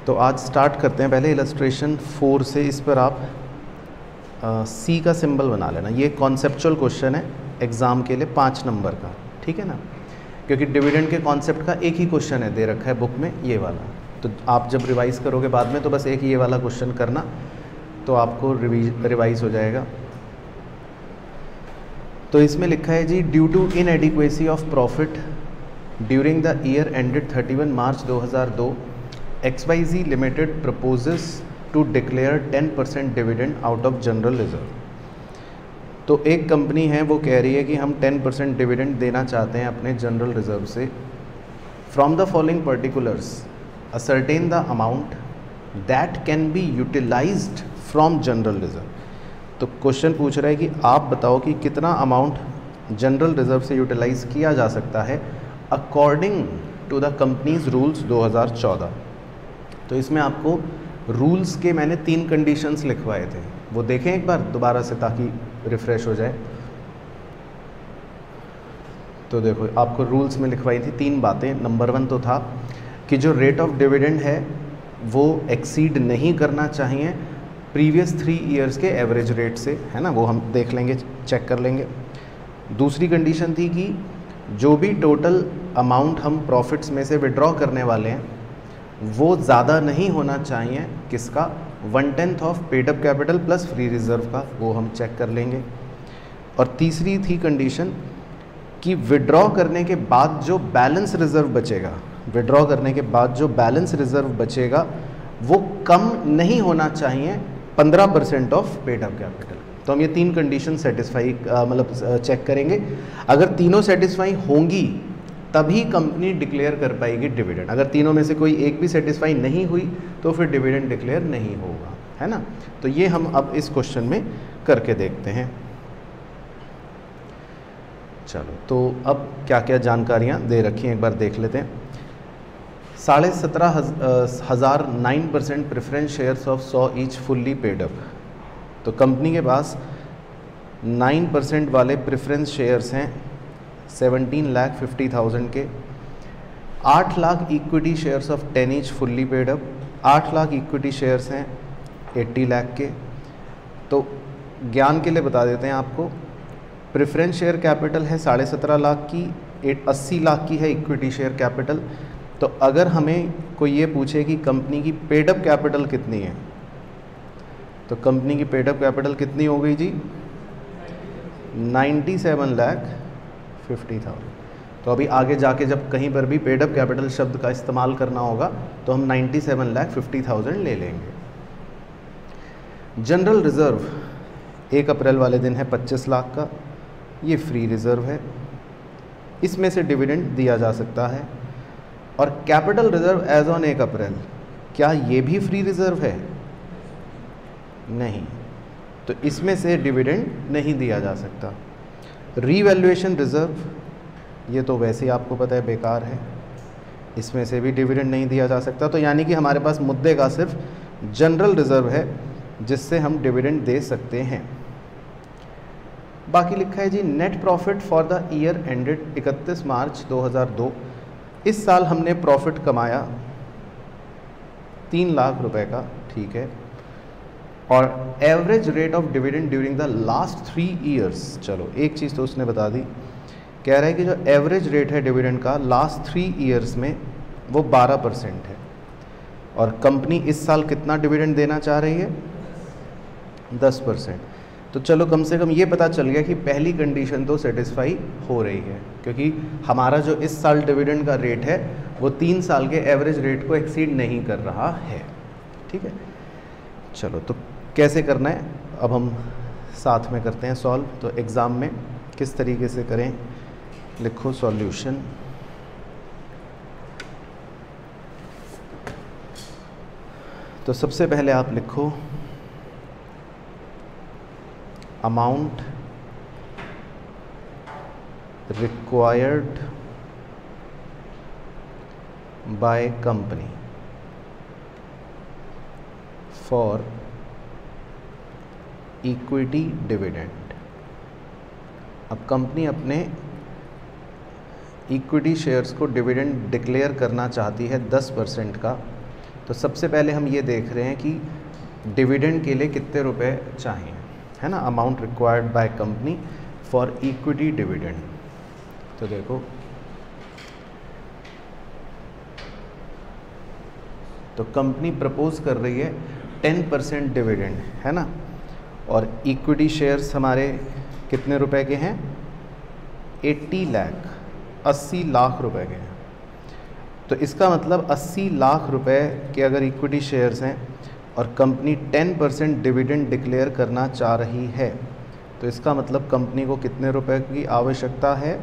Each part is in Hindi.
तो आज स्टार्ट करते हैं। पहले इलस्ट्रेशन 4 से इस पर आप सी का सिंबल बना लेना। ये कॉन्सेप्चुअल क्वेश्चन है एग्ज़ाम के लिए 5 नंबर का, ठीक है ना, क्योंकि डिविडेंड के कॉन्सेप्ट का एक ही क्वेश्चन है दे रखा है बुक में, ये वाला। तो आप जब रिवाइज़ करोगे बाद में तो बस एक ये वाला क्वेश्चन करना, तो आपको रिवाइज़ हो जाएगा। तो इसमें लिखा है जी, due to inadequacy of profit during the year ended 31 March 2002 XYZ limited proposes to declare 10% dividend out of general reserve. तो एक कंपनी है वो कह रही है कि हम 10% डिविडेंड देना चाहते हैं अपने जनरल रिजर्व से। From the following particulars ascertain the amount that can be utilised from general reserve. तो क्वेश्चन पूछ रहा है कि आप बताओ कि कितना अमाउंट जनरल रिजर्व से यूटिलाइज किया जा सकता है according to the companies rules 2014। तो इसमें आपको रूल्स के मैंने 3 कंडीशंस लिखवाए थे, वो देखें एक बार दोबारा से ताकि रिफ़्रेश हो जाए। तो देखो आपको रूल्स में लिखवाई थी 3 बातें। नंबर 1 तो था कि जो रेट ऑफ डिविडेंड है वो एक्सीड नहीं करना चाहिए प्रीवियस 3 ईयर्स के एवरेज रेट से, है ना, वो हम देख लेंगे, चेक कर लेंगे। दूसरी कंडीशन थी कि जो भी टोटल अमाउंट हम प्रॉफिट्स में से विड्रॉ करने वाले हैं वो ज़्यादा नहीं होना चाहिए, किसका, 1/10 of paid up capital plus free reserve का, वो हम चेक कर लेंगे। और तीसरी थी कंडीशन कि विड्रॉ करने के बाद जो बैलेंस रिजर्व बचेगा, विड्रॉ करने के बाद जो बैलेंस रिजर्व बचेगा वो कम नहीं होना चाहिए 15% ऑफ पेड अप कैपिटल। तो हम ये 3 कंडीशन सेटिस्फाई मतलब चेक करेंगे। अगर तीनों सेटिस्फाई होंगी तभी कंपनी डिक्लेयर कर पाएगी डिविडेंड। अगर तीनों में से कोई एक भी सेटिस्फाई नहीं हुई तो फिर डिविडेंड डिक्लेयर नहीं होगा, है ना। तो ये हम अब इस क्वेश्चन में करके देखते हैं। चलो, तो अब क्या क्या जानकारियाँ दे रखी हैं एक बार देख लेते हैं। 17,500 9% preference shares of 100 each fully paid up. तो कंपनी के पास 9% वाले प्रेफरेंस शेयर्स हैं 17,50,000 के। 8 lakh equity shares of 10 each fully paid up. 8 lakh equity shares हैं 80 लाख के। तो ज्ञान के लिए बता देते हैं आपको, प्रेफरेंस शेयर कैपिटल है 17.5 लाख की, 80 लाख की है इक्विटी शेयर कैपिटल। तो अगर हमें कोई ये पूछे कि कंपनी की पेड अप कैपिटल कितनी है, तो कंपनी की पेड अप कैपिटल कितनी हो गई जी, 97,50,000। तो अभी आगे जाके जब कहीं पर भी पेड अप कैपिटल शब्द का इस्तेमाल करना होगा तो हम 97,50,000 ले लेंगे। जनरल रिज़र्व 1 अप्रैल वाले दिन है 25 लाख का, ये फ्री रिज़र्व है, इसमें से डिविडेंड दिया जा सकता है। और कैपिटल रिज़र्व एज ऑन 1 अप्रैल, क्या ये भी फ्री रिज़र्व है? नहीं, तो इसमें से डिविडेंड नहीं दिया जा सकता। रीवैल्यूएशन रिज़र्व, ये तो वैसे ही आपको पता है बेकार है, इसमें से भी डिविडेंड नहीं दिया जा सकता। तो यानी कि हमारे पास मुद्दे का सिर्फ जनरल रिज़र्व है जिससे हम डिविडेंड दे सकते हैं। बाकी लिखा है जी, net profit for the year ended 31 March 2002। इस साल हमने प्रॉफिट कमाया 3 लाख रुपए का, ठीक है। और average rate of dividend during the last 3 years, चलो एक चीज़ तो उसने बता दी, कह रहा है कि जो एवरेज रेट है डिविडेंड का लास्ट 3 ईयर्स में वो 12% है। और कंपनी इस साल कितना डिविडेंड देना चाह रही है, 10%। तो चलो कम से कम ये पता चल गया कि पहली कंडीशन तो सेटिस्फाई हो रही है, क्योंकि हमारा जो इस साल डिविडेंड का रेट है वो 3 साल के एवरेज रेट को एक्सीड नहीं कर रहा है, ठीक है। चलो, तो कैसे करना है अब हम साथ में करते हैं सॉल्व। तो एग्ज़ाम में किस तरीके से करें, लिखो सॉल्यूशन। तो सबसे पहले आप लिखो amount required by company for equity dividend. अब कंपनी अपने इक्विटी शेयर्स को डिविडेंड डिक्लेयर करना चाहती है 10% का, तो सबसे पहले हम ये देख रहे हैं कि डिविडेंड के लिए कितने रुपए चाहिए, है ना, amount required by company for equity dividend. तो देखो, तो कंपनी प्रपोज कर रही है 10% डिविडेंड, है ना, और इक्विटी शेयर्स हमारे कितने रुपए के हैं, 80 लाख, 80 लाख रुपए के हैं। तो इसका मतलब 80 लाख रुपए के अगर इक्विटी शेयर्स हैं और कंपनी 10% डिविडेंड डिक्लेयर करना चाह रही है, तो इसका मतलब कंपनी को कितने रुपए की आवश्यकता है,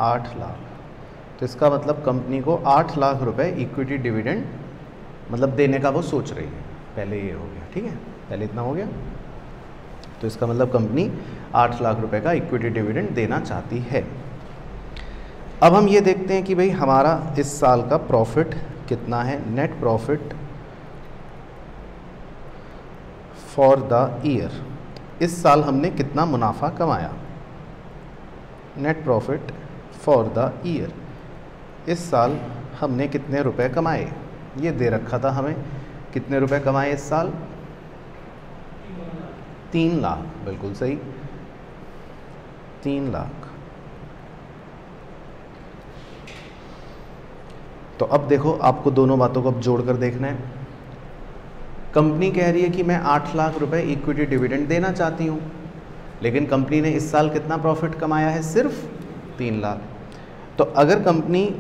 8 लाख। तो इसका मतलब कंपनी को 8 लाख रुपए इक्विटी डिविडेंड मतलब देने का वो सोच रही है। पहले ये हो गया, ठीक है, पहले इतना हो गया। तो इसका मतलब कंपनी 8 लाख रुपए का इक्विटी डिविडेंड देना चाहती है। अब हम ये देखते हैं कि भाई हमारा इस साल का प्रॉफिट कितना है, net profit for the year. इस साल हमने कितना मुनाफा कमाया, net profit for the year. इस साल हमने कितने रुपए कमाए, ये दे रखा था हमें, कितने रुपए कमाए इस साल, 3 लाख, बिल्कुल सही, 3 लाख। तो अब देखो, आपको दोनों बातों को अब जोड़कर देखना है। कंपनी कह रही है कि मैं 8 लाख रुपए इक्विटी डिविडेंड देना चाहती हूँ, लेकिन कंपनी ने इस साल कितना प्रॉफिट कमाया है, सिर्फ 3 लाख। तो अगर कंपनी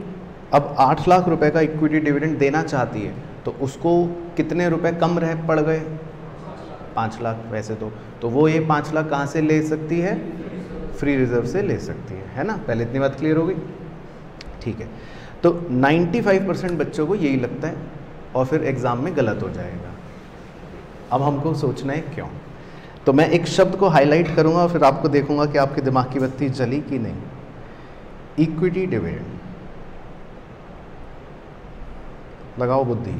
अब 8 लाख रुपए का इक्विटी डिविडेंड देना चाहती है, तो उसको कितने रुपए कम रह पड़ गए, 5 लाख वैसे तो वो ये 5 लाख कहाँ से ले सकती है, फ्री रिजर्व से ले सकती है ना। पहले इतनी बात क्लियर हो गई, ठीक है। तो 95% बच्चों को यही लगता है और फिर एग्ज़ाम में गलत हो जाएगा। अब हमको सोचना है क्यों। तो मैं एक शब्द को हाईलाइट करूंगा और फिर आपको देखूंगा कि आपके दिमाग की बत्ती जली कि नहीं। इक्विटी डिविडेंड, लगाओ बुद्धि।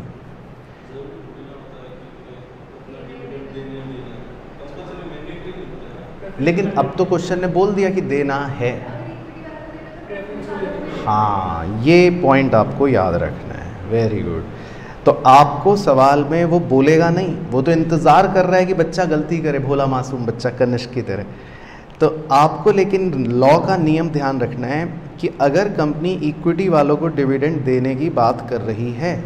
लेकिन अब तो क्वेश्चन ने बोल दिया कि देना है। हाँ, ये पॉइंट आपको याद रखना है, वेरी गुड। तो आपको सवाल में वो बोलेगा नहीं, वो तो इंतज़ार कर रहा है कि बच्चा गलती करे, भोला मासूम बच्चा कनिष्क की तरह। तो आपको लेकिन लॉ का नियम ध्यान रखना है कि अगर कंपनी इक्विटी वालों को डिविडेंड देने की बात कर रही है,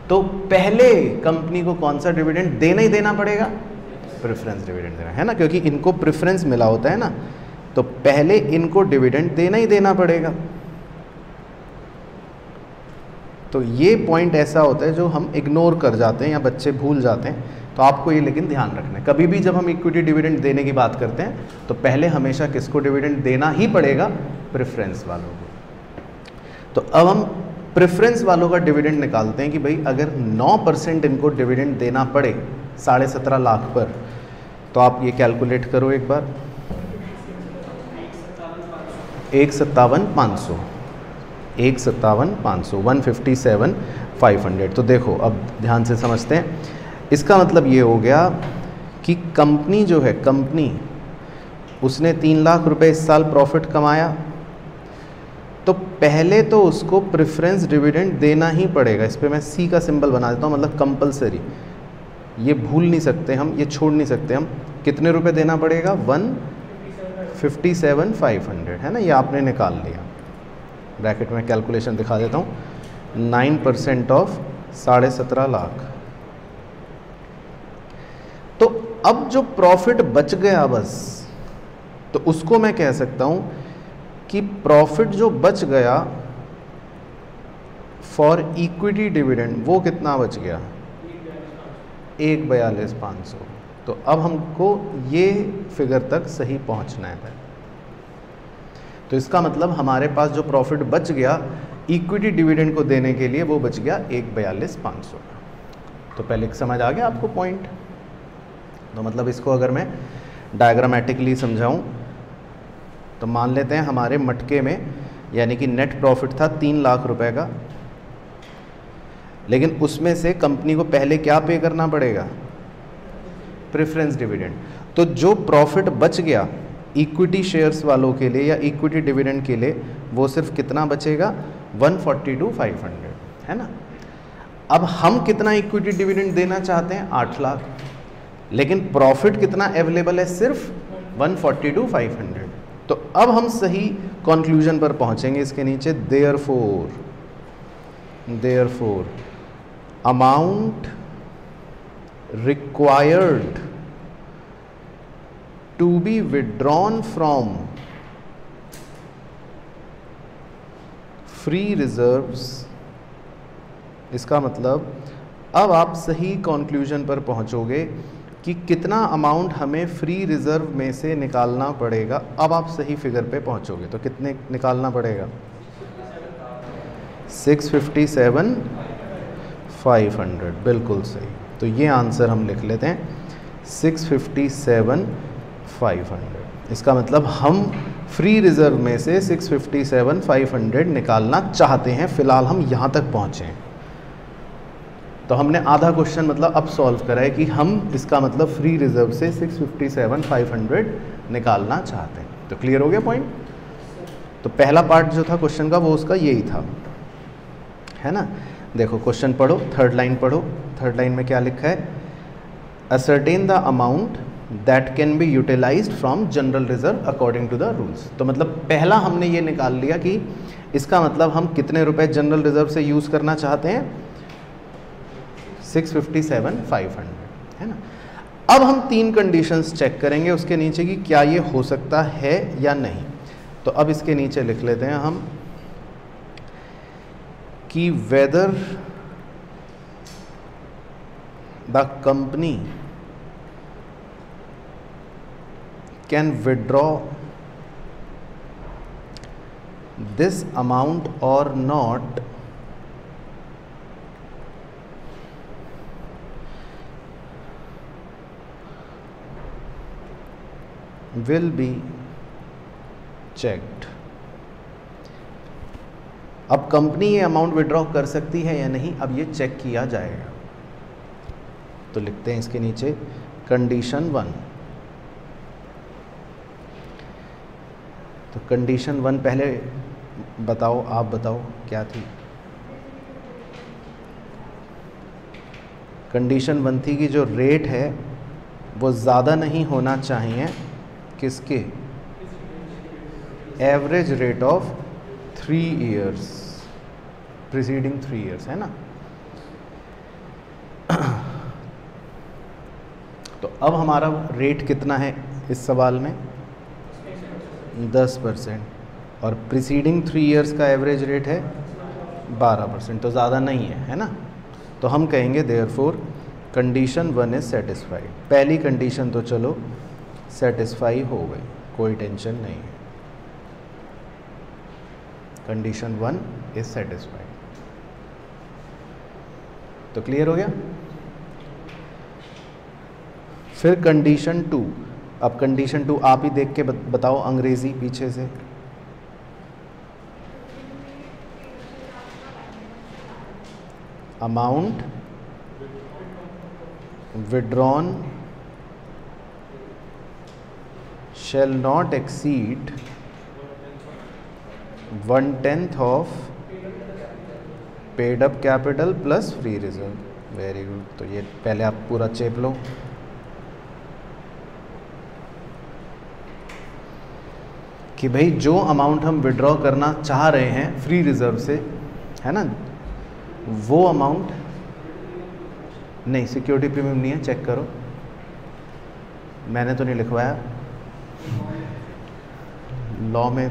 तो पहले कंपनी को कौन सा डिविडेंड देना ही देना पड़ेगा, प्रेफरेंस डिविडेंड देना, है ना, क्योंकि इनको प्रेफरेंस मिला होता है ना, तो पहले इनको डिविडेंड देना ही देना पड़ेगा। तो ये पॉइंट ऐसा होता है जो हम इग्नोर कर जाते हैं या बच्चे भूल जाते हैं। तो आपको ये लेकिन ध्यान रखना है, कभी भी जब हम इक्विटी डिविडेंड देने की बात करते हैं तो पहले हमेशा किसको डिविडेंड देना ही पड़ेगा, प्रेफरेंस वालों को। तो अब हम प्रेफरेंस वालों का डिविडेंड निकालते हैं कि भाई अगर 9% इनको डिविडेंड देना पड़े 17.5 लाख पर, तो आप ये कैलकुलेट करो एक बार, 157,500, 157,500, 157,500। तो देखो अब ध्यान से समझते हैं। इसका मतलब ये हो गया कि कंपनी जो है, कंपनी उसने 3 लाख रुपए इस साल प्रॉफिट कमाया, तो पहले तो उसको प्रेफरेंस डिविडेंड देना ही पड़ेगा। इस पे मैं सी का सिंबल बना देता हूँ, मतलब कंपलसरी, ये भूल नहीं सकते हम, ये छोड़ नहीं सकते हम। कितने रुपए देना पड़ेगा, 157,500, है ना, ये आपने निकाल लिया। ब्रैकेट में कैलकुलेशन दिखा देता हूँ, 9% ऑफ 17.5 लाख। तो अब जो प्रॉफिट बच गया बस, तो उसको मैं कह सकता हूं कि प्रॉफिट जो बच गया फॉर इक्विटी डिविडेंड, वो कितना बच गया, 142,500। तो अब हमको ये फिगर तक सही पहुंचना है। तो इसका मतलब हमारे पास जो प्रॉफिट बच गया इक्विटी डिविडेंड को देने के लिए, वो बच गया 142,500। तो पहले समझ आ गया आपको पॉइंट। तो मतलब इसको अगर मैं डायग्रामेटिकली समझाऊं, तो मान लेते हैं हमारे मटके में यानी कि नेट प्रॉफिट था 3 लाख रुपए का, लेकिन उसमें से कंपनी को पहले क्या पे करना पड़ेगा, प्रेफरेंस डिविडेंड। तो जो प्रॉफिट बच गया इक्विटी शेयर्स वालों के लिए या इक्विटी डिविडेंड के लिए, वो सिर्फ कितना बचेगा, 142,500, है ना। अब हम कितना इक्विटी डिविडेंड देना चाहते हैं? 8 लाख, लेकिन प्रॉफिट कितना अवेलेबल है? सिर्फ 142,500। तो अब हम सही कंक्लूजन पर पहुंचेंगे इसके नीचे, therefore amount required to be withdrawn from free reserves. इसका मतलब अब आप सही कंक्लूजन पर पहुंचोगे कि कितना अमाउंट हमें फ्री रिजर्व में से निकालना पड़ेगा। अब आप सही फिगर पे पहुंचोगे तो कितने निकालना पड़ेगा? 657,500, बिल्कुल सही। तो ये आंसर हम लिख लेते हैं 657,500। इसका मतलब हम फ्री रिजर्व में से 657,500 निकालना चाहते हैं। फिलहाल हम यहाँ तक पहुँचे हैं। तो हमने आधा क्वेश्चन मतलब अब सॉल्व करा है कि हम इसका मतलब फ्री रिजर्व से 657,500 निकालना चाहते हैं। तो क्लियर हो गया पॉइंट? तो पहला पार्ट जो था क्वेश्चन का वो उसका यही था, है ना। देखो क्वेश्चन पढ़ो, थर्ड लाइन पढ़ो। थर्ड लाइन में क्या लिखा है? Ascertain the amount that can be utilised from general reserve according to the rules. तो मतलब पहला हमने ये निकाल लिया कि इसका मतलब हम कितने रुपए जनरल रिजर्व से यूज़ करना चाहते हैं? 657,500, है ना। अब हम 3 कंडीशंस चेक करेंगे उसके नीचे कि क्या ये हो सकता है या नहीं। तो अब इसके नीचे लिख लेते हैं हम कि whether the company can withdraw this amount और नॉट will be checked। अब कंपनी ये अमाउंट विड्रॉ कर सकती है या नहीं, अब ये चेक किया जाएगा। तो लिखते हैं इसके नीचे कंडीशन 1। तो कंडीशन 1 पहले बताओ, आप बताओ क्या थी? कंडीशन 1 थी कि जो रेट है वो ज़्यादा नहीं होना चाहिए किसके? Average rate of 3 years, preceding 3 years, है ना। तो अब हमारा रेट कितना है इस सवाल में? 10%, और प्रीसीडिंग 3 ईयर्स का एवरेज रेट है 12%, तो ज़्यादा नहीं है, है ना। तो हम कहेंगे देयरफॉर कंडीशन 1 इज सेटिस्फाइड। पहली कंडीशन तो चलो सेटिस्फाई हो गई, कोई टेंशन नहीं है। Condition 1 is satisfied. तो क्लियर हो गया। फिर कंडीशन 2। अब कंडीशन 2 आप ही देख के बताओ अंग्रेजी पीछे से। Amount withdrawn shall not exceed 1/10 of paid up capital plus free reserve। Very good. तो ये पहले आप पूरा चेप लो। कि भाई जो अमाउंट हम विड्रॉ करना चाह रहे हैं फ्री रिजर्व से, है ना, वो अमाउंट नहीं, सिक्योरिटी प्रीमियम नहीं है, चेक करो, मैंने तो नहीं लिखवाया। लॉ में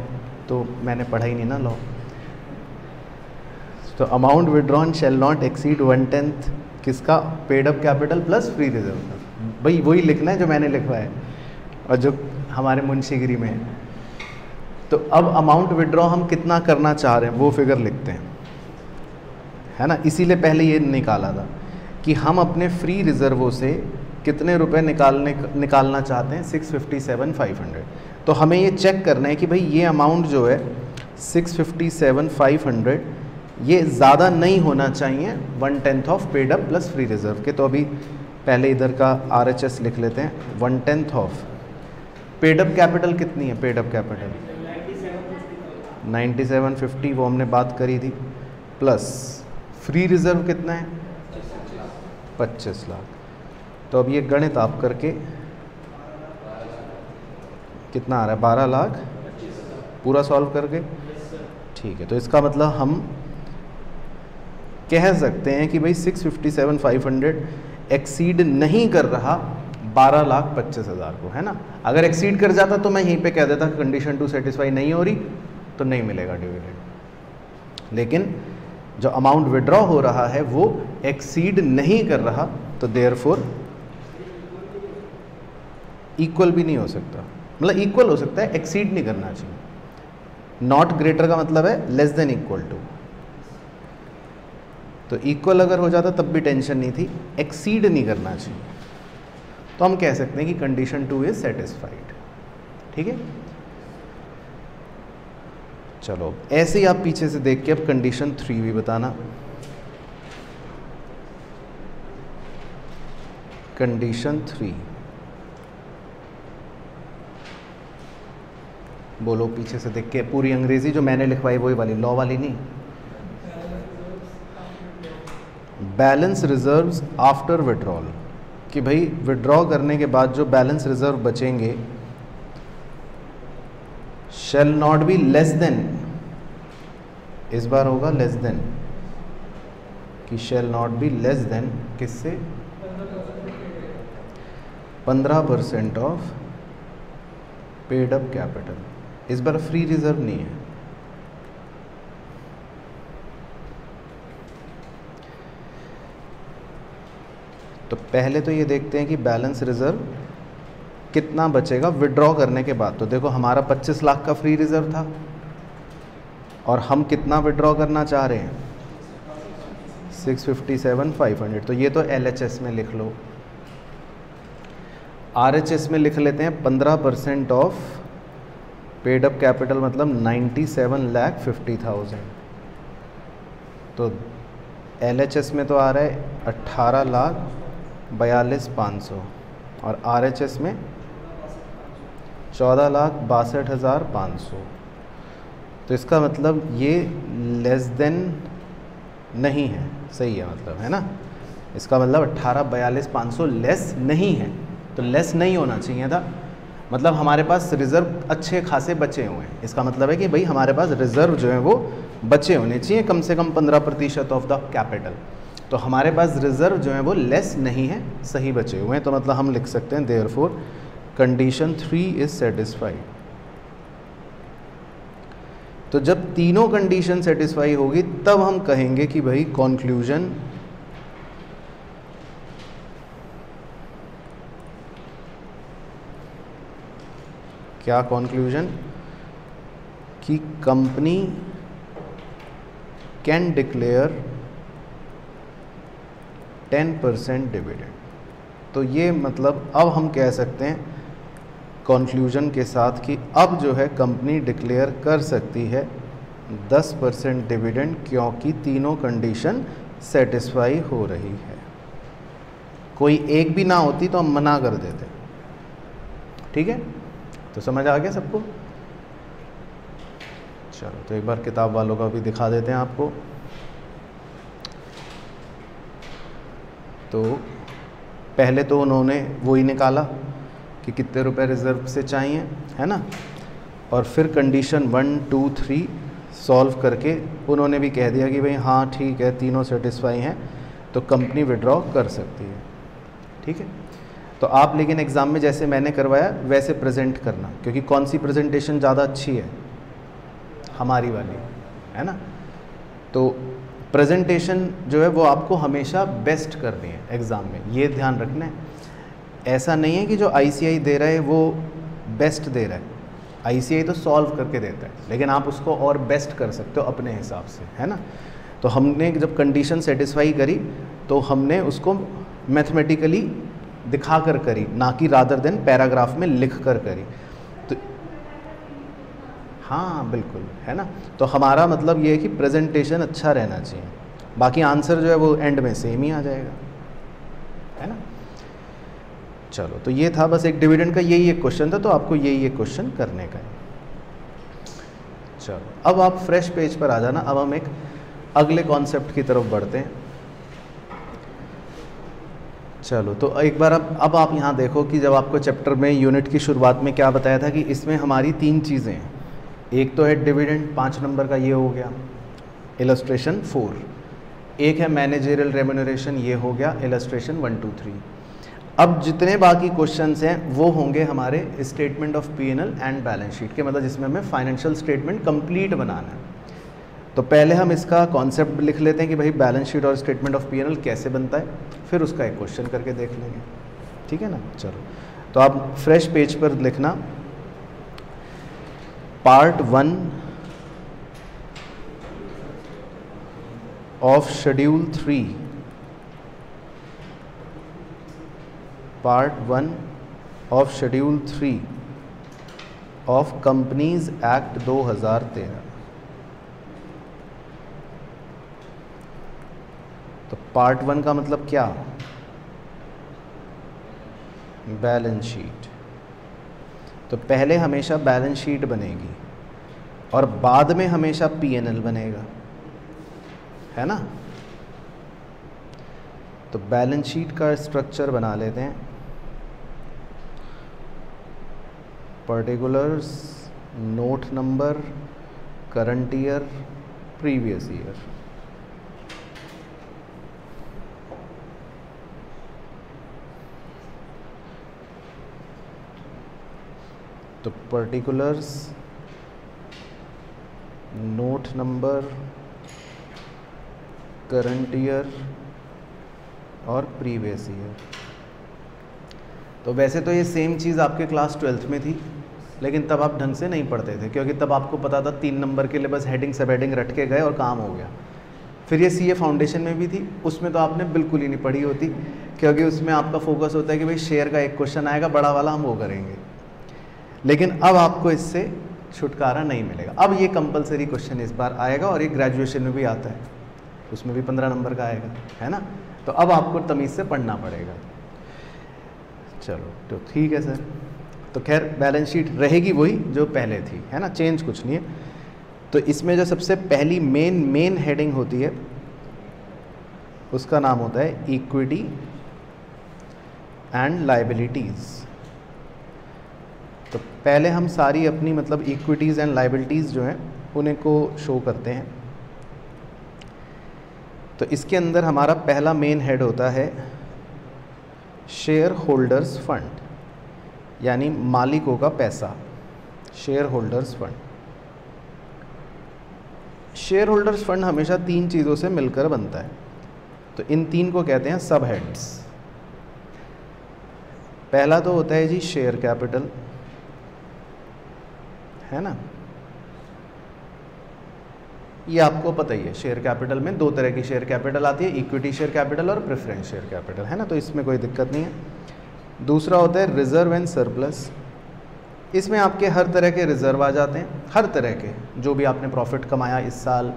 तो मैंने पढ़ा ही नहीं ना लॉ। तो amount withdrawn shall not exceed 1/10 किसका? Paid up capital plus free reserve. भाई वही लिखना है जो मैंने लिखवाया है और जो हमारे मुंशीगिरी में है। तो अब अमाउंट विड्रॉ हम कितना करना चाह रहे हैं वो फिगर लिखते हैं, है ना। इसीलिए पहले ये निकाला था कि हम अपने फ्री रिजर्वों से कितने रुपए निकालना चाहते हैं? 657,500। तो हमें ये चेक करना है कि भाई ये अमाउंट जो है 657,500 ये ज़्यादा नहीं होना चाहिए 1/10 of paid up plus free reserve के। तो अभी पहले इधर का RHS लिख लेते हैं। 1/10 ऑफ पेड अप कैपिटल कितनी है? पेड अप कैपिटल 9750, वो हमने बात करी थी, प्लस फ्री रिजर्व कितना है? 25 लाख। तो अब ये गणित आप करके कितना आ रहा है, 12 लाख पूरा सॉल्व करके, ठीक है। तो इसका मतलब हम कह सकते हैं कि भाई 657,500 एक्सीड नहीं कर रहा 12,25,000 को, है ना। अगर एक्सीड कर जाता तो मैं यहीं पे कह देता कंडीशन 2 सेटिस्फाई नहीं हो रही तो नहीं मिलेगा डिविडेंड। लेकिन जो अमाउंट विड्रॉ हो रहा है वो एक्सीड नहीं कर रहा, तो देयरफॉर इक्वल भी नहीं हो सकता, मतलब इक्वल हो सकता है, एक्सीड नहीं करना चाहिए। नॉट ग्रेटर का मतलब है लेस देन इक्वल टू, तो इक्वल अगर हो जाता तब भी टेंशन नहीं थी, एक्सीड नहीं करना चाहिए, तो हम कह सकते हैं कि कंडीशन 2 इज सेटिस्फाइड। ठीक है, चलो ऐसे ही आप पीछे से देख के अब कंडीशन 3 भी बताना। कंडीशन 3 बोलो पीछे से देख के, पूरी अंग्रेजी जो मैंने लिखवाई वही वाली, लॉ वाली नहीं। बैलेंस रिजर्व्स आफ्टर विड्रॉल, कि भाई विड्रॉ करने के बाद जो बैलेंस रिजर्व बचेंगे shall not be less than, इस बार होगा लेस देन, कि shall not be less than किससे, 15% ऑफ पेड अप कैपिटल। इस बार फ्री रिजर्व नहीं है, तो पहले तो ये देखते हैं कि बैलेंस रिजर्व कितना बचेगा विड्रॉ करने के बाद। तो देखो हमारा 25 लाख का फ्री रिजर्व था और हम कितना विड्रॉ करना चाह रहे हैं, 657,500। तो ये तो LHS में लिख लो, RHS में लिख लेते हैं 15% ऑफ पेड अप कैपिटल, मतलब 97,50,000। तो LHS में तो आ रहा है 18,42,500 और RHS में 14,62,500। तो इसका मतलब ये लेस देन नहीं है, सही है मतलब, है ना। इसका मतलब 18,42,500 लेस नहीं है, तो लेस नहीं होना चाहिए था, मतलब हमारे पास रिज़र्व अच्छे खासे बचे हुए हैं। इसका मतलब है कि भाई हमारे पास रिज़र्व जो है वो बचे होने चाहिए, कम से कम 15% ऑफ द कैपिटल। तो हमारे पास रिज़र्व जो है वो लेस नहीं है, सही बचे हुए हैं। तो मतलब हम लिख सकते हैं देयरफॉर कंडीशन 3 इज सेटिस्फाइड। तो जब तीनों कंडीशन सेटिस्फाई होगी तब हम कहेंगे कि भाई कॉन्क्लूजन क्या, कॉन्क्लूजन कि कंपनी कैन डिक्लेयर 10% डिविडेंड। तो ये मतलब अब हम कह सकते हैं कॉन्क्लूजन के साथ कि अब जो है कंपनी डिक्लेयर कर सकती है 10% डिविडेंड, क्योंकि तीनों कंडीशन सेटिस्फाई हो रही है। कोई एक भी ना होती तो हम मना कर देते। ठीक है, तो समझ आ गया सबको। चलो तो एक बार किताब वालों का भी दिखा देते हैं आपको। तो पहले तो उन्होंने वो ही निकाला कि कितने रुपए रिजर्व से चाहिए, है ना, और फिर कंडीशन 1, 2, 3 सॉल्व करके उन्होंने भी कह दिया कि भाई हाँ ठीक है, तीनों सेटिस्फाई हैं तो कंपनी विड्रॉ कर सकती है। ठीक है, तो आप लेकिन एग्ज़ाम में जैसे मैंने करवाया वैसे प्रेजेंट करना, क्योंकि कौन सी प्रेजेंटेशन ज़्यादा अच्छी है, हमारी वाली, है ना। तो प्रेजेंटेशन जो है वो आपको हमेशा बेस्ट करनी है एग्ज़ाम में, ये ध्यान रखना है। ऐसा नहीं है कि जो ICI दे रहा है वो बेस्ट दे रहा है, ICI तो सॉल्व करके देता है, लेकिन आप उसको और बेस्ट कर सकते हो अपने हिसाब से, है ना। तो हमने जब कंडीशन सेटिस्फाई करी तो हमने उसको मैथमेटिकली दिखा कर करी, ना कि रादर देन पैराग्राफ में लिख कर करी। तो हाँ बिल्कुल, है ना। तो हमारा मतलब ये है कि प्रेजेंटेशन अच्छा रहना चाहिए, बाकी आंसर जो है वो एंड में सेम ही आ जाएगा, है ना। चलो तो ये था बस एक डिविडेंड का यही एक क्वेश्चन था, तो आपको यही एक क्वेश्चन करने का है। चलो अब आप फ्रेश पेज पर आ जाना। अब हम एक अगले कॉन्सेप्ट की तरफ बढ़ते हैं। चलो तो एक बार अब आप यहाँ देखो कि जब आपको चैप्टर में यूनिट की शुरुआत में क्या बताया था कि इसमें हमारी 3 चीज़ें हैं। एक तो है डिविडेंड 5 नंबर का, ये हो गया इलस्ट्रेशन 4। एक है मैनेजरियल रेम्यूनरेशन, ये हो गया इलस्ट्रेशन 1 2 3। अब जितने बाकी क्वेश्चंस हैं वो होंगे हमारे statement of P&L and balance sheet के, मतलब जिसमें हमें फाइनेंशियल स्टेटमेंट कंप्लीट बनाना है। तो पहले हम इसका कॉन्सेप्ट लिख लेते हैं कि भाई बैलेंस शीट और स्टेटमेंट ऑफ P&L कैसे बनता है, फिर उसका एक क्वेश्चन करके देख लेंगे, ठीक है ना। चलो तो आप फ्रेश पेज पर लिखना part 1 of schedule 3, part 1 of schedule 3 of companies act 2013। तो पार्ट 1 का मतलब क्या, बैलेंस शीट। तो पहले हमेशा बैलेंस शीट बनेगी और बाद में हमेशा P&L बनेगा, है ना। तो बैलेंस शीट का स्ट्रक्चर बना लेते हैं। Particulars, note number, current year, previous year. तो particulars, note number, current year और प्रीवियस ईयर। तो वैसे तो ये सेम चीज़ आपके क्लास 12th में थी, लेकिन तब आप ढंग से नहीं पढ़ते थे, क्योंकि तब आपको पता था 3 नंबर के लिए बस हेडिंग सब हेडिंग रट के गए और काम हो गया। फिर ये CA फाउंडेशन में भी थी, उसमें तो आपने बिल्कुल ही नहीं पढ़ी होती, क्योंकि उसमें आपका फोकस होता है कि भाई शेयर का एक क्वेश्चन आएगा बड़ा वाला, हम वो करेंगे। लेकिन अब आपको इससे छुटकारा नहीं मिलेगा। अब ये कंपलसरी क्वेश्चन इस बार आएगा और ये ग्रेजुएशन में भी आता है, उसमें भी 15 नंबर का आएगा, है ना। तो अब आपको तमीज़ से पढ़ना पड़ेगा। चलो तो ठीक है सर। तो खैर बैलेंस शीट रहेगी वही जो पहले थी, है ना, चेंज कुछ नहीं है। तो इसमें जो सबसे पहली मेन हेडिंग होती है उसका नाम होता है इक्विटी एंड लायबिलिटीज़। तो पहले हम सारी अपनी मतलब इक्विटीज़ एंड लायबिलिटीज़ जो हैं उन्हें को शो करते हैं। तो इसके अंदर हमारा पहला मेन हेड होता है शेयर होल्डर्स फंड, यानी मालिकों का पैसा, share holders fund. Share holders fund हमेशा 3 चीज़ों से मिलकर बनता है, तो इन 3 को कहते हैं सब हेड्स। पहला तो होता है जी शेयर कैपिटल, है ना। ये आपको पता ही है, शेयर कैपिटल में 2 तरह की शेयर कैपिटल आती है, इक्विटी शेयर कैपिटल और प्रेफरेंस शेयर कैपिटल, है ना। तो इसमें कोई दिक्कत नहीं है। दूसरा होता है रिजर्व एंड सरप्लस। इसमें आपके हर तरह के रिजर्व आ जाते हैं, हर तरह के जो भी आपने प्रॉफिट कमाया इस साल,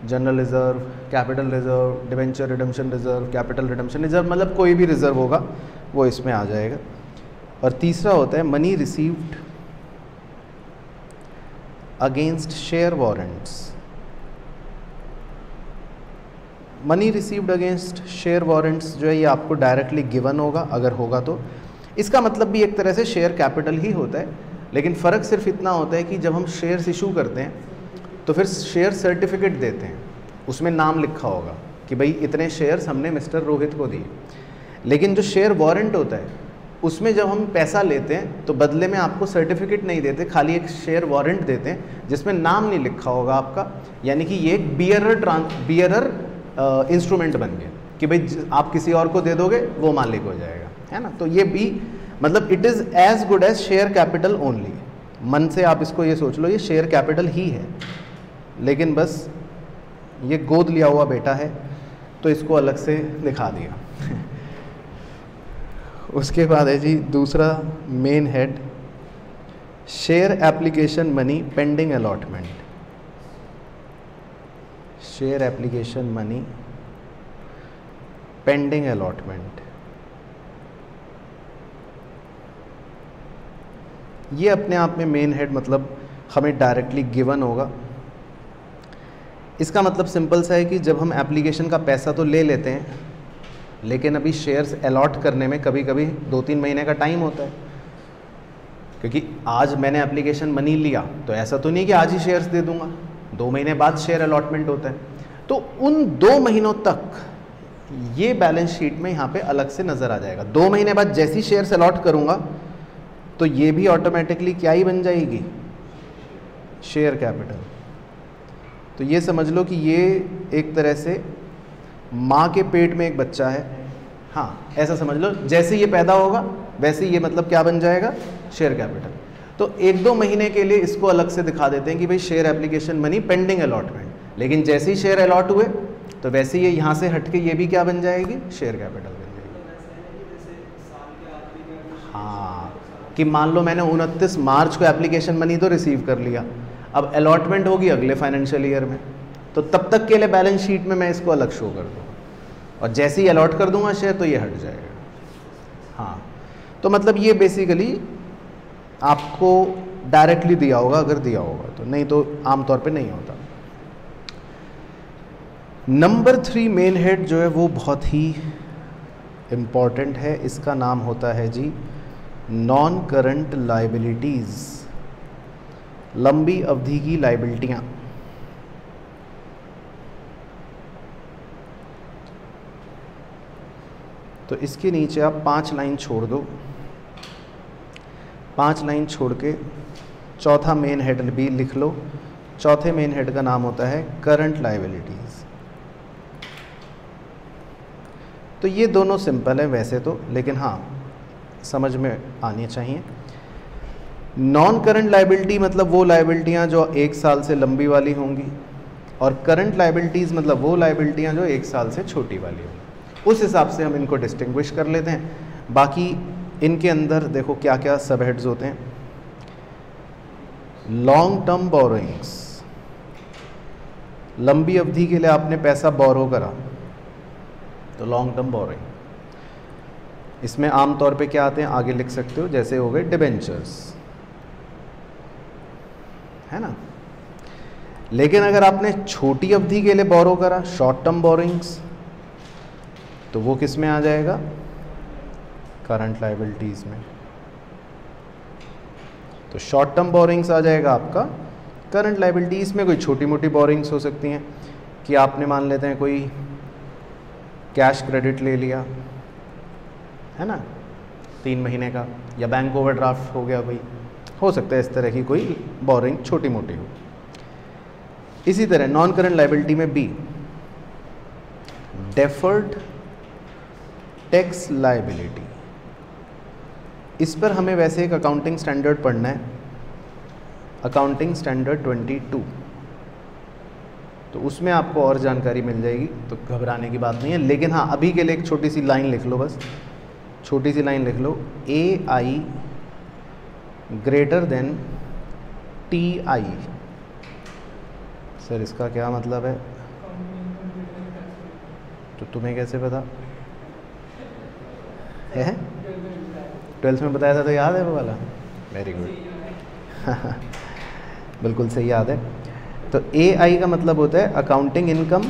general reserve, capital reserve, debenture redemption reserve, capital redemption reserve, मतलब कोई भी रिजर्व होगा वो इसमें आ जाएगा। और तीसरा होता है money received against share warrants. Money received against share warrants जो है ये आपको डायरेक्टली गिवन होगा, अगर होगा तो। इसका मतलब भी एक तरह से शेयर कैपिटल ही होता है, लेकिन फ़र्क सिर्फ इतना होता है कि जब हम शेयर्स इशू करते हैं तो फिर शेयर सर्टिफिकेट देते हैं, उसमें नाम लिखा होगा कि भाई इतने शेयर्स हमने मिस्टर रोहित को दिए। लेकिन जो शेयर वारंट होता है उसमें जब हम पैसा लेते हैं तो बदले में आपको सर्टिफिकेट नहीं देते, खाली एक शेयर वारंट देते हैं जिसमें नाम नहीं लिखा होगा आपका, यानी कि ये एक बियरर इंस्ट्रूमेंट बन गया कि भाई आप किसी और को दे दोगे वो मालिक हो जाएगा, है ना। तो ये भी मतलब it is as good as share capital only. मन से आप इसको ये सोच लो, ये शेयर कैपिटल ही है, लेकिन बस ये गोद लिया हुआ बेटा है तो इसको अलग से दिखा दिया। उसके बाद है जी दूसरा main head share application money pending allotment. Share application money pending allotment, ये अपने आप में मेन हेड मतलब हमें डायरेक्टली गिवन होगा। इसका मतलब सिंपल सा है कि जब हम एप्लीकेशन का पैसा तो ले लेते हैं, लेकिन अभी शेयर्स अलॉट करने में कभी कभी 2-3 महीने का टाइम होता है, क्योंकि आज मैंने एप्लीकेशन मनी लिया तो ऐसा तो नहीं कि आज ही शेयर्स दे दूंगा, 2 महीने बाद शेयर अलॉटमेंट होता है। तो उन 2 महीनों तक ये बैलेंस शीट में यहाँ पे अलग से नज़र आ जाएगा। 2 महीने बाद जैसी शेयर्स अलॉट करूँगा तो ये भी ऑटोमेटिकली क्या ही बन जाएगी, शेयर कैपिटल। तो ये समझ लो कि ये एक तरह से माँ के पेट में एक बच्चा है, हाँ ऐसा समझ लो, जैसे ये पैदा होगा वैसे ये मतलब क्या बन जाएगा, शेयर कैपिटल। तो 1-2 महीने के लिए इसको अलग से दिखा देते हैं कि भाई share application money pending allotment, लेकिन जैसे ही शेयर अलॉट हुए तो वैसे ही यहाँ से हट के ये भी क्या बन जाएगी, शेयर कैपिटल बन जाएगी। हाँ, कि मान लो मैंने 29 मार्च को एप्लीकेशन मनी तो रिसीव कर लिया, अब अलॉटमेंट होगी अगले फाइनेंशियल ईयर में, तो तब तक के लिए बैलेंस शीट में मैं इसको अलग शो कर दूँगा, और जैसे ही अलॉट कर दूंगा शेयर तो ये हट जाएगा। हाँ, तो मतलब ये बेसिकली आपको डायरेक्टली दिया होगा, अगर दिया होगा तो, नहीं तो आमतौर पे नहीं होता। नंबर 3 मेन हेड जो है वो बहुत ही इम्पॉर्टेंट है, इसका नाम होता है जी नॉन करंट लाइबिलिटीज़, लंबी अवधि की लाइबिलिटियाँ। तो इसके नीचे आप 5 लाइन छोड़ दो, 5 लाइन छोड़ के चौथा मेन हेड भी लिख लो। चौथे मेन हेड का नाम होता है करंट लाइबिलिटीज़। तो ये दोनों सिंपल है वैसे तो, लेकिन हाँ समझ में आनी चाहिए। नॉन करंट लाइबिलिटी मतलब वो लाइबिलिटियाँ जो 1 साल से लंबी वाली होंगी, और करंट लाइबिलिटीज़ मतलब वो लाइबिलिटियाँ जो 1 साल से छोटी वाली होंगी। उस हिसाब से हम इनको डिस्टिंग्विश कर लेते हैं। बाकी इनके अंदर देखो क्या क्या सब हेड्स होते हैं। लॉन्ग टर्म बोरोइंग्स, लंबी अवधि के लिए आपने पैसा बोरो करा तो लॉन्ग टर्म बोरोइंग। इसमें आमतौर पे क्या आते हैं, आगे लिख सकते हो, जैसे हो गए डिबेंचर्स, है ना। लेकिन अगर आपने छोटी अवधि के लिए बोरो करा, शॉर्ट टर्म बोरोइंग्स, तो वो किस में आ जाएगा, करंट लाइबिलिटीज़ में। तो शॉर्ट टर्म बोरिंग्स आ जाएगा आपका करंट लाइबिलिटीज़ में। कोई छोटी मोटी बोरिंग्स हो सकती हैं कि आपने मान लेते हैं कोई कैश क्रेडिट ले लिया, है ना, 3 महीने का, या बैंक ओवरड्राफ्ट हो गया, कोई हो सकता है इस तरह की कोई बोरिंग छोटी मोटी हो। इसी तरह नॉन करंट लाइबिलिटी में बी, डेफर्ड टैक्स लाइबिलिटी। इस पर हमें वैसे एक अकाउंटिंग स्टैंडर्ड पढ़ना है, अकाउंटिंग स्टैंडर्ड 22, तो उसमें आपको और जानकारी मिल जाएगी, तो घबराने की बात नहीं है। लेकिन हाँ, अभी के लिए एक छोटी सी लाइन लिख लो, बस छोटी सी लाइन लिख लो, AI greater than TI। Sir इसका क्या मतलब है, तो तुम्हें कैसे पता है? 12th में बताया था तो याद है वो वाला, वेरी गुड बिल्कुल सही याद है। तो AI का मतलब होता है अकाउंटिंग इनकम,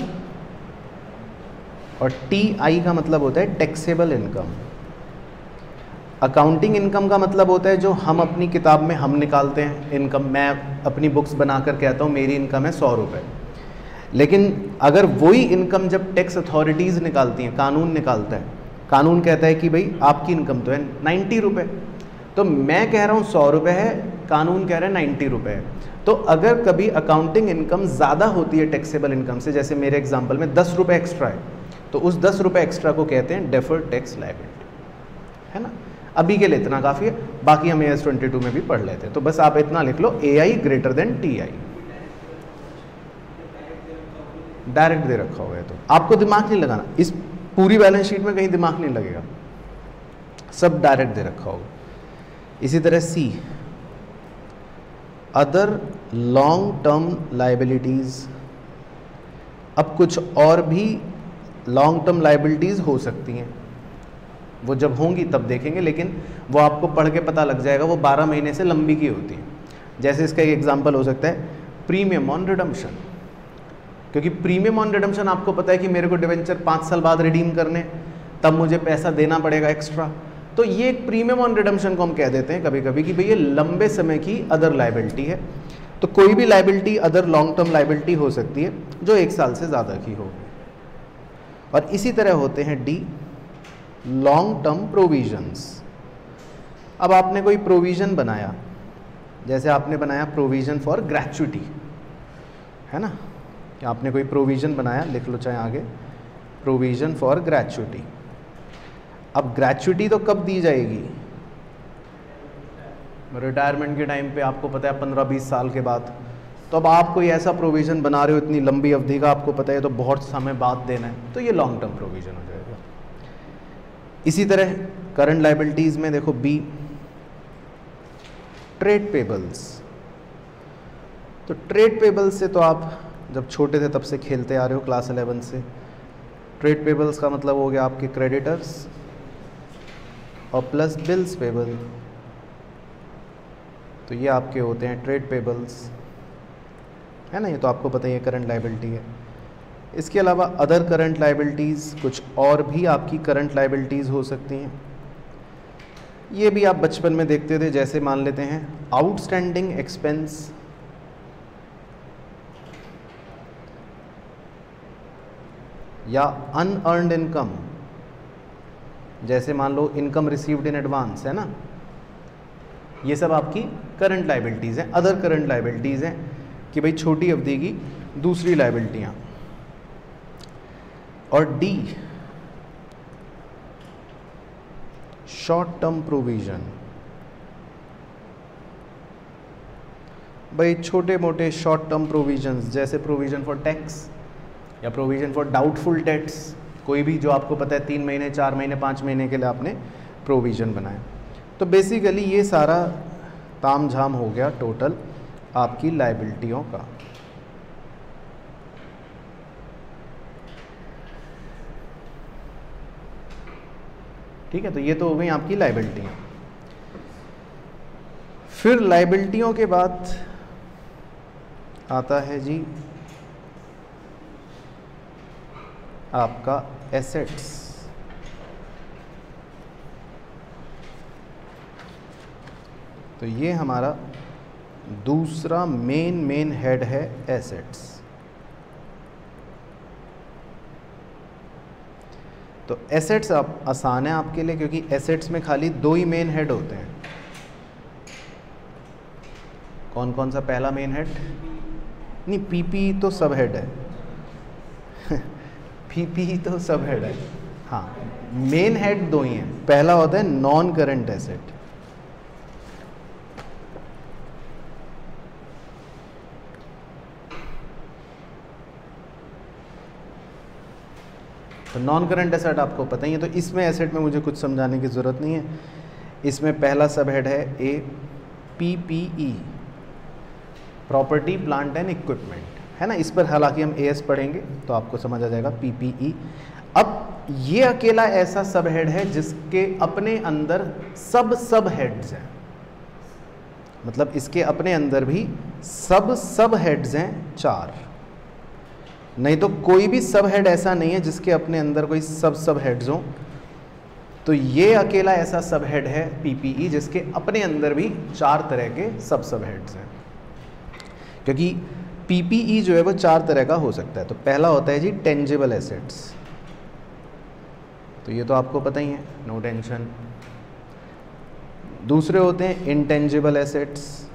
और TI का मतलब होता है टैक्सेबल इनकम। अकाउंटिंग इनकम का मतलब होता है जो हम अपनी किताब में हम निकालते हैं इनकम। मैं अपनी बुक्स बनाकर कहता हूँ मेरी इनकम है 100 रुपये, लेकिन अगर वही इनकम जब टैक्स अथॉरिटीज़ निकालती हैं, कानून निकालता है, कानून कहता है कि भाई आपकी इनकम तो है 90 रुपये, तो मैं कह रहा हूँ 100 रुपये है, कानून कह रहा है 90 रुपये है। तो अगर कभी अकाउंटिंग इनकम ज़्यादा होती है टैक्सेबल इनकम से, जैसे मेरे एग्जांपल में 10 रुपये एक्स्ट्रा है, तो उस 10 रुपये एक्स्ट्रा को कहते हैं डेफर्ड टैक्स लायबिलिटी, है ना। अभी के लिए इतना काफ़ी है, बाकी हम AS 22 में भी पढ़ लेते हैं। तो बस आप इतना लिख लो, AI greater than TI। Direct दे रखा हुआ है तो आपको दिमाग नहीं लगाना, इस पूरी बैलेंस शीट में कहीं दिमाग नहीं लगेगा, सब डायरेक्ट दे रखा होगा। इसी तरह C, other long term liabilities. अब कुछ और भी लॉन्ग टर्म लाइबिलिटीज़ हो सकती हैं, वो जब होंगी तब देखेंगे, लेकिन वो आपको पढ़ के पता लग जाएगा, वो 12 महीने से लंबी की होती है। जैसे इसका एक एग्जांपल हो सकता है प्रीमियम ऑन रिडम्पशन, क्योंकि प्रीमियम ऑन रिडम्पशन आपको पता है कि मेरे को डिवेंचर 5 साल बाद रिडीम करने, तब मुझे पैसा देना पड़ेगा एक्स्ट्रा। तो ये एक प्रीमियम ऑन रिडम्पशन को हम कह देते हैं कभी कभी कि भाई ये लंबे समय की अदर लाइबिलिटी है। तो कोई भी liability other long term liability हो सकती है जो 1 साल से ज़्यादा की हो। और इसी तरह होते हैं डी, लॉन्ग टर्म प्रोविजंस। अब आपने कोई प्रोविज़न बनाया, जैसे आपने बनाया प्रोविज़न फॉर ग्रेच्युटी, है ना, कि आपने कोई प्रोविज़न बनाया, लिख लो चाहे आगे, प्रोविज़न फॉर ग्रेच्युटी। अब ग्रेच्युटी तो कब दी जाएगी? रिटायरमेंट के टाइम पे, आपको पता है 15-20 साल के बाद। तो अब आप कोई ऐसा प्रोविज़न बना रहे हो इतनी लंबी अवधि का, आपको पता है तो बहुत समय बाद देना है, तो ये लॉन्ग टर्म प्रोविज़न हो जाएगा। इसी तरह करंट लाइबिलिटीज़ में देखो बी, ट्रेड पेबल्स। तो ट्रेड पेबल्स से तो आप जब छोटे थे तब से खेलते आ रहे हो, क्लास 11 से। ट्रेड पेबल्स का मतलब हो गया आपके क्रेडिटर्स और प्लस बिल्स पेबल, तो ये आपके होते हैं ट्रेड पेबल्स, है ना। ये तो आपको पता ही है करंट लाइबिलिटी है। इसके अलावा अदर करंट लाइबिलिटीज़, कुछ और भी आपकी करंट लाइबिलिटीज़ हो सकती हैं। ये भी आप बचपन में देखते थे, जैसे मान लेते हैं आउटस्टैंडिंग एक्सपेंस, या अनअर्न्ड इनकम, जैसे मान low income received in advance, है ना। ये सब आपकी करंट लाइबिलिटीज़ हैं, अदर करंट लाइबिलिटीज़ हैं कि भाई छोटी अवधि की दूसरी लाइबिलिटियाँ। और डी, शॉर्ट टर्म प्रोविज़न। भाई छोटे मोटे शॉर्ट टर्म प्रोविजंस, जैसे प्रोविज़न फॉर टैक्स या प्रोविज़न फॉर डाउटफुल डेट्स, कोई भी जो आपको पता है 3 महीने, 4 महीने, 5 महीने के लिए आपने प्रोविज़न बनाया। तो बेसिकली ये सारा ताम झाम हो गया टोटल आपकी लाइबिलिटियों का। ठीक है, तो ये तो हो गई आपकी लाइबिलिटियाँ। फिर लाइबिलिटियों के बाद आता है जी आपका एसेट्स। तो ये हमारा दूसरा मेन हेड है एसेट्स। तो एसेट्स आप आसान है आपके लिए, क्योंकि एसेट्स में खाली 2 ही मेन हेड होते हैं। कौन कौन सा? पहला मेन हेड नहीं, पीपी तो सब हेड है पीपी तो सब हेड है। हाँ, मेन हेड 2 ही हैं। पहला होता है नॉन करंट एसेट, तो नॉन करंट एसेट आपको पता ही है। तो इसमें एसेट में मुझे कुछ समझाने की ज़रूरत नहीं है। इसमें पहला सब हेड है A, PPE, property plant and equipment, है ना। इस पर हालांकि हम एएस पढ़ेंगे तो आपको समझ आ जाएगा पीपीई। अब ये अकेला ऐसा सब हेड है जिसके अपने अंदर सब हेड्स हैं, मतलब इसके अपने अंदर भी सब हेड्स हैं 4। नहीं तो कोई भी सब हेड ऐसा नहीं है जिसके अपने अंदर कोई सब हेड्स हों। तो ये अकेला ऐसा सब हेड है पीपीई जिसके अपने अंदर भी 4 तरह के सब हेड्स हैं, क्योंकि पीपीई जो है वो 4 तरह का हो सकता है। तो पहला होता है जी टेंजिबल एसेट्स, तो ये तो आपको पता ही है, नो टेंशन। दूसरे होते हैं इंटेंजिबल एसेट्स,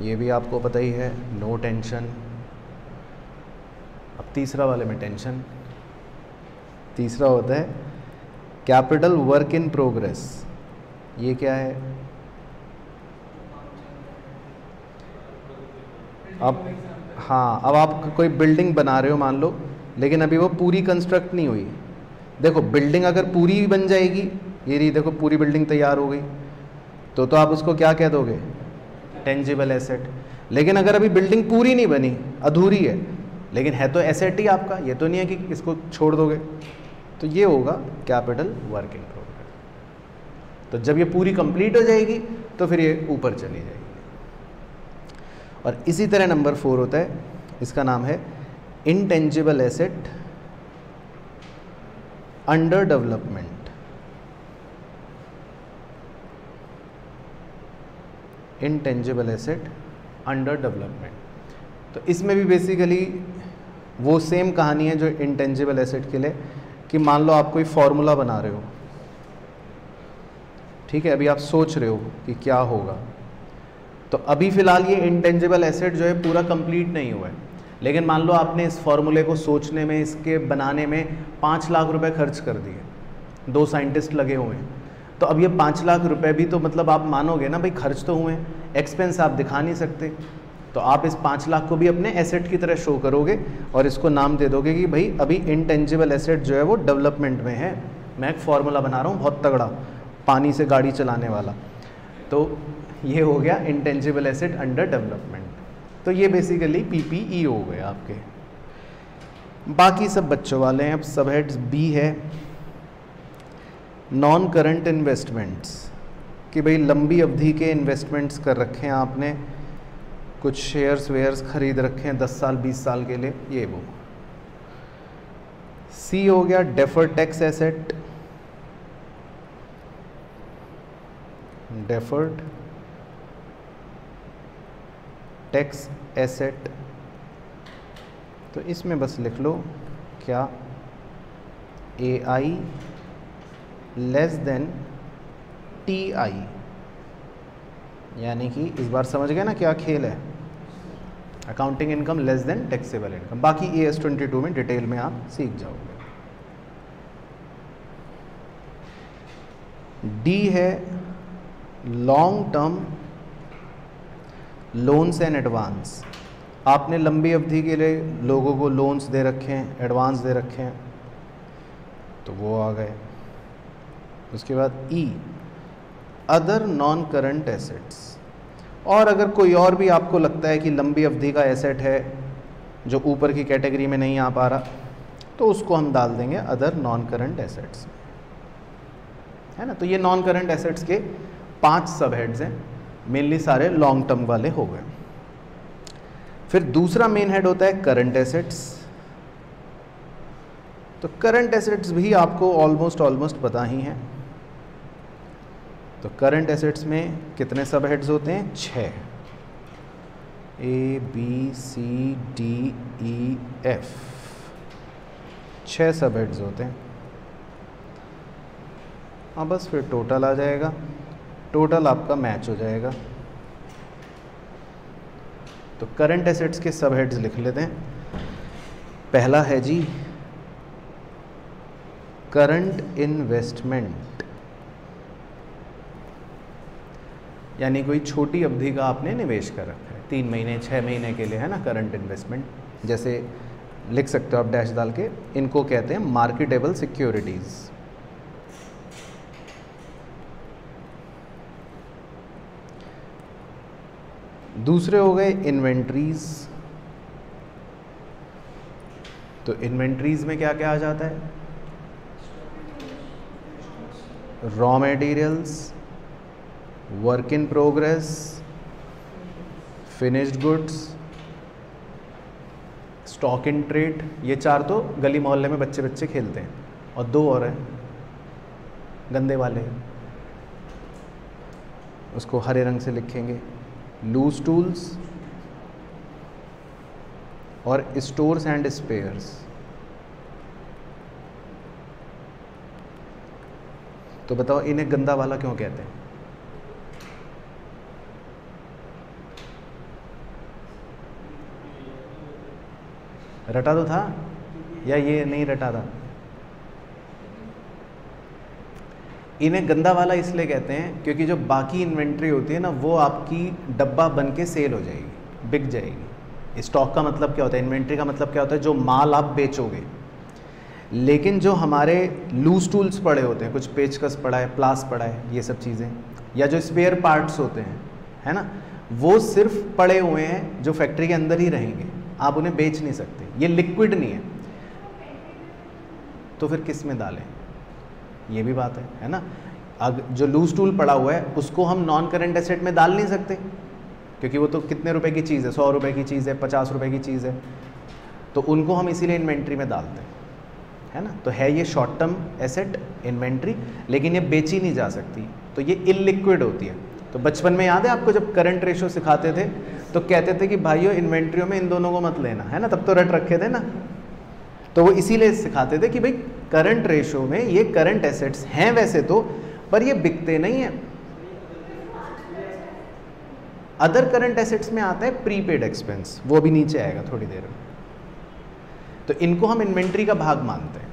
ये भी आपको पता ही है, नो टेंशन। अब तीसरा वाले में टेंशन। तीसरा होता है कैपिटल वर्क इन प्रोग्रेस, ये क्या है? अब हाँ, अब आप कोई बिल्डिंग बना रहे हो मान लो, लेकिन अभी वो पूरी कंस्ट्रक्ट नहीं हुई। देखो बिल्डिंग अगर पूरी बन जाएगी, ये रही देखो पूरी बिल्डिंग तैयार हो गई, तो आप उसको क्या कह दोगे? Tangible asset. लेकिन अगर अभी बिल्डिंग पूरी नहीं बनी, अधूरी है, लेकिन है तो एसेट ही आपका, ये तो नहीं है कि इसको छोड़ दोगे, तो ये होगा कैपिटल वर्क इन प्रोग्रेस। तो जब ये पूरी कंप्लीट हो जाएगी तो फिर ये ऊपर चली जाएगी। और इसी तरह नंबर 4 होता है, इसका नाम है intangible asset under development, intangible asset under development. तो इसमें भी बेसिकली वो सेम कहानी है जो इंटेंजिबल एसेट के लिए, कि मान लो आप कोई फॉर्मूला बना रहे हो, ठीक है, अभी आप सोच रहे हो कि क्या होगा, तो अभी फ़िलहाल ये इंटेंजिबल एसेट जो है पूरा कंप्लीट नहीं हुआ है, लेकिन मान लो आपने इस फॉर्मूले को सोचने में, इसके बनाने में 5 लाख रुपए खर्च कर दिए, 2 साइंटिस्ट लगे हुए हैं, तो अब ये 5 लाख रुपए भी तो मतलब आप मानोगे ना भाई खर्च तो हुए, एक्सपेंस आप दिखा नहीं सकते, तो आप इस 5 लाख को भी अपने एसेट की तरह शो करोगे और इसको नाम दे दोगे कि भाई अभी इंटेंजिबल एसेट जो है वो डेवलपमेंट में है, मैं एक फार्मूला बना रहा हूँ बहुत तगड़ा, पानी से गाड़ी चलाने वाला, तो ये हो गया इंटेंजिबल एसेट अंडर डेवलपमेंट। तो ये बेसिकली पीपीई हो गए आपके। बाकी सब बच्चों वाले हैं। अब सब हेड्स बी है नॉन करंट इन्वेस्टमेंट्स, कि भाई लंबी अवधि के इन्वेस्टमेंट्स कर रखे हैं आपने, कुछ शेयर्स वेयर्स खरीद रखे हैं 10 साल 20 साल के लिए, ये वो। सी हो गया deferred tax asset, deferred tax asset, तो इसमें बस लिख लो क्या, AI लेस देन TI, यानी कि इस बार समझ गए ना क्या खेल है, accounting income less than taxable income. बाकी AS22 में डिटेल में आप सीख जाओगे। D है long term loans and advance, आपने लंबी अवधि के लिए लोगों को लोन्स दे रखे हैं, एडवांस दे रखे हैं, तो वो आ गए। उसके बाद E other non current assets, और अगर कोई और भी आपको लगता है कि लंबी अवधि का एसेट है जो ऊपर की कैटेगरी में नहीं आ पा रहा, तो उसको हम डाल देंगे अदर नॉन करंट एसेट्स, है ना। तो ये नॉन करंट एसेट्स के 5 सब हेड्स हैं, मेनली सारे लॉन्ग टर्म वाले हो गए। फिर दूसरा मेन हेड होता है करंट एसेट्स। तो करंट एसेट्स भी आपको ऑलमोस्ट पता ही हैं। तो करंट एसेट्स में कितने सब हेड्स होते हैं? 6, ABCDEF, 6 सब हेड्स होते हैं। हाँ, बस फिर टोटल आ जाएगा, टोटल आपका मैच हो जाएगा। तो करंट एसेट्स के सब हेड्स लिख लेते हैं। पहला है जी करंट इन्वेस्टमेंट, यानी कोई छोटी अवधि का आपने निवेश कर रखा है, 3 महीने 6 महीने के लिए, है ना, करंट इन्वेस्टमेंट। जैसे लिख सकते हो आप डैश डाल के, इनको कहते हैं मार्केटेबल सिक्योरिटीज़। दूसरे हो गए इन्वेंट्रीज। तो इन्वेंट्रीज में क्या क्या आ जाता है? Raw materials, work in progress, finished goods, stock in trade. ये 4 तो गली मोहल्ले में बच्चे खेलते हैं, और 2 और हैं गंदे वाले, उसको हरे रंग से लिखेंगे, लूज टूल्स और स्टोर्स एंड स्पेयर्स। तो बताओ इन्हें गंदा वाला क्यों कहते हैं? रटा तो था या ये नहीं रटा था? इन्हें गंदा वाला इसलिए कहते हैं क्योंकि जो बाकी इन्वेंट्री होती है ना, वो आपकी डब्बा बन के सेल हो जाएगी, बिक जाएगी। स्टॉक का मतलब क्या होता है? इन्वेंट्री का मतलब क्या होता है? जो माल आप बेचोगे। लेकिन जो हमारे लूज टूल्स पड़े होते हैं, कुछ पेचकस पड़ा है, प्लास पड़ा है, ये सब चीज़ें, या जो स्पेयर पार्ट्स होते हैं, है ना, वो सिर्फ पड़े हुए हैं जो फैक्ट्री के अंदर ही रहेंगे, आप उन्हें बेच नहीं सकते, ये लिक्विड नहीं है। तो फिर किस में डालें? ये भी बात है ना। अगर जो लूज टूल पड़ा हुआ है उसको हम नॉन करंट एसेट में डाल नहीं सकते, क्योंकि वो तो कितने रुपए की चीज़ है, 100 रुपए की चीज़ है, 50 रुपए की चीज़ है, तो उनको हम इसीलिए इन्वेंट्री में डालते हैं, है ना। तो है ये शॉर्ट टर्म एसेट इन्वेंट्री, लेकिन ये बेची नहीं जा सकती, तो ये इलिक्विड होती है। तो बचपन में याद है आपको जब करंट रेशो सिखाते थे तो कहते थे कि भाइयों इन्वेंट्रियों में इन दोनों को मत लेना, है ना, तब तो रट रखे थे ना। तो वो इसीलिए सिखाते थे कि भाई करंट रेशो में ये करंट एसेट्स हैं वैसे तो, पर ये बिकते नहीं है। अदर करंट एसेट्स में आता है प्रीपेड एक्सपेंस, वो भी नीचे आएगा थोड़ी देर में। तो इनको हम इन्वेंट्री का भाग मानते हैं,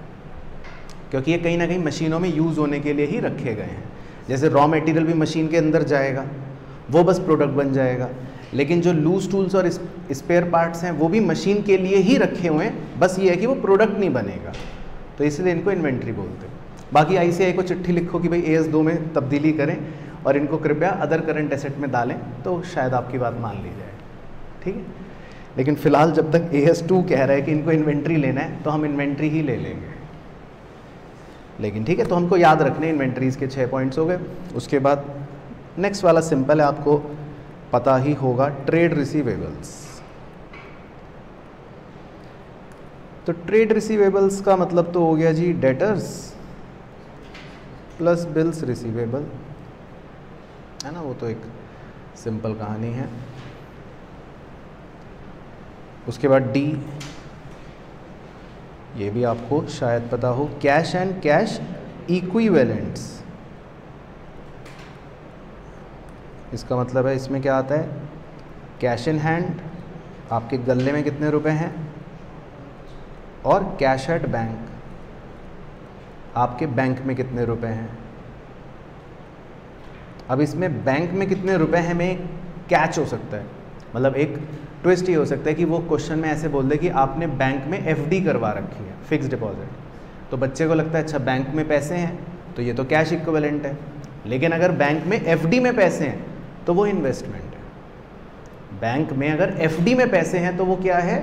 क्योंकि ये कहीं ना कहीं मशीनों में यूज़ होने के लिए ही रखे गए हैं। जैसे रॉ मटेरियल भी मशीन के अंदर जाएगा, वो बस प्रोडक्ट बन जाएगा, लेकिन जो लूज टूल्स और स्पेयर पार्ट्स हैं वो भी मशीन के लिए ही रखे हुए हैं, बस ये है कि वो प्रोडक्ट नहीं बनेगा, तो इसलिए इनको इन्वेंट्री बोलते हैं। बाकी ICAI को चिट्ठी लिखो कि भाई AS2 में तब्दीली करें और इनको कृपया अदर करंट एसेट में डालें, तो शायद आपकी बात मान ली जाए, ठीक है। लेकिन फ़िलहाल जब तक AS2 कह रहा है कि इनको इन्वेंट्री लेना है तो हम इन्वेंट्री ही ले लेंगे। लेकिन ठीक है, तो हमको याद रखने इन्वेंट्रीज़ के 6 पॉइंट्स हो गए। उसके बाद नेक्स्ट वाला सिंपल है, आपको पता ही होगा, ट्रेड रिसीवेबल्स। तो ट्रेड रिसीवेबल्स का मतलब तो हो गया जी डेटर्स प्लस बिल्स रिसीवेबल, है ना, वो तो एक सिंपल कहानी है। उसके बाद D, ये भी आपको शायद पता हो, कैश एंड कैश इक्विवेलेंट्स। इसका मतलब है इसमें क्या आता है, कैश इन हैंड, आपके गले में कितने रुपए हैं, और कैश एट बैंक, आपके बैंक में कितने रुपए हैं। अब इसमें बैंक में कितने रुपए हैं में कैच हो सकता है, मतलब एक ट्विस्ट ये हो सकता है कि वो क्वेश्चन में ऐसे बोल दे कि आपने बैंक में FD करवा रखी है, फिक्स डिपॉजिट, तो बच्चे को लगता है अच्छा बैंक में पैसे हैं तो ये तो कैश इक्विवेलेंट है। लेकिन अगर बैंक में FD में पैसे हैं तो वो इन्वेस्टमेंट है। बैंक में अगर FD में पैसे हैं तो वो क्या है,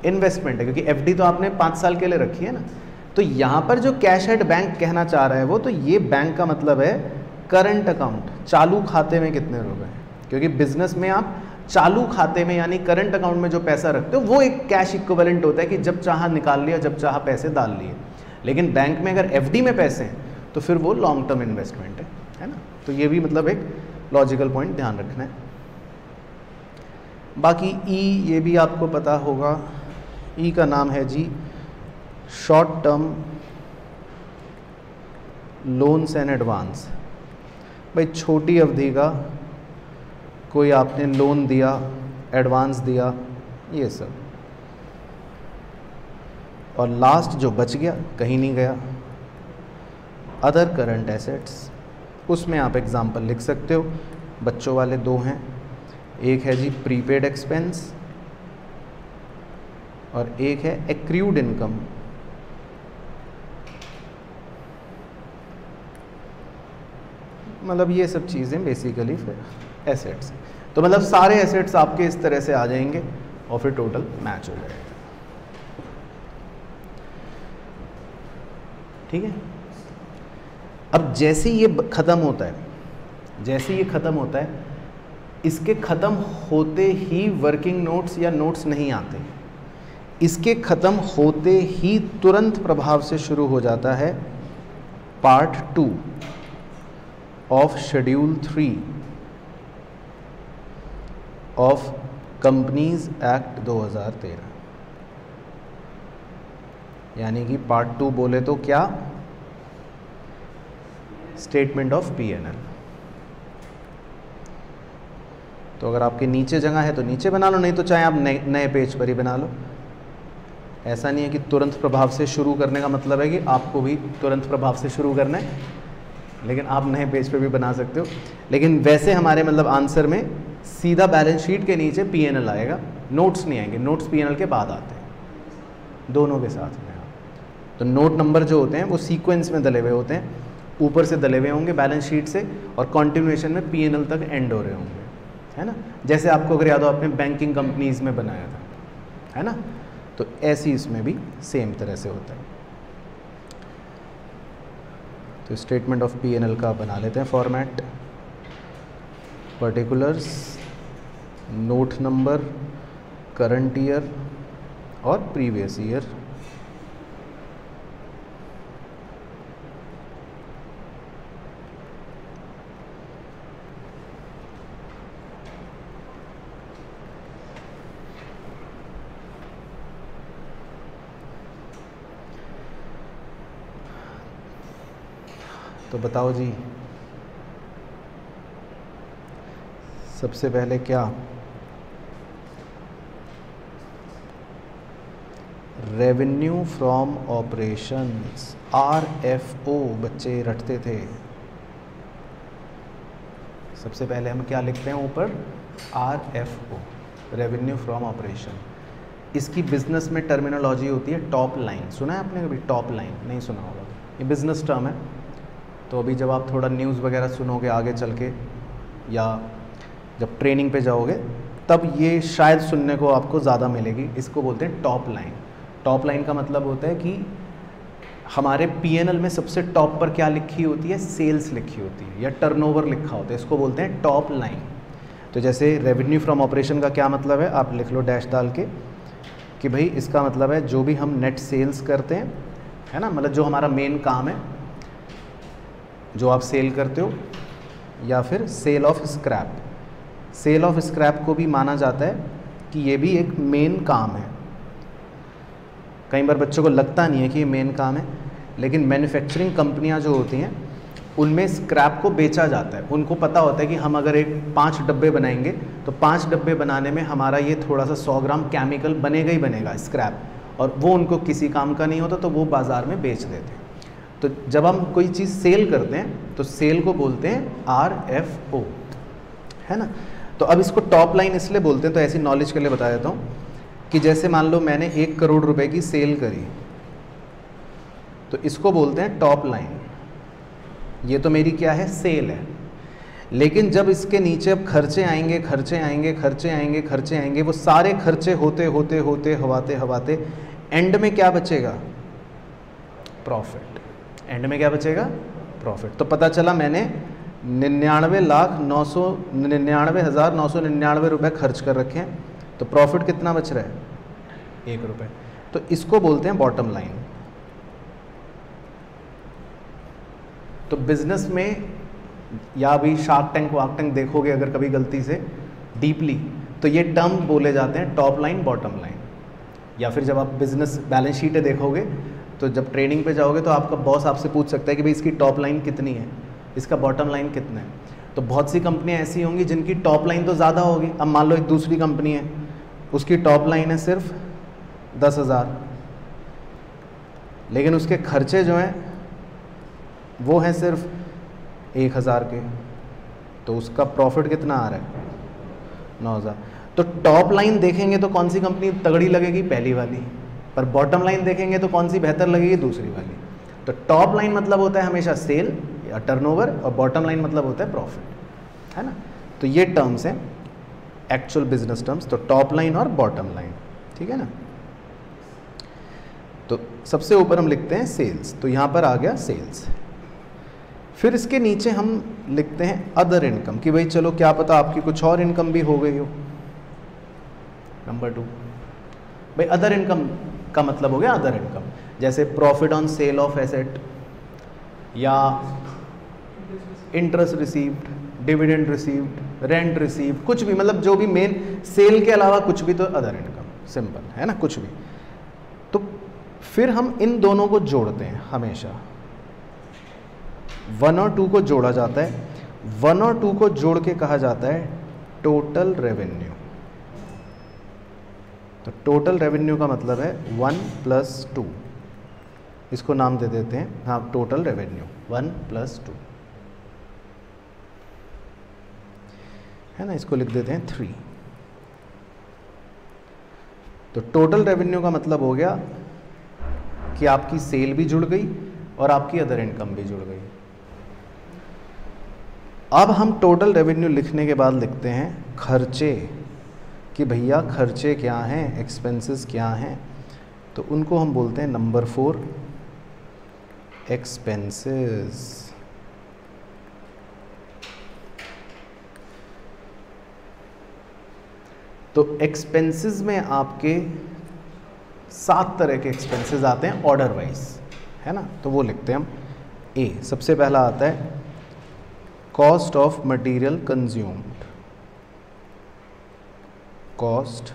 इन्वेस्टमेंट है, क्योंकि FD तो आपने 5 साल के लिए रखी है ना। तो यहाँ पर जो कैश एट बैंक कहना चाह रहा है वो, तो ये बैंक का मतलब है करंट अकाउंट, चालू खाते में कितने रुपए हैं, क्योंकि बिजनेस में आप चालू खाते में यानी करंट अकाउंट में जो पैसा रखते हो वो एक कैश इक्विवेलेंट होता है कि जब चाहा निकाल लिया, जब चाहा पैसे डाल लिए। लेकिन बैंक में अगर FD में पैसे हैं तो फिर वो लॉन्ग टर्म इन्वेस्टमेंट है ना। तो ये भी मतलब एक लॉजिकल पॉइंट ध्यान रखना है। बाकी E, ये भी आपको पता होगा, E का नाम है जी short term loans and advance. भाई छोटी अवधि का कोई आपने लोन दिया, एडवांस दिया, ये सब। और लास्ट जो बच गया, कहीं नहीं गया, अदर करंट एसेट्स, उसमें आप एग्जाम्पल लिख सकते हो। बच्चों वाले 2 हैं, एक है जी प्रीपेड एक्सपेंस और एक है एक्रूड इनकम। मतलब ये सब चीज़ें बेसिकली फिर एसेट्स। तो मतलब सारे एसेट्स आपके इस तरह से आ जाएंगे और फिर टोटल मैच हो जाएगा, ठीक है। अब जैसे ये ख़त्म होता है, जैसे ये ख़त्म होता है, इसके ख़त्म होते ही वर्किंग नोट्स या नोट्स नहीं आते, इसके ख़त्म होते ही तुरंत प्रभाव से शुरू हो जाता है part 2 of schedule 3 of companies act 2013। यानी कि पार्ट 2 बोले तो क्या, स्टेटमेंट ऑफ P&L। तो अगर आपके नीचे जगह है तो नीचे बना लो, नहीं तो चाहे आप नए पेज पर ही बना लो। ऐसा नहीं है कि तुरंत प्रभाव से शुरू करने का मतलब है कि आपको भी तुरंत प्रभाव से शुरू करना है, लेकिन आप नए पेज पे भी बना सकते हो। लेकिन वैसे हमारे मतलब आंसर में सीधा बैलेंस शीट के नीचे P&L आएगा, नोट्स नहीं आएंगे, नोट्स P&L के बाद आते हैं, दोनों के साथ में। तो नोट नंबर जो होते हैं वो सीक्वेंस में डले हुए होते हैं, ऊपर से डले हुए होंगे बैलेंस शीट से, और कॉन्टिन्यूएशन में P&L तक एंड हो रहे होंगे, है ना। जैसे आपको अगर याद हो आपने बैंकिंग कंपनीज में बनाया था, है ना, तो ऐसी इसमें भी सेम तरह से होता है। तो स्टेटमेंट ऑफ P&L का बना लेते हैं format, particulars, note number, current year और प्रीवियस ईयर। तो बताओ जी, सबसे पहले क्या? रेवेन्यू फ्रॉम ऑपरेशंस, RFO बच्चे रटते थे। सबसे पहले हम क्या लिखते हैं ऊपर? RFO, revenue from operation. इसकी बिजनेस में टर्मिनोलॉजी होती है टॉप लाइन। सुना है आपने कभी टॉप लाइन? नहीं सुना होगा, ये बिजनेस टर्म है। तो अभी जब आप थोड़ा न्यूज़ वगैरह सुनोगे आगे चल के, या जब ट्रेनिंग पे जाओगे, तब ये शायद सुनने को आपको ज़्यादा मिलेगी। इसको बोलते हैं टॉप लाइन। टॉप लाइन का मतलब होता है कि हमारे P&L में सबसे टॉप पर क्या लिखी होती है? सेल्स लिखी होती है या टर्नओवर लिखा होता है, इसको बोलते हैं टॉप लाइन। तो जैसे रेवेन्यू फ्रॉम ऑपरेशन का क्या मतलब है, आप लिख लो डैश डाल के कि भाई इसका मतलब है जो भी हम नेट सेल्स करते हैं, है ना, मतलब जो हमारा मेन काम है, जो आप सेल करते हो, या फिर sale of scrap. Sale of scrap को भी माना जाता है कि ये भी एक मेन काम है। कई बार बच्चों को लगता नहीं है कि ये मेन काम है, लेकिन मैन्युफैक्चरिंग कंपनियां जो होती हैं उनमें स्क्रैप को बेचा जाता है। उनको पता होता है कि हम अगर 5 डब्बे बनाएंगे तो 5 डब्बे बनाने में हमारा ये थोड़ा सा 100 ग्राम केमिकल बनेगा ही बनेगा, स्क्रैप, और वो उनको किसी काम का नहीं होता, तो वो बाज़ार में बेच देते हैं। तो जब हम कोई चीज़ सेल करते हैं तो सेल को बोलते हैं RFO, है ना। तो अब इसको टॉप लाइन इसलिए बोलते हैं, तो ऐसी नॉलेज के लिए बता देता हूँ कि जैसे मान लो मैंने 1 करोड़ रुपए की सेल करी, तो इसको बोलते हैं टॉप लाइन। ये तो मेरी क्या है? सेल है। लेकिन जब इसके नीचे अब खर्चे आएंगे, खर्चे आएंगे, खर्चे आएंगे, खर्चे आएंगे, वो सारे खर्चे होते होते होते हवाते एंड में क्या बचेगा? प्रॉफिट। एंड में क्या बचेगा? प्रॉफिट। तो पता चला मैंने 99,999,999 रुपये खर्च कर रखे हैं, तो प्रॉफिट कितना बच रहा है? 1 रुपये। तो इसको बोलते हैं बॉटम लाइन। तो बिजनेस में, या अभी शार्क टैंक वार्क टैंक देखोगे अगर कभी गलती से डीपली, तो ये टर्म बोले जाते हैं टॉप लाइन, बॉटम लाइन। या फिर जब आप बिजनेस बैलेंस शीटें देखोगे, तो जब ट्रेनिंग पे जाओगे तो आपका बॉस आपसे पूछ सकता है कि भाई इसकी टॉप लाइन कितनी है, इसका बॉटम लाइन कितना है। तो बहुत सी कंपनियां ऐसी होंगी जिनकी टॉप लाइन तो ज़्यादा होगी। अब मान लो एक दूसरी कंपनी है, उसकी टॉप लाइन है सिर्फ 10,000, लेकिन उसके खर्चे जो हैं वो हैं सिर्फ 1,000 के, तो उसका प्रॉफिट कितना आ रहा है? 9,000। तो टॉप लाइन देखेंगे तो कौन सी कंपनी तगड़ी लगेगी? पहली वाली। पर बॉटम लाइन देखेंगे तो कौन सी बेहतर लगेगी? दूसरी वाली। तो टॉप लाइन मतलब होता है हमेशा सेल या टर्नओवर, और बॉटम लाइन मतलब होता है प्रॉफिट, है ना। तो ये टर्म्स हैं एक्चुअल बिजनेस टर्म्स, तो टॉप लाइन और बॉटम लाइन, ठीक है ना। तो सबसे ऊपर हम लिखते हैं सेल्स, तो यहाँ पर आ गया सेल्स। फिर इसके नीचे हम लिखते हैं अदर इनकम, कि भाई चलो क्या पता आपकी कुछ और इनकम भी हो गई हो। नंबर 2, भाई अदर इनकम का मतलब हो गया अदर इनकम, जैसे profit on sale of asset, या interest received, dividend received, rent received, कुछ भी, मतलब जो भी मेन सेल के अलावा कुछ भी, तो अदर इनकम, सिंपल है ना, कुछ भी। तो फिर हम इन दोनों को जोड़ते हैं हमेशा। 1 और 2 को जोड़ा जाता है। 1 और 2 को जोड़ के कहा जाता है टोटल रेवेन्यू। तो टोटल रेवेन्यू का मतलब है 1 + 2, इसको नाम दे देते हैं, हाँ, टोटल रेवेन्यू 1 + 2, है ना। इसको लिख देते हैं 3। तो टोटल रेवेन्यू का मतलब हो गया कि आपकी सेल भी जुड़ गई और आपकी अदर इनकम भी जुड़ गई। अब हम टोटल रेवेन्यू लिखने के बाद लिखते हैं खर्चे, कि भैया खर्चे क्या हैं, एक्सपेंसेस क्या हैं। तो उनको हम बोलते हैं नंबर 4, एक्सपेंसेस। तो एक्सपेंसेस में आपके 7 तरह के एक्सपेंसेस आते हैं ऑर्डर वाइज, है ना। तो वो लिखते हैं हम। ए, सबसे पहला आता है cost of material consumed, cost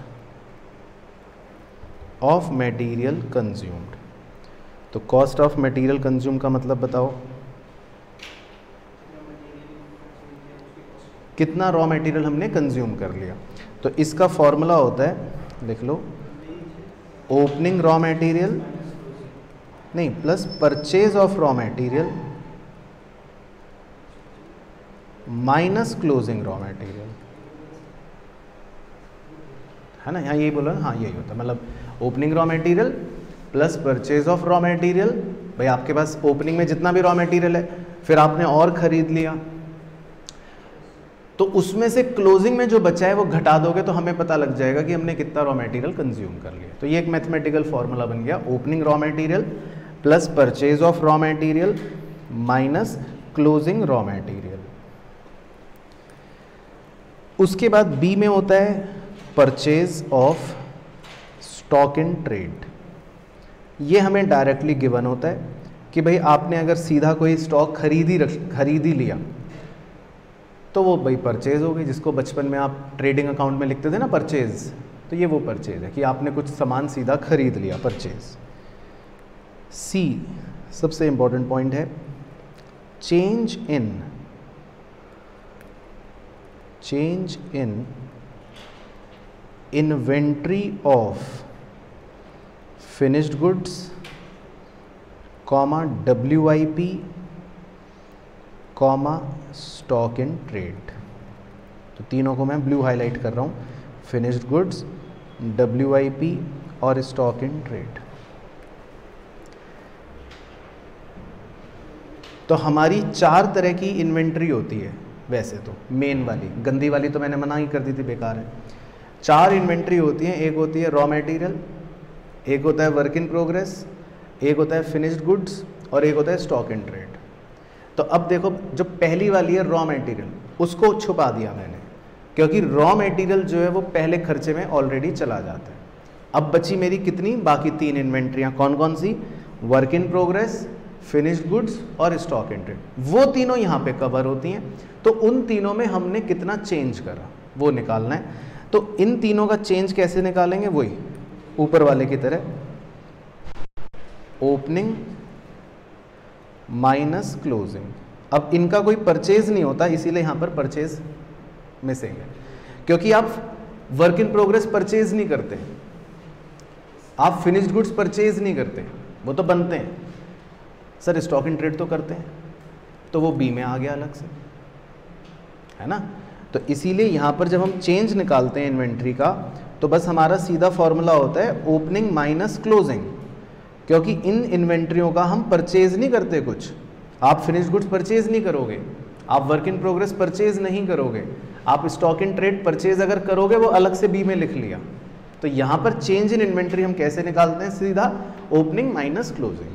of material consumed. तो कॉस्ट ऑफ मटेरियल कंज्यूम का मतलब बताओ? कितना रॉ मटेरियल हमने कंज्यूम कर लिया। तो इसका फॉर्मूला होता है, लिख लो, ओपनिंग रॉ मटेरियल नहीं plus purchase of raw material minus closing raw material, है ना। यहाँ यही बोला, हाँ यही होता है, मतलब opening raw material plus purchase of raw material. भाई आपके पास ओपनिंग में जितना भी रॉ मटेरियल है, फिर आपने और खरीद लिया, तो उसमें से क्लोजिंग में जो बचा है वो घटा दोगे तो हमें पता लग जाएगा कि हमने कितना रॉ मटेरियल कंज्यूम कर लिया। तो ये एक मैथमेटिकल फॉर्मूला बन गया, opening raw material plus purchase of raw material minus closing raw material. उसके बाद बी में होता है purchase of stock in trade. ये हमें डायरेक्टली गिवन होता है कि भाई आपने अगर सीधा कोई स्टॉक खरीद ही लिया तो वो भाई परचेज हो गई, जिसको बचपन में आप ट्रेडिंग अकाउंट में लिखते थे ना परचेज, तो ये वो परचेज है कि आपने कुछ सामान सीधा खरीद लिया, परचेज। सी सबसे इंपॉर्टेंट पॉइंट है, change in inventory of finished goods comma WIP comma stock in trade. तो तीनों को मैं ब्लू हाईलाइट कर रहा हूँ, फिनिश्ड गुड्स, WIP और स्टॉक इन ट्रेड। तो हमारी 4 तरह की इन्वेंट्री होती है वैसे तो, मेन वाली, गंदी वाली तो मैंने मना ही कर दी थी, बेकार है। 4 इन्वेंट्री होती हैं, एक होती है रॉ मटेरियल, एक होता है वर्क इन प्रोग्रेस, एक होता है फिनिश्ड गुड्स और एक होता है स्टॉक इन ट्रेड। तो अब देखो, जो पहली वाली है रॉ मटेरियल, उसको छुपा दिया मैंने, क्योंकि रॉ मटेरियल जो है वो पहले खर्चे में ऑलरेडी चला जाता है। अब बची मेरी कितनी, बाकी 3 इन्वेंट्रियाँ, कौन कौन सी, work in progress, finished goods और स्टॉक इन ट्रेड, वो तीनों यहाँ पे कवर होती हैं। तो उन तीनों में हमने कितना चेंज करा वो निकालना है। तो इन तीनों का चेंज कैसे निकालेंगे, वही ऊपर वाले की तरह, ओपनिंग माइनस क्लोजिंग। अब इनका कोई परचेज नहीं होता, इसीलिए यहाँ पर परचेज मिसिंग है, क्योंकि आप वर्क इन प्रोग्रेस परचेज नहीं करते, आप फिनिश्ड गुड्स परचेज नहीं करते, वो तो बनते हैं। सर स्टॉक इन ट्रेड तो करते हैं, तो वो बी में आ गया अलग से, है ना। तो इसीलिए यहाँ पर जब हम चेंज निकालते हैं इन्वेंट्री का, तो बस हमारा सीधा फॉर्मूला होता है ओपनिंग माइनस क्लोजिंग, क्योंकि इन इन्वेंट्रियों का हम परचेज नहीं करते कुछ। आप फिनिश्ड गुड्स परचेज नहीं करोगे, आप वर्क इन प्रोग्रेस परचेज नहीं करोगे, आप स्टॉक इन ट्रेड परचेज अगर करोगे वो अलग से बी में लिख लिया। तो यहाँ पर चेंज इन इन्वेंट्री हम कैसे निकालते हैं, सीधा ओपनिंग माइनस क्लोजिंग।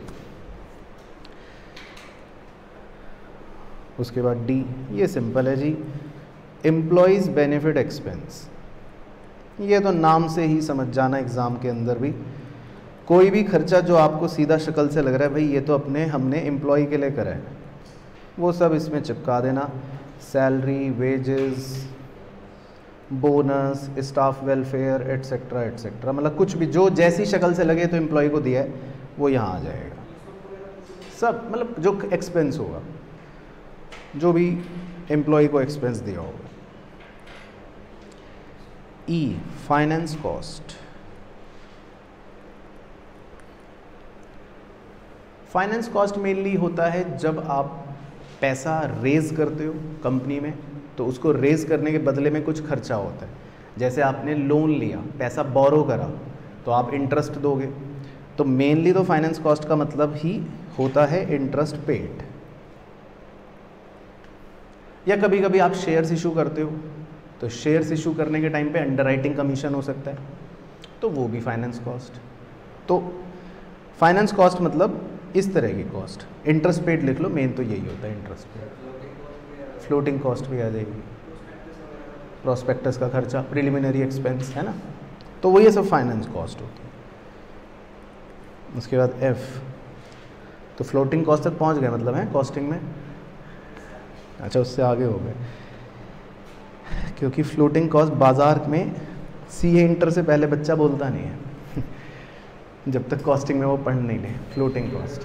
उसके बाद डी, ये सिंपल है जी, एम्प्लॉयज़ बेनिफिट एक्सपेंस। ये तो नाम से ही समझ जाना, एग्ज़ाम के अंदर भी कोई भी खर्चा जो आपको सीधा शक्ल से लग रहा है भाई ये तो हमने एम्प्लॉय के लिए करा है, वो सब इसमें चिपका देना। Salary, wages, bonus, staff welfare etcetera etcetera, मतलब कुछ भी जो जैसी शक्ल से लगे तो एम्प्लॉय को दिया है वो यहाँ आ जाएगा सब, मतलब जो एक्सपेंस होगा, जो भी एम्प्लॉय को एक्सपेंस दिया होगा। E, finance cost. Finance cost mainly होता है जब आप पैसा रेज करते हो कंपनी में, तो उसको रेज करने के बदले में कुछ खर्चा होता है। जैसे आपने लोन लिया, पैसा बोरो करा, तो आप इंटरेस्ट दोगे, तो मेनली तो फाइनेंस कॉस्ट का मतलब ही होता है इंटरेस्ट पेड। या कभी कभी आप शेयर्स इशू करते हो, तो शेयर्स इशू करने के टाइम पे अंडरराइटिंग कमीशन हो सकता है, तो वो भी फाइनेंस कॉस्ट। तो फाइनेंस कॉस्ट मतलब इस तरह की कॉस्ट। इंटरेस्ट पेड लिख लो, मेन तो यही होता है इंटरेस्ट पेड। फ्लोटिंग कॉस्ट भी आ जाएगी, प्रोस्पेक्टस का खर्चा, प्रिलिमिनरी एक्सपेंस, है ना। तो वो ये सब फाइनेंस कॉस्ट होती है। उसके बाद एफ, तो फ्लोटिंग कॉस्ट तक पहुंच गए मतलब है कॉस्टिंग में। अच्छा, उससे आगे हो गए, क्योंकि फ्लोटिंग कॉस्ट बाजार में सीए इंटर से पहले बच्चा बोलता नहीं है जब तक कॉस्टिंग में वो पढ़ नहीं ले। फ्लोटिंग कॉस्ट,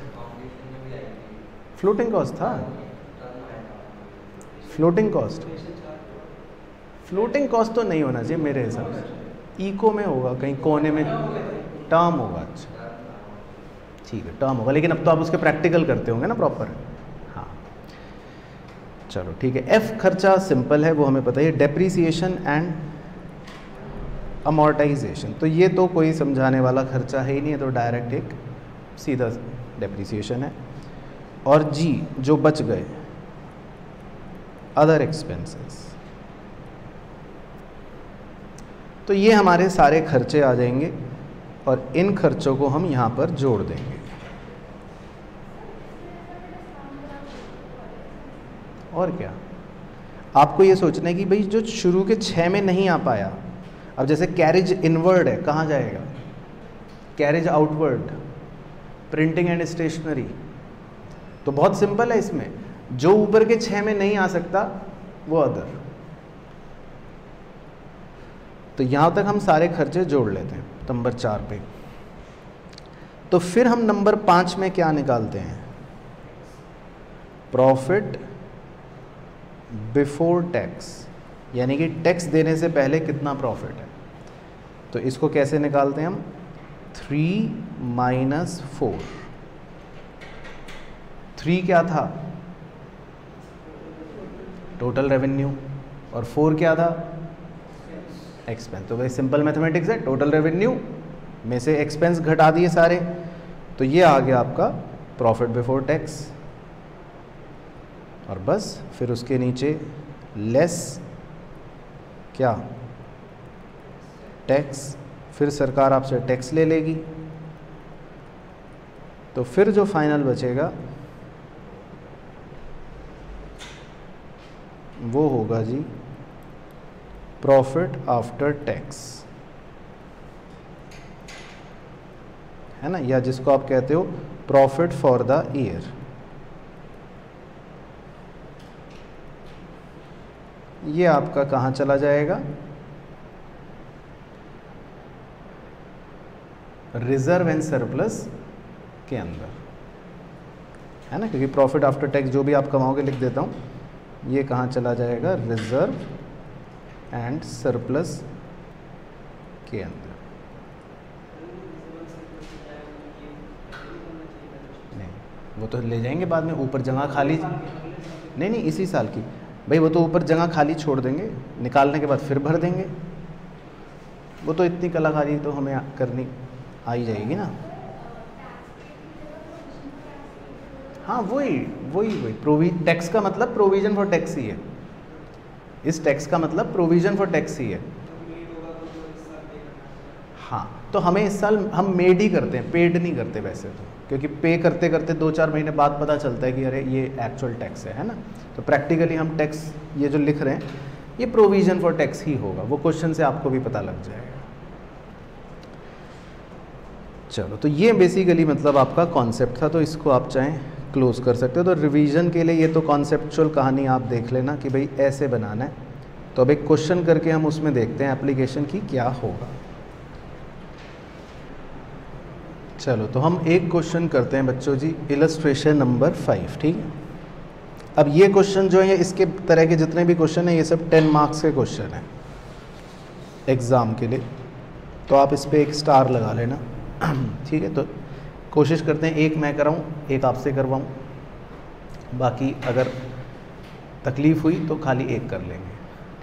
फ्लोटिंग कॉस्ट था, फ्लोटिंग कॉस्ट फ्लोटिंग कॉस्ट तो नहीं होना चाहिए मेरे हिसाब से, इको में होगा कहीं कोने में, टर्म होगा। अच्छा ठीक है, टर्म होगा, लेकिन अब तो आप उसके प्रैक्टिकल करते होंगे ना प्रॉपर। हाँ चलो ठीक है। एफ खर्चा सिंपल है, वो हमें पता है, डेप्रीसिएशन एंड अमोर्टाइजेशन, तो ये तो कोई समझाने वाला खर्चा है ही नहीं है, तो डायरेक्ट एक सीधा डेप्रीसिएशन है। और जी जो बच गए अदर एक्सपेंसेस, तो ये हमारे सारे खर्चे आ जाएंगे और इन खर्चों को हम यहाँ पर जोड़ देंगे। और क्या, आपको ये सोचना है कि भाई जो शुरू के 6 में नहीं आ पाया, अब जैसे कैरेज इनवर्ड है, कहाँ जाएगा, carriage outward, printing and stationery, तो बहुत सिंपल है, इसमें जो ऊपर के 6 में नहीं आ सकता वो अदर। तो यहां तक हम सारे खर्चे जोड़ लेते हैं नंबर 4 पे। तो फिर हम नंबर 5 में क्या निकालते हैं, प्रॉफिट बिफोर टैक्स, यानी कि टैक्स देने से पहले कितना प्रॉफिट है। तो इसको कैसे निकालते हैं हम, 3 माइनस 4। 3 क्या था, टोटल रेवेन्यू, और 4 क्या था, एक्सपेंस। तो भाई सिंपल मैथमेटिक्स है, टोटल रेवेन्यू में से एक्सपेंस घटा दिए सारे, तो ये आ गया आपका प्रॉफिट बिफोर टैक्स। और बस फिर उसके नीचे लेस क्या, टैक्स, फिर सरकार आपसे टैक्स ले लेगी, तो फिर जो फाइनल बचेगा वो होगा जी प्रॉफिट आफ्टर टैक्स, है ना, या जिसको आप कहते हो प्रॉफिट फॉर द ईयर। ये आपका कहाँ चला जाएगा, रिजर्व एंड सरप्लस के अंदर, है ना, क्योंकि प्रॉफिट आफ्टर टैक्स जो भी आप कमाओगे लिख देता हूँ, ये कहाँ चला जाएगा, रिजर्व एंड सरप्लस के अंदर। नहीं वो तो ले जाएंगे बाद में, ऊपर जगह खाली, नहीं इसी साल की भाई, वो तो ऊपर जगह खाली छोड़ देंगे, निकालने के बाद फिर भर देंगे, वो तो इतनी कलाकारी तो हमें करनी आ ही जाएगी ना। हाँ वही टैक्स का मतलब प्रोविजन फॉर टैक्स ही है, इस टैक्स का मतलब प्रोविजन फॉर टैक्स ही है। हाँ तो हमें इस साल हम मेड ही करते हैं, पेड नहीं करते वैसे तो, क्योंकि पे करते करते 2-4 महीने बाद पता चलता है कि अरे ये एक्चुअल टैक्स है ना। तो प्रैक्टिकली हम टैक्स ये जो लिख रहे हैं ये प्रोविजन फॉर टैक्स ही होगा, वो क्वेश्चन से आपको भी पता लग जाएगा। चलो तो ये बेसिकली मतलब आपका कॉन्सेप्ट था, तो इसको आप चाहें क्लोज कर सकते हो। तो रिवीजन के लिए ये तो कॉन्सेप्चुअल कहानी आप देख लेना कि भाई ऐसे बनाना है, तो अब एक क्वेश्चन करके हम उसमें देखते हैं एप्लीकेशन की क्या होगा। चलो तो हम एक क्वेश्चन करते हैं बच्चों जी, इलस्ट्रेशन नंबर 5, ठीक है। अब ये क्वेश्चन जो है, इसके तरह के जितने भी क्वेश्चन हैं ये सब 10 मार्क्स के क्वेश्चन हैं एग्ज़ाम के लिए, तो आप इस पर एक स्टार लगा लेना, ठीक है। तो कोशिश करते हैं एक मैं कराऊँ एक आपसे करवाऊँ, बाकी अगर तकलीफ़ हुई तो खाली एक कर लेंगे,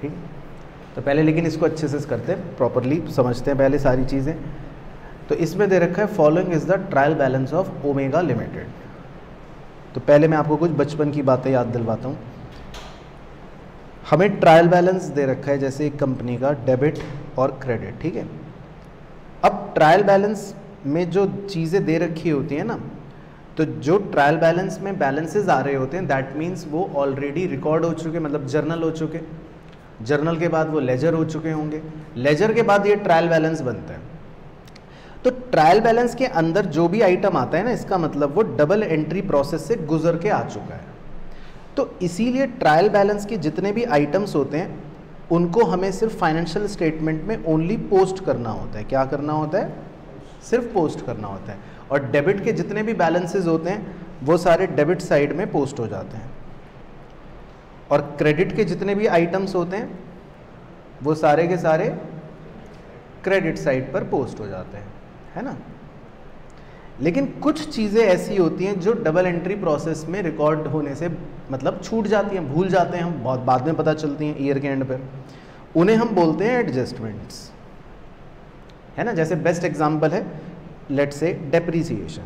ठीक है। तो पहले लेकिन इसको अच्छे से करते हैं, प्रॉपरली समझते हैं पहले सारी चीज़ें। तो इसमें दे रखा है following is the trial balance of omega limited. तो पहले मैं आपको कुछ बचपन की बातें याद दिलवाता हूँ। हमें ट्रायल बैलेंस दे रखा है जैसे एक कंपनी का डेबिट और क्रेडिट, ठीक है। अब ट्रायल बैलेंस में जो चीज़ें दे रखी होती हैं ना, तो जो ट्रायल बैलेंस में बैलेंसेस आ रहे होते हैं दैट मीन्स वो ऑलरेडी रिकॉर्ड हो चुके, मतलब जर्नल हो चुके, जर्नल के बाद वो लेजर हो चुके होंगे, लेजर के बाद ये ट्रायल बैलेंस बनता है। तो ट्रायल बैलेंस के अंदर जो भी आइटम आता है ना, इसका मतलब वो डबल एंट्री प्रोसेस से गुजर के आ चुका है। तो इसीलिए ट्रायल बैलेंस के जितने भी आइटम्स होते हैं उनको हमें सिर्फ फाइनेंशियल स्टेटमेंट में ओनली पोस्ट करना होता है। क्या करना होता है? सिर्फ पोस्ट करना होता है। और डेबिट के जितने भी बैलेंसेस होते हैं वो सारे डेबिट साइड में पोस्ट हो जाते हैं। और क्रेडिट के जितने भी आइटम्स होते हैं वो सारे के सारे क्रेडिट साइड पर पोस्ट हो जाते हैं, है ना। लेकिन कुछ चीज़ें ऐसी होती हैं जो डबल एंट्री प्रोसेस में रिकॉर्ड होने से मतलब छूट जाती हैं, भूल जाते हैं हम, बहुत बाद में पता चलती हैं ईयर के एंड पर, उन्हें हम बोलते हैं एडजस्टमेंट्स, है ना। जैसे बेस्ट एग्जांपल है लेट्स से डेप्रीसिएशन।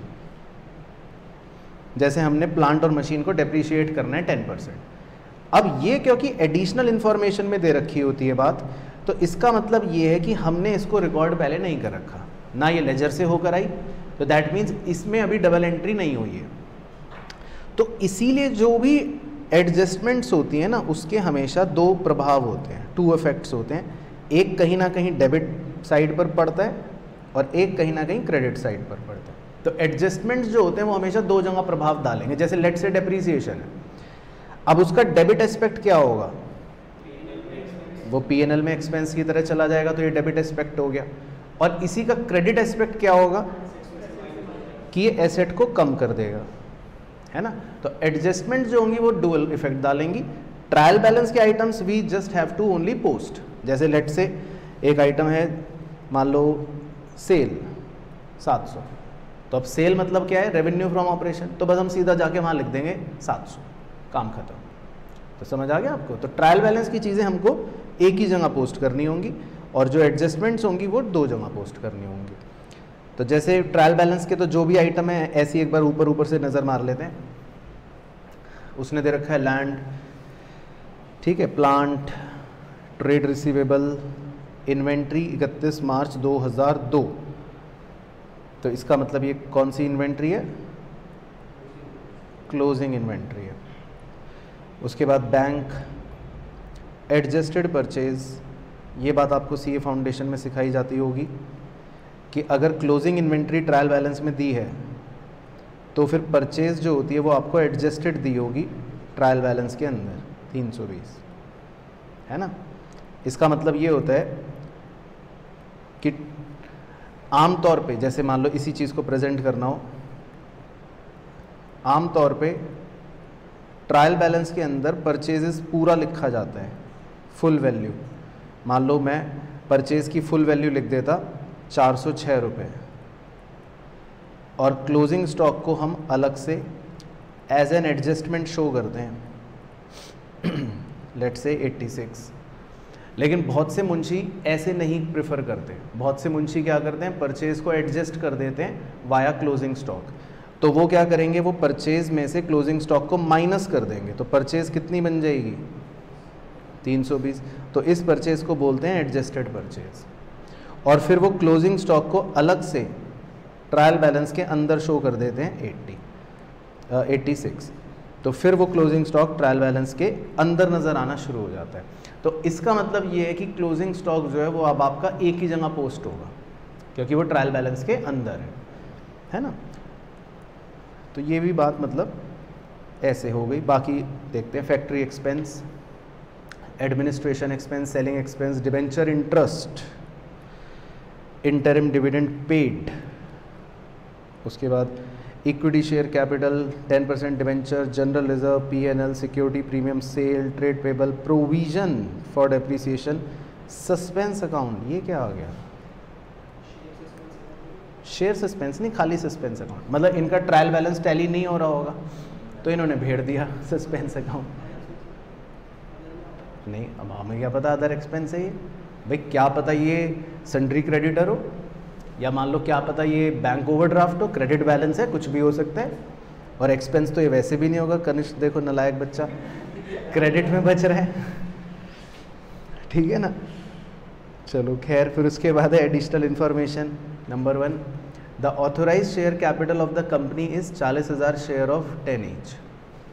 जैसे हमने प्लांट और मशीन को डेप्रीशिएट करना है 10%। अब ये क्योंकि एडिशनल इंफॉर्मेशन में दे रखी होती है बात, तो इसका मतलब ये है कि हमने इसको रिकॉर्ड पहले नहीं कर रखा, ना ये लेजर से होकर आई, तो दैट मीन्स इसमें अभी डबल एंट्री नहीं हुई है। तो इसीलिए जो भी एडजस्टमेंट्स होती हैं ना, उसके हमेशा दो प्रभाव होते हैं, टू इफेक्ट्स होते हैं। एक कहीं ना कहीं डेबिट साइड पर पड़ता है और एक कहीं ना कहीं क्रेडिट साइड पर पड़ता है। तो एडजस्टमेंट्स जो होते हैं वो हमेशा दो जगह प्रभाव डालेंगे। जैसे लेट से डेप्रीसिएशन है, अब उसका डेबिट एस्पेक्ट क्या होगा, वो पीएनएल में एक्सपेंस की तरह चला जाएगा, तो ये डेबिट एस्पेक्ट हो गया। और इसी का क्रेडिट एस्पेक्ट क्या होगा कि ये एसेट को कम कर देगा, है ना। तो एडजस्टमेंट जो होंगी वो डुअल इफेक्ट डालेंगी। ट्रायल बैलेंस के items we just have to only post. जैसे लेट से एक आइटम है, मान लो सेल 700, तो अब सेल मतलब क्या है, रेवेन्यू फ्रॉम ऑपरेशन, तो बस हम सीधा जाके वहाँ लिख देंगे 700, काम खत्म। तो समझ आ गया आपको। तो ट्रायल बैलेंस की चीज़ें हमको एक ही जगह पोस्ट करनी होंगी और जो एडजस्टमेंट्स होंगी वो दो जगह पोस्ट करनी होंगी। तो जैसे ट्रायल बैलेंस के तो जो भी आइटम है ऐसी एक बार ऊपर से नज़र मार लेते हैं। उसने दे रखा है लैंड, ठीक है, plant, trade receivable, inventory 31 March 2002। तो इसका मतलब ये कौन सी इन्वेंट्री है, क्लोजिंग इन्वेंट्री है। उसके बाद बैंक, एडजस्टेड परचेज, ये बात आपको सीए फाउंडेशन में सिखाई जाती होगी कि अगर क्लोजिंग इन्वेंट्री ट्रायल बैलेंस में दी है तो फिर परचेज जो होती है वो आपको एडजस्टेड दी होगी ट्रायल बैलेंस के अंदर 320, है ना। इसका मतलब ये होता है कि आम तौर पे, जैसे मान लो इसी चीज़ को प्रेजेंट करना हो, आम तौर पे ट्रायल बैलेंस के अंदर परचेजेस पूरा लिखा जाता है, फुल वैल्यू। मान लो मैं परचेज की फुल वैल्यू लिख देता 406 रुपये, और क्लोजिंग स्टॉक को हम अलग से एज एन एडजस्टमेंट शो करते हैं लेट से 86। लेकिन बहुत से मुंशी ऐसे नहीं प्रेफर करते। बहुत से मुंशी क्या करते हैं, परचेज को एडजस्ट कर देते हैं वाया क्लोजिंग स्टॉक। तो वो क्या करेंगे, वो परचेज में से क्लोजिंग स्टॉक को माइनस कर देंगे, तो परचेज कितनी बन जाएगी 320। तो इस परचेज को बोलते हैं एडजस्टेड परचेज। और फिर वो क्लोजिंग स्टॉक को अलग से ट्रायल बैलेंस के अंदर शो कर देते हैं 86। तो फिर वो क्लोजिंग स्टॉक ट्रायल बैलेंस के अंदर नज़र आना शुरू हो जाता है। तो इसका मतलब ये है कि क्लोजिंग स्टॉक जो है वो अब आपका एक ही जगह पोस्ट होगा क्योंकि वो ट्रायल बैलेंस के अंदर है ना। तो ये भी बात मतलब ऐसे हो गई। बाकी देखते हैं, factory expense, administration expense, selling expense, debenture interest, interim dividend paid, उसके बाद equity share capital, 10% debenture, general reserve, PNL, security premium, sale, trade payable, provision for depreciation, suspense account. ये क्या आ गया, शेयर सस्पेंस नहीं, खाली सस्पेंस अकाउंट। मतलब इनका ट्रायल बैलेंस टैली नहीं हो रहा होगा तो इन्होंने भेड़ दिया सस्पेंस अकाउंट। नहीं, अब हमें क्या पता अदर एक्सपेंस है ये, भाई क्या पता ये सन्ड्री क्रेडिटर हो, या मान लो क्या पता ये बैंक ओवरड्राफ्ट हो, क्रेडिट बैलेंस है, कुछ भी हो सकता है। और एक्सपेंस तो ये वैसे भी नहीं होगा। कनिष्ठ देखो नालायक बच्चा क्रेडिट में बच रहा है, ठीक है ना। चलो खैर, फिर उसके बाद है additional information. Number 1, the authorise share capital of the company is 40,000 share of 10 each.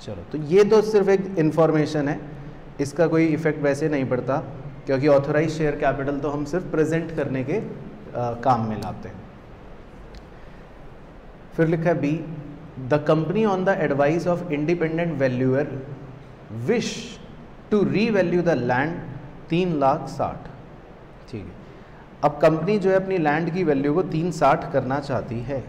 चलो, तो ये तो सिर्फ एक इन्फॉर्मेशन है, इसका कोई इफेक्ट वैसे नहीं पड़ता क्योंकि ऑथोराइज शेयर कैपिटल तो हम सिर्फ प्रेजेंट करने के काम में लाते हैं। फिर लिखा है B, the company on the advice of independent valuer wish to revalue the land 3,60,000। ठीक है, अब कंपनी जो है अपनी लैंड की वैल्यू को 3,60 करना चाहती है,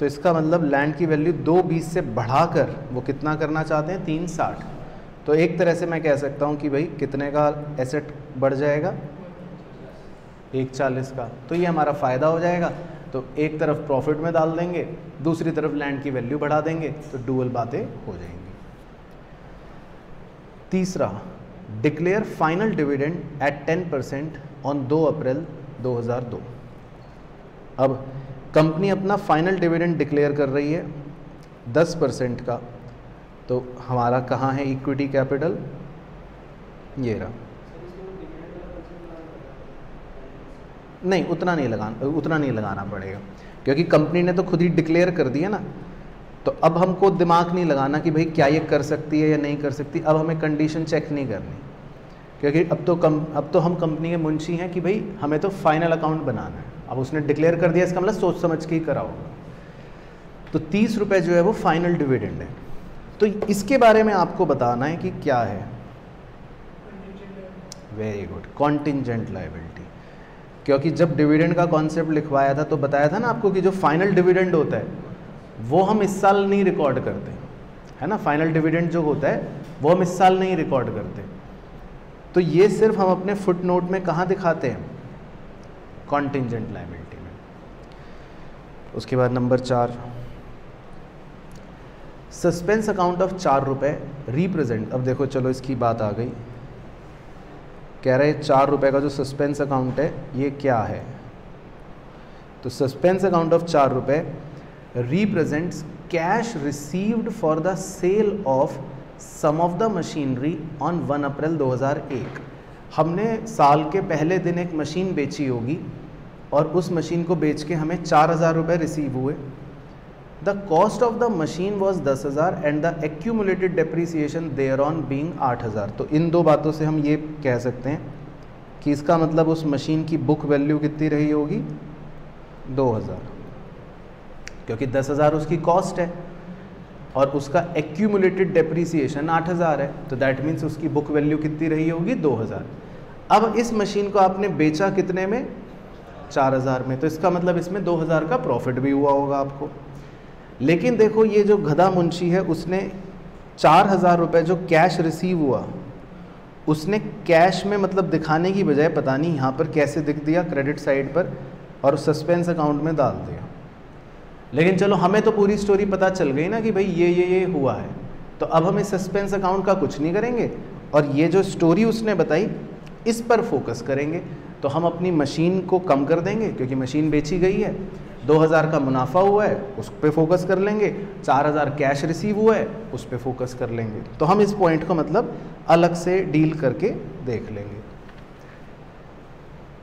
तो इसका मतलब लैंड की वैल्यू 220 से बढ़ाकर वो कितना करना चाहते हैं, 3,60। तो एक तरह से मैं कह सकता हूँ कि भाई कितने का एसेट बढ़ जाएगा, 140 का। तो ये हमारा फ़ायदा हो जाएगा। तो एक तरफ प्रॉफिट में डाल देंगे, दूसरी तरफ लैंड की वैल्यू बढ़ा देंगे, तो डुअल बातें हो जाएंगी। तीसरा, declare final dividend at 10% on 2 April 2002। अब कंपनी अपना फाइनल डिविडेंड डिक्लेयर कर रही है 10% का। तो हमारा कहाँ है इक्विटी कैपिटल, ये रहा। नहीं, उतना नहीं लगाना पड़ेगा, क्योंकि कंपनी ने तो खुद ही डिक्लेयर कर दिया ना। तो अब हमको दिमाग नहीं लगाना कि भाई क्या ये कर सकती है या नहीं कर सकती। अब हमें कंडीशन चेक नहीं करनी, क्योंकि अब तो हम कंपनी के मुंशी हैं कि भाई हमें तो फाइनल अकाउंट बनाना है। अब उसने डिक्लेयर कर दिया, इसका मतलब सोच समझ के ही करा होगा। तो 30 रुपये जो है वो फाइनल डिविडेंड है। तो इसके बारे में आपको बताना है कि क्या है। Very good, contingent liability. क्योंकि जब डिविडेंड का कॉन्सेप्ट लिखवाया था तो बताया था ना आपको कि जो फाइनल डिविडेंड होता है वो हम इस साल नहीं रिकॉर्ड करते, है ना। फाइनल डिविडेंड जो होता है वो हम इस साल नहीं रिकॉर्ड करते। तो ये सिर्फ हम अपने फुट नोट में कहाँ दिखाते हैं, कॉन्टिंजेंट लायबिलिटी में। उसके बाद नंबर 4, सस्पेंस अकाउंट ऑफ 4 रुपये रिप्रेजेंट। अब देखो, चलो इसकी बात आ गई। कह रहे 4 रुपये का जो सस्पेंस अकाउंट है ये क्या है। तो सस्पेंस अकाउंट ऑफ 4 रुपये represents cash received for the sale of some of the machinery on 1 April 2001। हमने साल के पहले दिन एक मशीन बेची होगी और उस मशीन को बेच के हमें 4000 रुपये रिसीव हुए। The cost of the machine was 10,000 and the accumulated depreciation thereon being 8,000। तो इन दो बातों से हम ये कह सकते हैं कि इसका मतलब उस मशीन की बुक वैल्यू कितनी रही होगी, 2000, क्योंकि 10,000 उसकी कॉस्ट है और उसका एक्यूमुलेटेड डेप्रीसिएशन 8,000 है। तो दैट मीन्स उसकी बुक वैल्यू कितनी रही होगी, 2000। अब इस मशीन को आपने बेचा कितने में, 4000 में। तो इसका मतलब इसमें 2000 का प्रॉफिट भी हुआ होगा आपको। लेकिन देखो, ये जो गधा मुंशी है उसने 4000 रुपये जो कैश रिसीव हुआ, उसने कैश में मतलब दिखाने की बजाय पता नहीं यहाँ पर कैसे दिख दिया क्रेडिट साइड पर और सस्पेंस अकाउंट में डाल दिया। लेकिन चलो, हमें तो पूरी स्टोरी पता चल गई ना कि भाई ये हुआ है। तो अब हम इस सस्पेंस अकाउंट का कुछ नहीं करेंगे और ये जो स्टोरी उसने बताई इस पर फोकस करेंगे। तो हम अपनी मशीन को कम कर देंगे क्योंकि मशीन बेची गई है, 2000 का मुनाफा हुआ है उस पर फोकस कर लेंगे, 4000 कैश रिसीव हुआ है उस पर फोकस कर लेंगे। तो हम इस पॉइंट को मतलब अलग से डील करके देख लेंगे।